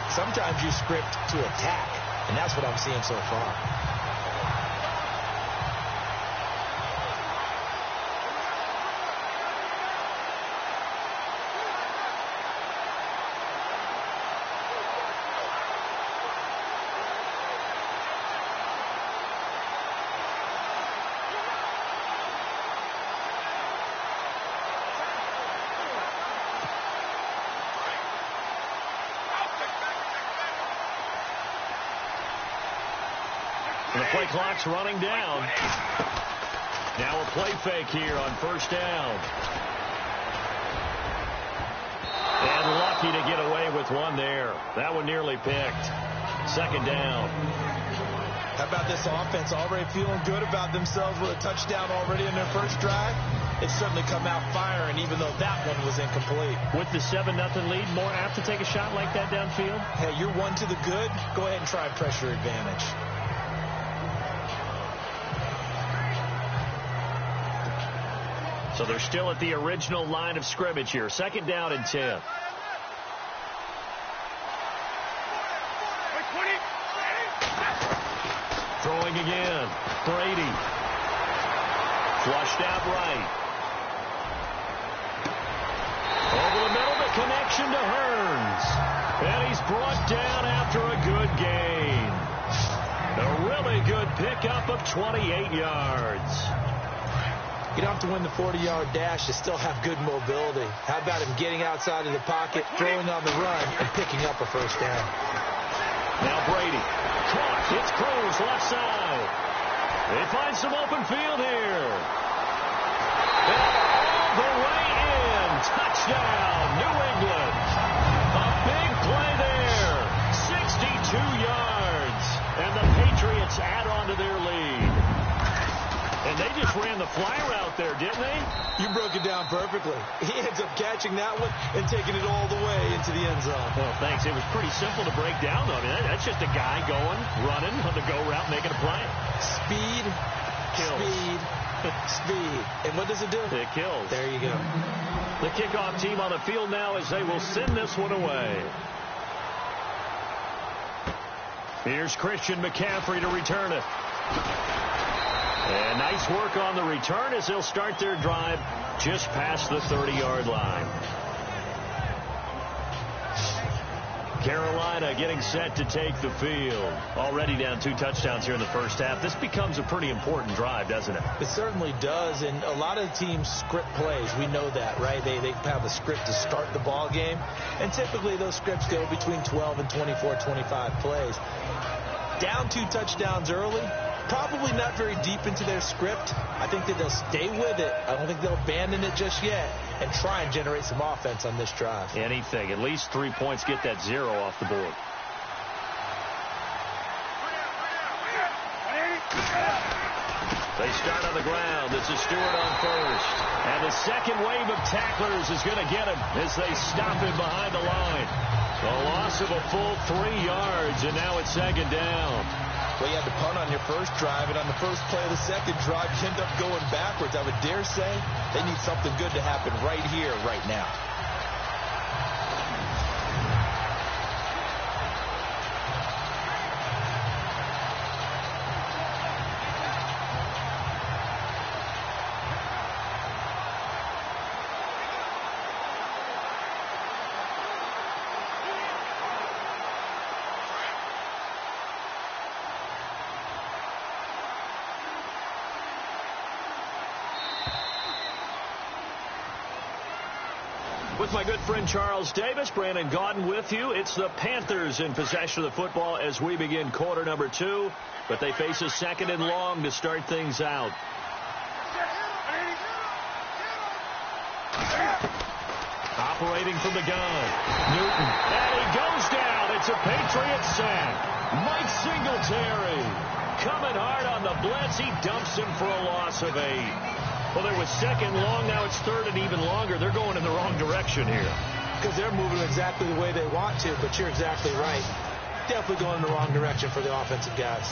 Sometimes you script to attack, and that's what I'm seeing so far. The play clock's running down. Now a play fake here on first down. And lucky to get away with one there. That one nearly picked. Second down. How about this offense already feeling good about themselves with a touchdown already in their first drive? It's certainly come out firing, even though that one was incomplete. With the 7-0 lead, more apt to take a shot like that downfield? Hey, you're one to the good. Go ahead and try pressure advantage. So they're still at the original line of scrimmage here. Second down and 10. Throwing again. Brady. Flushed out right. Over the middle, the connection to Hearns. And he's brought down after a good gain. A really good pickup of 28 yards. You don't have to win the 40-yard dash to still have good mobility. How about him getting outside of the pocket, throwing on the run, and picking up a first down? Now Brady. Caught. It's Cruz left side. They find some open field here. And all the way in. Touchdown, New England. A big play there. 62 yards. And the Patriots add on to their lead. And they just ran the fly route there, didn't they? You broke it down perfectly. He ends up catching that one and taking it all the way into the end zone. Well, thanks. It was pretty simple to break down, though. I mean, that's just a guy going, running on the go route, making a play. Speed, kills. Speed, speed. And what does it do? It kills. There you go. The kickoff team on the field now as they will send this one away. Here's Christian McCaffrey to return it. And nice work on the return as they'll start their drive just past the 30-yard line. Carolina getting set to take the field. Already down 2 touchdowns here in the first half. This becomes a pretty important drive, doesn't it? It certainly does, and a lot of teams script plays. We know that, right? They have a script to start the ball game, and typically those scripts go between 12 and 24, 25 plays. Down 2 touchdowns early. Probably not very deep into their script. I think that they'll stay with it. I don't think they'll abandon it just yet and try and generate some offense on this drive. Anything. At least 3 points, get that 0 off the board. They start on the ground. This is Stewart on first. And the second wave of tacklers is going to get him as they stop him behind the line. A loss of a full 3 yards, and now it's second down.
Well, you had to punt on your first drive, and on the first play of the second drive, you end up going backwards. I would dare say they need something good to happen right here, right now.
With my good friend Charles Davis, Brandon Gaudin with you. It's the Panthers in possession of the football as we begin quarter number 2. But they face a second and long to start things out. Operating from the gun, Newton. And he goes down. It's a Patriot sack. Mike Singletary coming hard on the blitz. He dumps him for a loss of 8. Well, there was second long. Now it's third and even longer. They're going in the wrong direction here.
Because they're moving exactly the way they want to, but you're exactly right. Definitely going in the wrong direction for the offensive guys.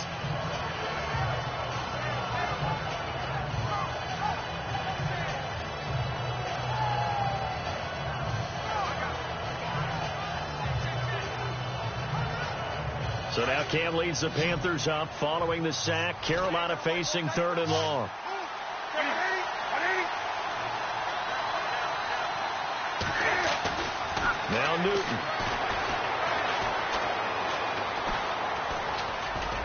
So now Cam leads the Panthers up following the sack. Carolina facing third and long. Now Newton.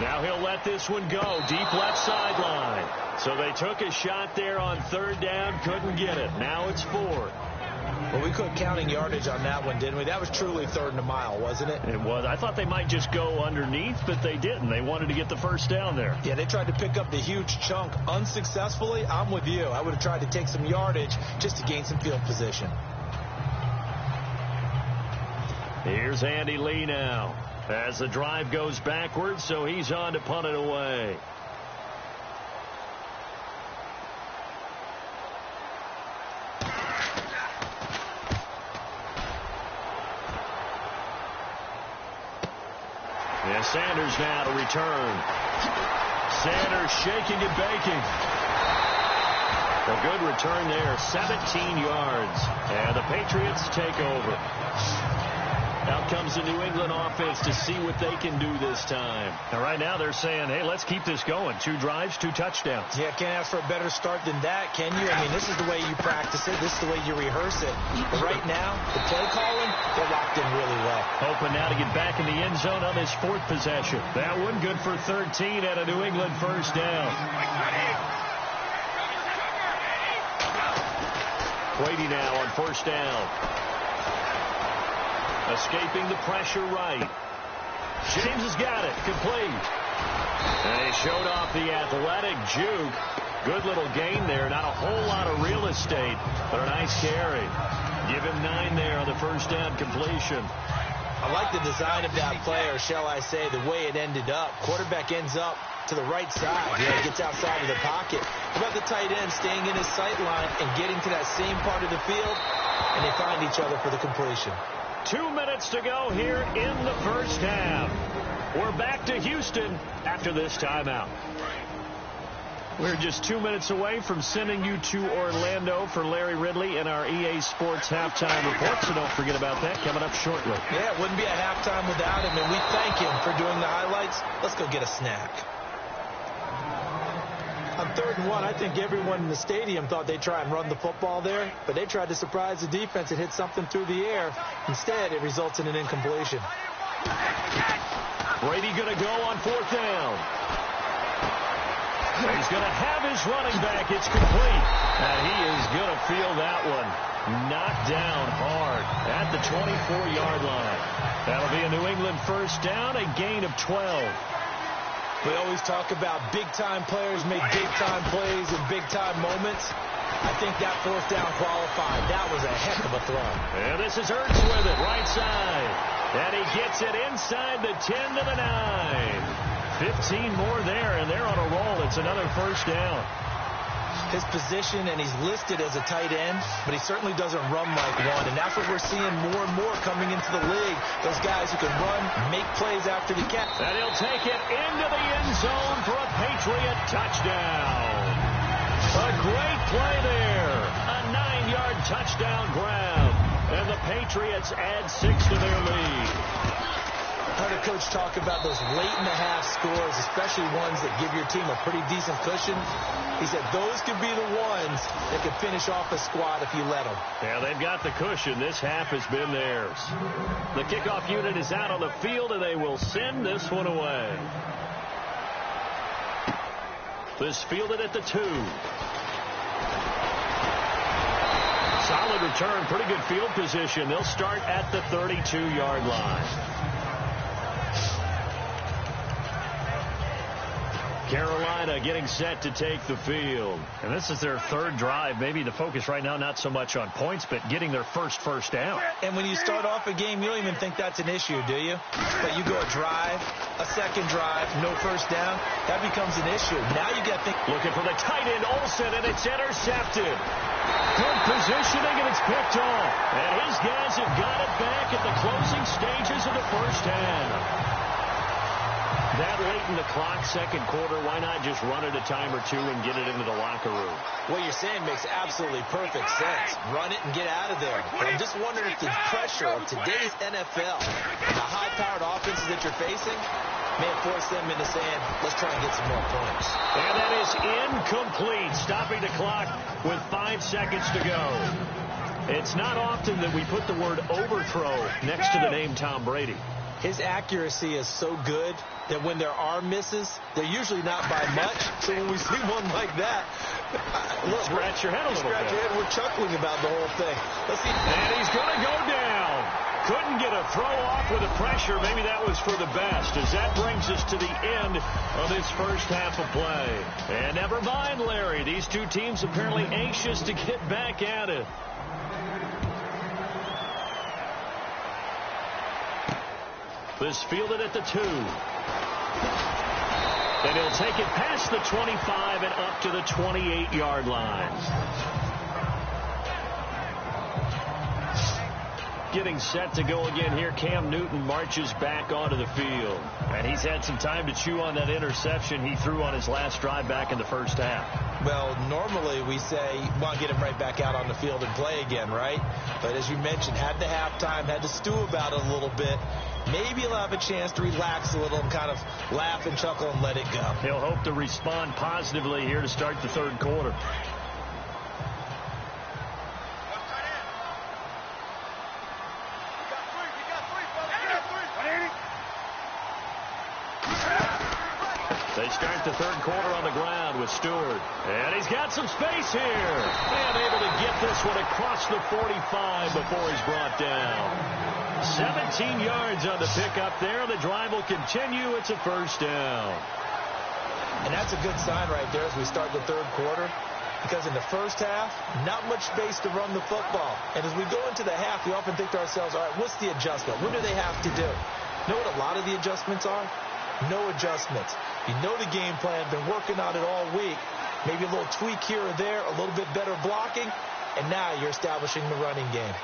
Now he'll let this one go. Deep left sideline. So they took a shot there on third down. Couldn't get it. Now it's 4.
Well, we quit counting yardage on that one, didn't we? That was truly third and a mile, wasn't it?
It was. I thought they might just go underneath, but they didn't. They wanted to get the first down there.
Yeah, they tried to pick up the huge chunk unsuccessfully. I'm with you. I would have tried to take some yardage just to gain some field position.
Here's Andy Lee now as the drive goes backwards, so he's on to punt it away. Yeah, Sanders now to return. Sanders shaking and baking. A good return there, 17 yards. And the Patriots take over. Out comes the New England offense to see what they can do this time. Now, right now they're saying, hey, let's keep this going. 2 drives, 2 touchdowns.
Yeah, can't ask for a better start than that, can you? I mean, this is the way you practice it. This is the way you rehearse it. But right now, the play calling, they're locked in really well.
Hoping now to get back in the end zone on this 4th possession. That one good for 13 at a New England first down. Brady now on first down. Escaping the pressure right. James has got it. Complete. And he showed off the athletic juke. Good little gain there. Not a whole lot of real estate, but a nice carry. Give him 9 there on the first down completion.
I like the design of that play, or shall I say the way it ended up. Quarterback ends up to the right side. He gets outside of the pocket. How about the tight end staying in his sight line and getting to that same part of the field, and they find each other for the completion.
2 minutes to go here in the first half. We're back to Houston after this timeout. We're just 2 minutes away from sending you to Orlando for Larry Ridley and our EA Sports halftime report, so don't forget about that coming up shortly.
Yeah, it wouldn't be a halftime without him, and we thank him for doing the highlights. Let's go get a snack. On 3rd and 1, I think everyone in the stadium thought they'd try and run the football there, but they tried to surprise the defense and hit something through the air. Instead, it results in an incompletion.
Brady going to go on 4th down. He's going to have his running back. It's complete. And he is going to feel that one knocked down hard at the 24-yard line. That'll be a New England first down, a gain of 12.
We always talk about big-time players make big-time plays in big-time moments. I think that 4th down qualified. That was a heck of a throw.
And this is Ertz with it, right side. And he gets it inside the 10 to the 9. 15 more there, and they're on a roll. It's another first down.
His position, and he's listed as a tight end, but he certainly doesn't run like one, and that's what we're seeing more and more coming into the league. Those guys who can run, make plays after the catch.
And he'll take it into the end zone for a Patriot touchdown. A great play there. A 9-yard touchdown grab. And the Patriots add 6 to their lead.
I heard a coach talk about those late-in-the-half scores, especially ones that give your team a pretty decent cushion. He said those could be the ones that could finish off a squad if you let them.
Yeah, they've got the cushion. This half has been theirs. The kickoff unit is out on the field, and they will send this one away. This fielded at the 2. Solid return, pretty good field position. They'll start at the 32-yard line. Carolina getting set to take the field. And this is their 3rd drive. Maybe the focus right now not so much on points, but getting their first down.
And when you start off a game, you don't even think that's an issue, do you? But you go a drive, a second drive, no first down, that becomes an issue. Now you got to think.
Looking for the tight end, Olsen, and it's intercepted. Good positioning, and it's picked off. And his guys have got it back at the closing stages of the first half. That late in the clock, second quarter, why not just run it a time or two and get it into the locker room?
What you're saying makes absolutely perfect sense. Run it and get out of there. But I'm just wondering if the pressure of today's NFL and the high-powered offenses that you're facing may have forced them into saying, let's try and get some more points.
And that is incomplete, stopping the clock with 5 seconds to go. It's not often that we put the word overthrow next to the name Tom Brady.
His accuracy is so good that when there are misses, they're usually not by much. So when we see one like that, look,
scratch your head a little bit.
Scratch your head. We're chuckling about the whole thing. Let's see.
And he's going to go down. Couldn't get a throw off with the pressure. Maybe that was for the best, as that brings us to the end of this first half of play. And never mind, Larry. These two teams apparently anxious to get back at it. This fielded at the 2. And he'll take it past the 25 and up to the 28-yard line. Getting set to go again here. Cam Newton marches back onto the field. And he's had some time to chew on that interception he threw on his last drive back in the first half.
Well, normally we say, well, get him right back out on the field and play again, right? But as you mentioned, had the halftime, had to stew about it a little bit. Maybe he'll have a chance to relax a little and kind of laugh and chuckle and let it go.
He'll hope to respond positively here to start the third quarter. They start the third quarter on the ground with Stewart. And he's got some space here. And able to get this one across the 45 before he's brought down. 17 yards on the pickup there. The drive will continue. It's a first down.
And that's a good sign right there as we start the third quarter. Because in the first half, not much space to run the football. And as we go into the half, we often think to ourselves, all right, what's the adjustment? What do they have to do? You know what a lot of the adjustments are? No adjustments. You know the game plan, been working on it all week. Maybe a little tweak here or there, a little bit better blocking, and now you're establishing the running game.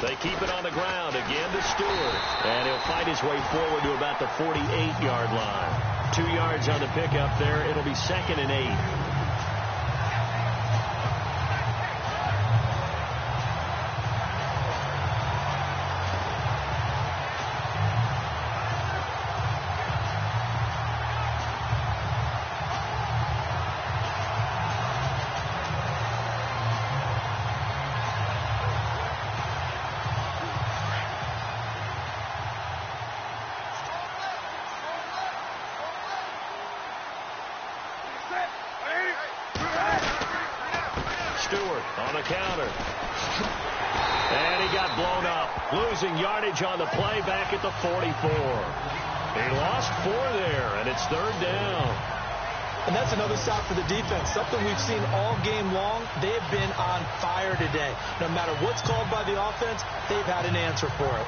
They keep it on the ground again to Stewart. And he'll fight his way forward to about the 48-yard line. 2 yards on the pickup there. It'll be 2nd and 8. Stewart on the counter. And he got blown up. Losing yardage on the play back at the 44. He lost 4 there, and it's 3rd down.
And that's another stop for the defense, something we've seen all game long. They've been on fire today. No matter what's called by the offense, they've had an answer for it.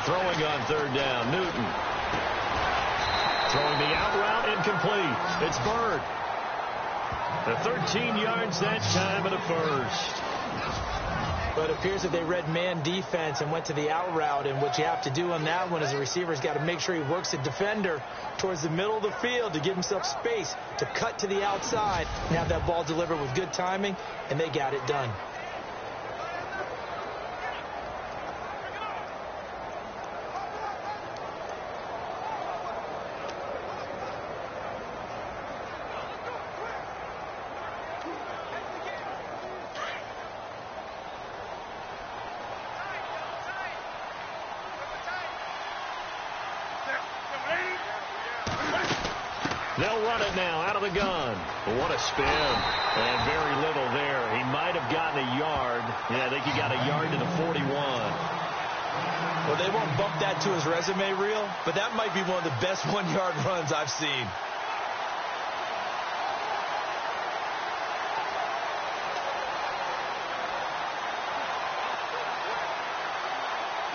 Throwing on 3rd down, Newton. Throwing the out route, incomplete. It's Bird. The 13 yards that time and a first.
But it appears that they read man defense and went to the out route, and what you have to do on that one is the receiver's got to make sure he works the defender towards the middle of the field to give himself space to cut to the outside and have that ball delivered with good timing, and they got it done.
They'll run it now out of the gun. What a spin. And very little there. He might have gotten a yard. Yeah, I think he got a yard to the 41.
Well, they won't bump that to his resume reel, but that might be one of the best 1-yard runs I've seen.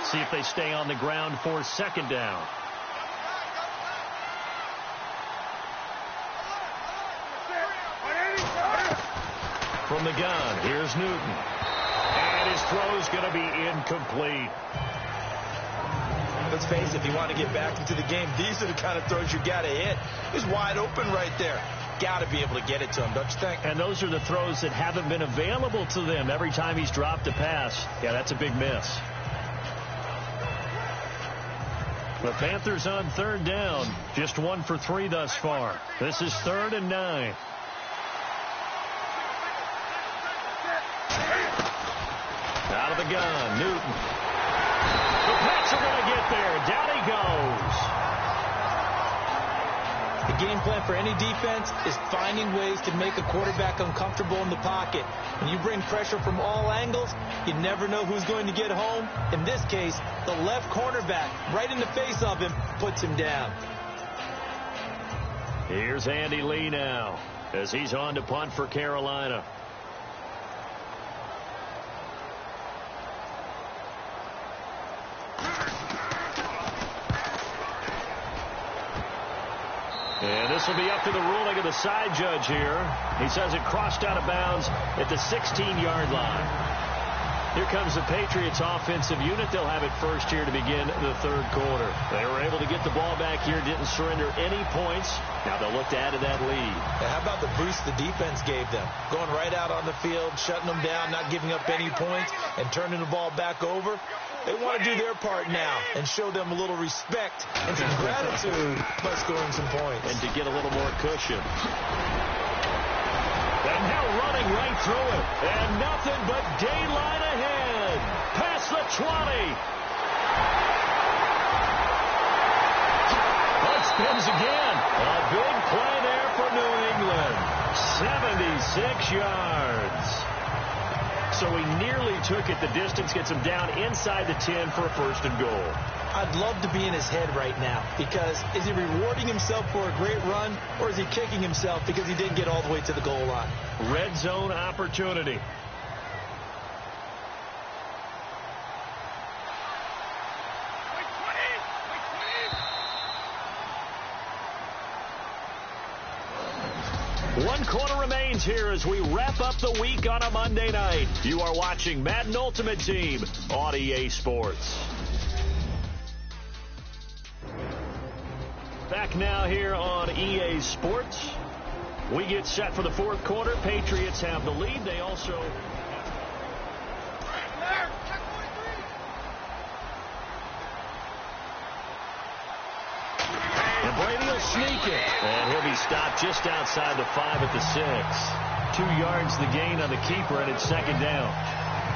See if they stay on the ground for 2nd down. From the gun, here's Newton. And his throw's going to be incomplete.
Let's face it, if you want to get back into the game, these are the kind of throws you got to hit. He's wide open right there. Got to be able to get it to him, don't you think?
And those are the throws that haven't been available to them every time he's dropped a pass. Yeah, that's a big miss. The Panthers on 3rd down. Just 1 for 3 thus far. This is 3rd and 9. Out of the gun, Newton. The Pats are going to get there. Down he goes.
The game plan for any defense is finding ways to make a quarterback uncomfortable in the pocket. When you bring pressure from all angles, you never know who's going to get home. In this case, the left cornerback, right in the face of him, puts him down.
Here's Andy Lee now as he's on to punt for Carolina. And this will be up to the ruling of the side judge here. He says it crossed out of bounds at the 16-yard line. Here comes the Patriots offensive unit. They'll have it first here to begin the 3rd quarter. They were able to get the ball back here, didn't surrender any points. Now they'll look to add to that lead.
And how about the boost the defense gave them? Going right out on the field, shutting them down, not giving up any points, and turning the ball back over. They want to do their part now and show them a little respect and some gratitude by scoring some points.
And to get a little more cushion. And now running right through it. And nothing but daylight ahead. Past the 20. But spins again. A big play there for New England. 76 yards. So he nearly took it the distance, gets him down inside the 10 for a 1st and goal.
I'd love to be in his head right now, because is he rewarding himself for a great run, or is he kicking himself because he didn't get all the way to the goal line?
Red zone opportunity. One quarter remains here as we wrap up the week on a Monday night. You are watching Madden Ultimate Team on EA Sports. Back now here on EA Sports. We get set for the 4th quarter. Patriots have the lead. They also... And Brady will sneak it. And he'll be stopped just outside the 5 at the 6. 2 yards the gain on the keeper, and it's second down.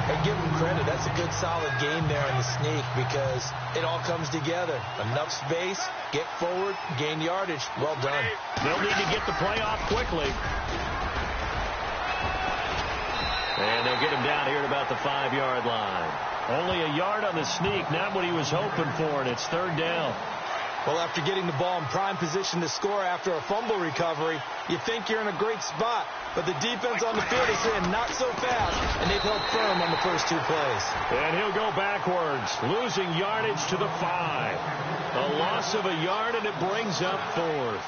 Hey, give him credit. That's a good, solid game there in the sneak because it all comes together. Enough space, get forward, gain yardage. Well done.
They'll need to get the play off quickly. And they'll get him down here at about the 5-yard line. Only a yard on the sneak, not what he was hoping for, and it's third down.
Well, after getting the ball in prime position to score after a fumble recovery, you think you're in a great spot. But the defense on the field is saying not so fast, and they've held firm on the first 2 plays.
And he'll go backwards, losing yardage to the 5. A loss of a yard, and it brings up 4th.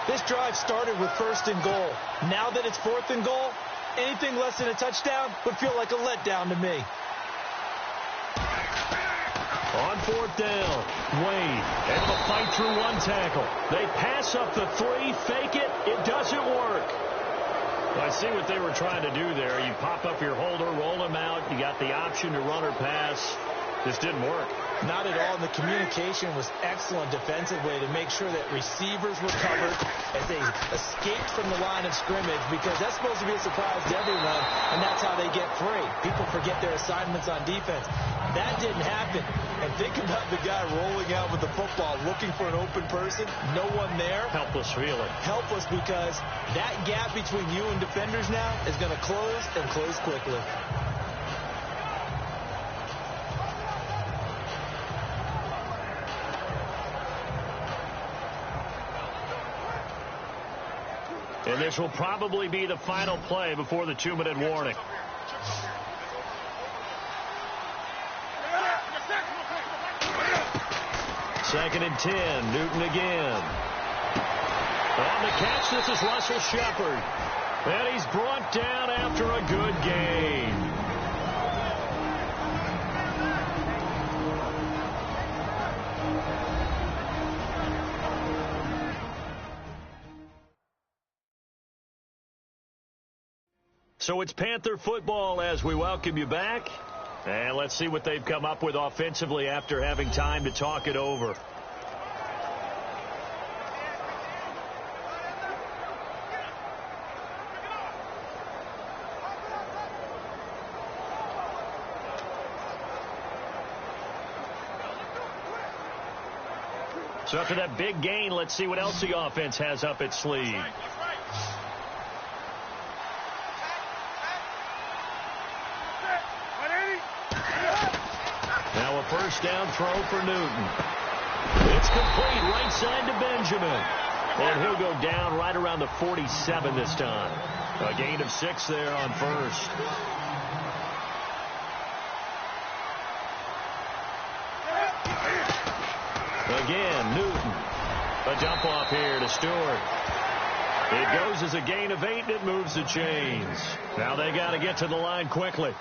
This drive started with 1st and goal. Now that it's 4th and goal, anything less than a touchdown would feel like a letdown to me.
On 4th down, Wade able to fight through 1 tackle. They pass up the 3, fake it. It doesn't work. Well, I see what they were trying to do there. You pop up your holder, roll him out. You got the option to run or pass. This didn't work.
Not at all. And the communication was excellent defensively to make sure that receivers were covered as they escaped from the line of scrimmage, because that's supposed to be a surprise to everyone, and that's how they get free. People forget their assignments on defense. That didn't happen. And think about the guy rolling out with the football, looking for an open person, no one there.
Helpless feeling.
Helpless because that gap between you and defenders now is going to close and close quickly.
And this will probably be the final play before the 2-minute warning. Second and 10, Newton again. On the catch, this is Russell Shepard. And he's brought down after a good gain. So it's Panther football as we welcome you back. And let's see what they've come up with offensively after having time to talk it over. So after that big gain, let's see what else the offense has up its sleeve. Now a first down throw for Newton. It's complete right side to Benjamin. And he'll go down right around the 47 this time. A gain of 6 there on first. Again, Newton. A dump off here to Stewart. It goes as a gain of 8, and it moves the chains. Now they got to get to the line quickly.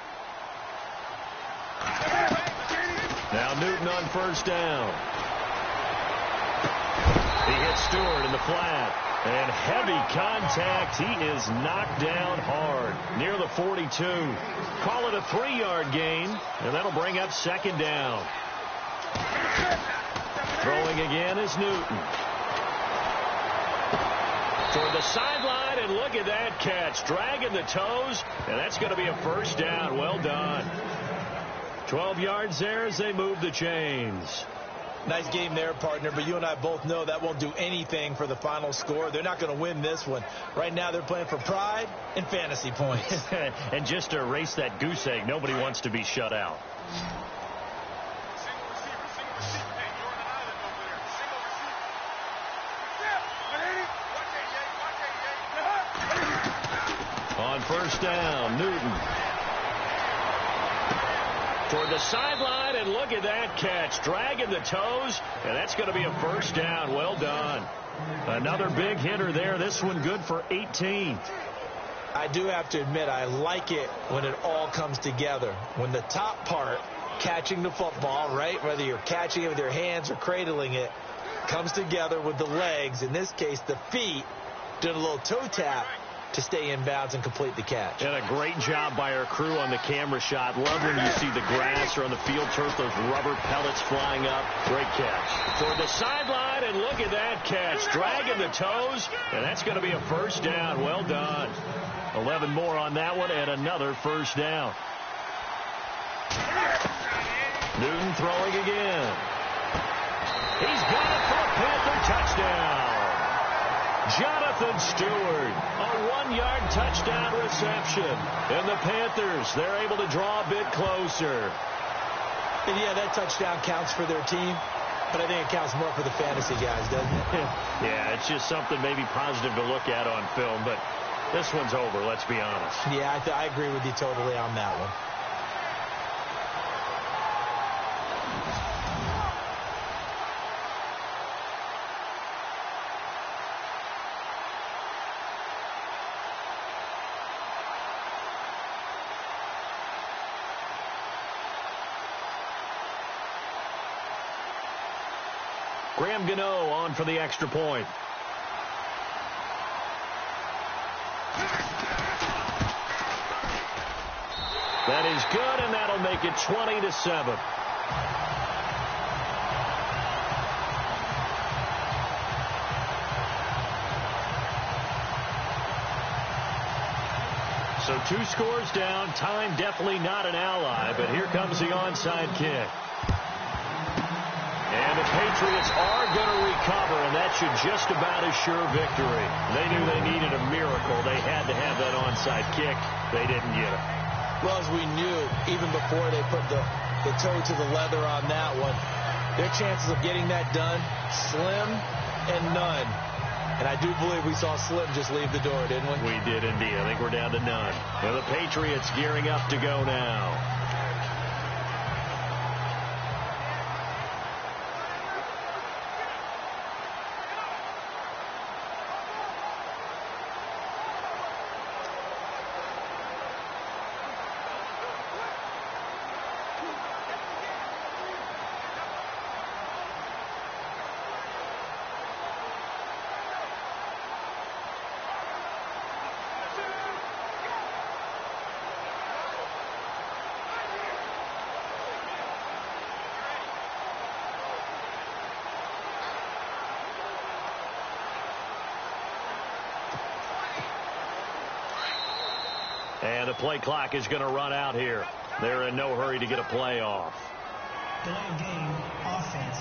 Now Newton on first down. He hits Stewart in the flat. And heavy contact. He is knocked down hard near the 42. Call it a 3-yard gain, and that'll bring up second down. Throwing again is Newton. Toward the sideline, and look at that catch. Dragging the toes, and that's going to be a first down. Well done. 12 yards there as they move the chains.
Nice game there, partner, but you and I both know that won't do anything for the final score. They're not going to win this one. Right now they're playing for pride and fantasy points.
And just to erase that goose egg, nobody wants to be shut out. On first down, Newton. Toward the sideline, and look at that catch. Dragging the toes, and that's going to be a first down. Well done. Another big hitter there. This one good for 18.
I do have to admit, I like it when it all comes together. When the top part, catching the football, right, whether you're catching it with your hands or cradling it, comes together with the legs, in this case the feet, did a little toe tap. to stay in bounds and complete the catch.
And a great job by our crew on the camera shot. Love when you see the grass or on the field turf, those rubber pellets flying up. Great catch. Toward the sideline, and look at that catch. Dragging the toes, and that's going to be a first down. Well done. 11 more on that one, and another first down. Newton throwing again. He's got it for a Panther touchdown. Jonathan Stewart, a 1-yard touchdown reception. And the Panthers, they're able to draw a bit closer.
And yeah, that touchdown counts for their team, but I think it counts more for the fantasy guys, doesn't it?
Yeah, it's just something maybe positive to look at on film, but this one's over, let's be honest.
Yeah, I agree with you totally on that one.
Graham Gano on for the extra point. That is good, and that'll make it 20-7. So 2 scores down. Time definitely not an ally, but here comes the onside kick. And the Patriots are going to recover, and that should just about assure victory. They knew they needed a miracle. They had to have that onside kick. They didn't get it.
Well, as we knew, even before they put the toe to the leather on that one, their chances of getting that done, slim and none. And I do believe we saw Slim just leave the door, didn't we?
We did indeed. I think we're down to none. And the Patriots gearing up to go now. And the play clock is going to run out here. They're in no hurry to get a play off.
Delay of game, offense.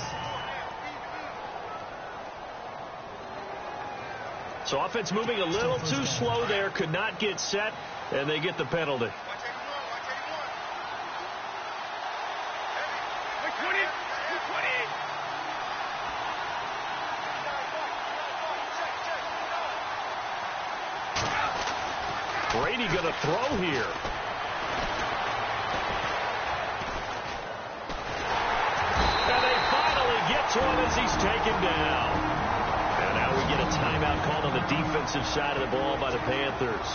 So offense moving a little too slow there. Could not get set, and they get the penalty. Brady going to throw here. And they finally get to him as he's taken down. And now we get a timeout called on the defensive side of the ball by the Panthers.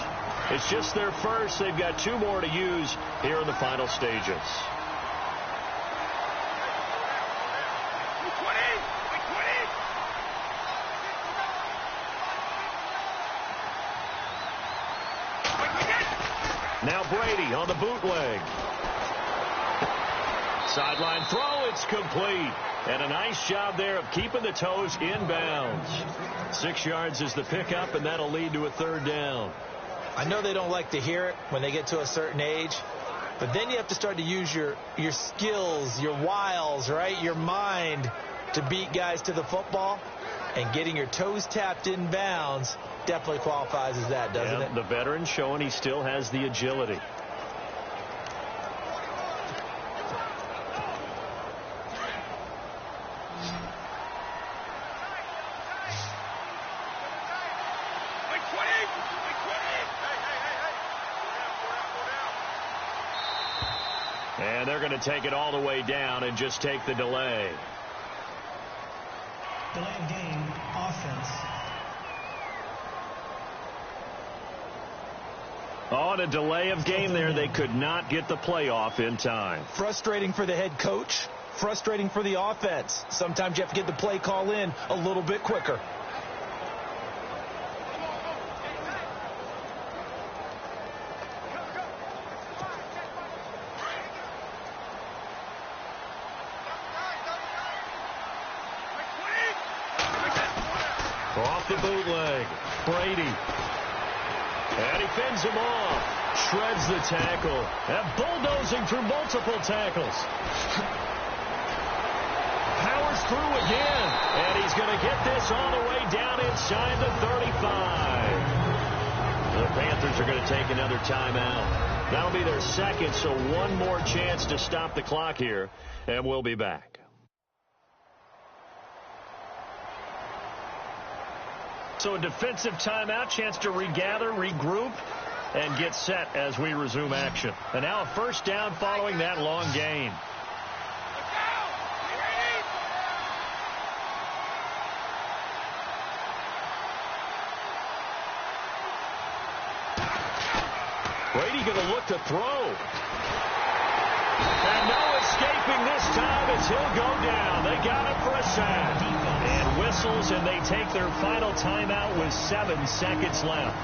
It's just their first. They've got 2 more to use here in the final stages. Now Brady on the bootleg. Sideline throw, it's complete. And a nice job there of keeping the toes in bounds. 6 yards is the pickup, and that'll lead to a 3rd down.
I know they don't like to hear it when they get to a certain age, but then you have to start to use your skills, your wiles, right, your mind to beat guys to the football. And getting your toes tapped in bounds definitely qualifies as that, doesn't it?
The veteran showing he still has the agility. And they're going to take it all the way down and just take the delay.
Delay of game, offense.
On a delay of game there, they could not get the playoff in time.
Frustrating for the head coach, frustrating for the offense. Sometimes you have to get the play call in a little bit quicker.
Off the bootleg. Brady. And he fends him off. Shreds the tackle. And bulldozing through multiple tackles. Powers through again. And he's going to get this all the way down inside the 35. The Panthers are going to take another timeout. That'll be their second, so one more chance to stop the clock here. And we'll be back. So a defensive timeout, chance to regather, regroup, and get set as we resume action. And now a first down following that long gain. Brady going to look to throw. And no escaping this time as he'll go down. They got him for a sack. And whistles, and they take their final timeout with 7 seconds left.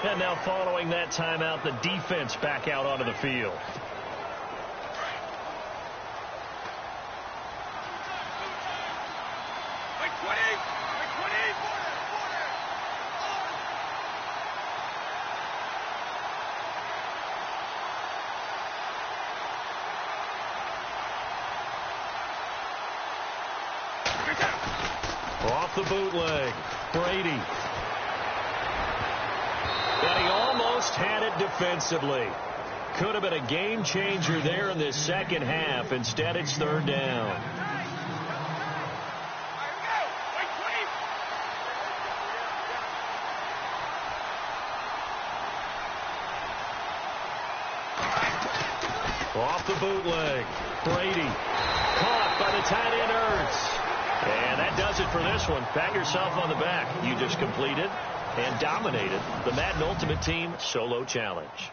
And now following that timeout, the defense back out onto the field. Off the bootleg. Brady. And he almost had it defensively. Could have been a game changer there in this second half. Instead, it's third down. Off the bootleg. Brady. Caught by the tight end Ertz. And that does it for this one. Pat yourself on the back. You just completed and dominated the Madden Ultimate Team Solo Challenge.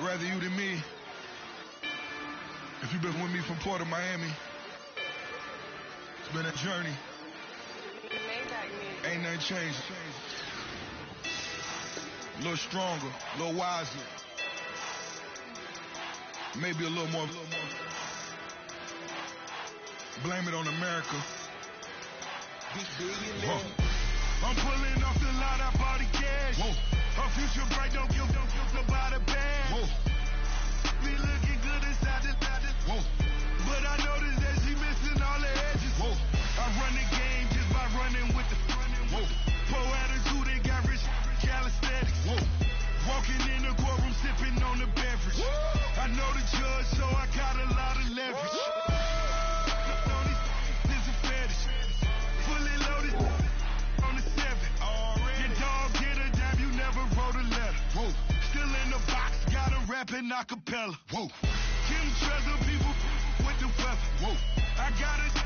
Rather you than me. If you've been with me from Port of Miami, it's been a journey. Ain't nothing changed. A little stronger, a little wiser. Maybe a little more. Blame it on America. Whoa. I'm pulling off the line, I bought the cash. Whoa. Her future bright, don't give about a bag. Whoa. Be looking good inside this. Whoa. But I noticed that she missing all the edges. Whoa. I run the game just by running with the whoa. Pro attitude, they got rich calisthenics. Whoa. Walking in the courtroom, sipping on the beverage. Whoa. I know the judge, so I got a lot of leverage. This is a fetish. Fully loaded on the 7. Your dog get a dime, you never wrote a letter. Whoa. Still in the box, got him rapping a cappella. Whoa. Kim Treasure, people with the weapon. Whoa. I got it.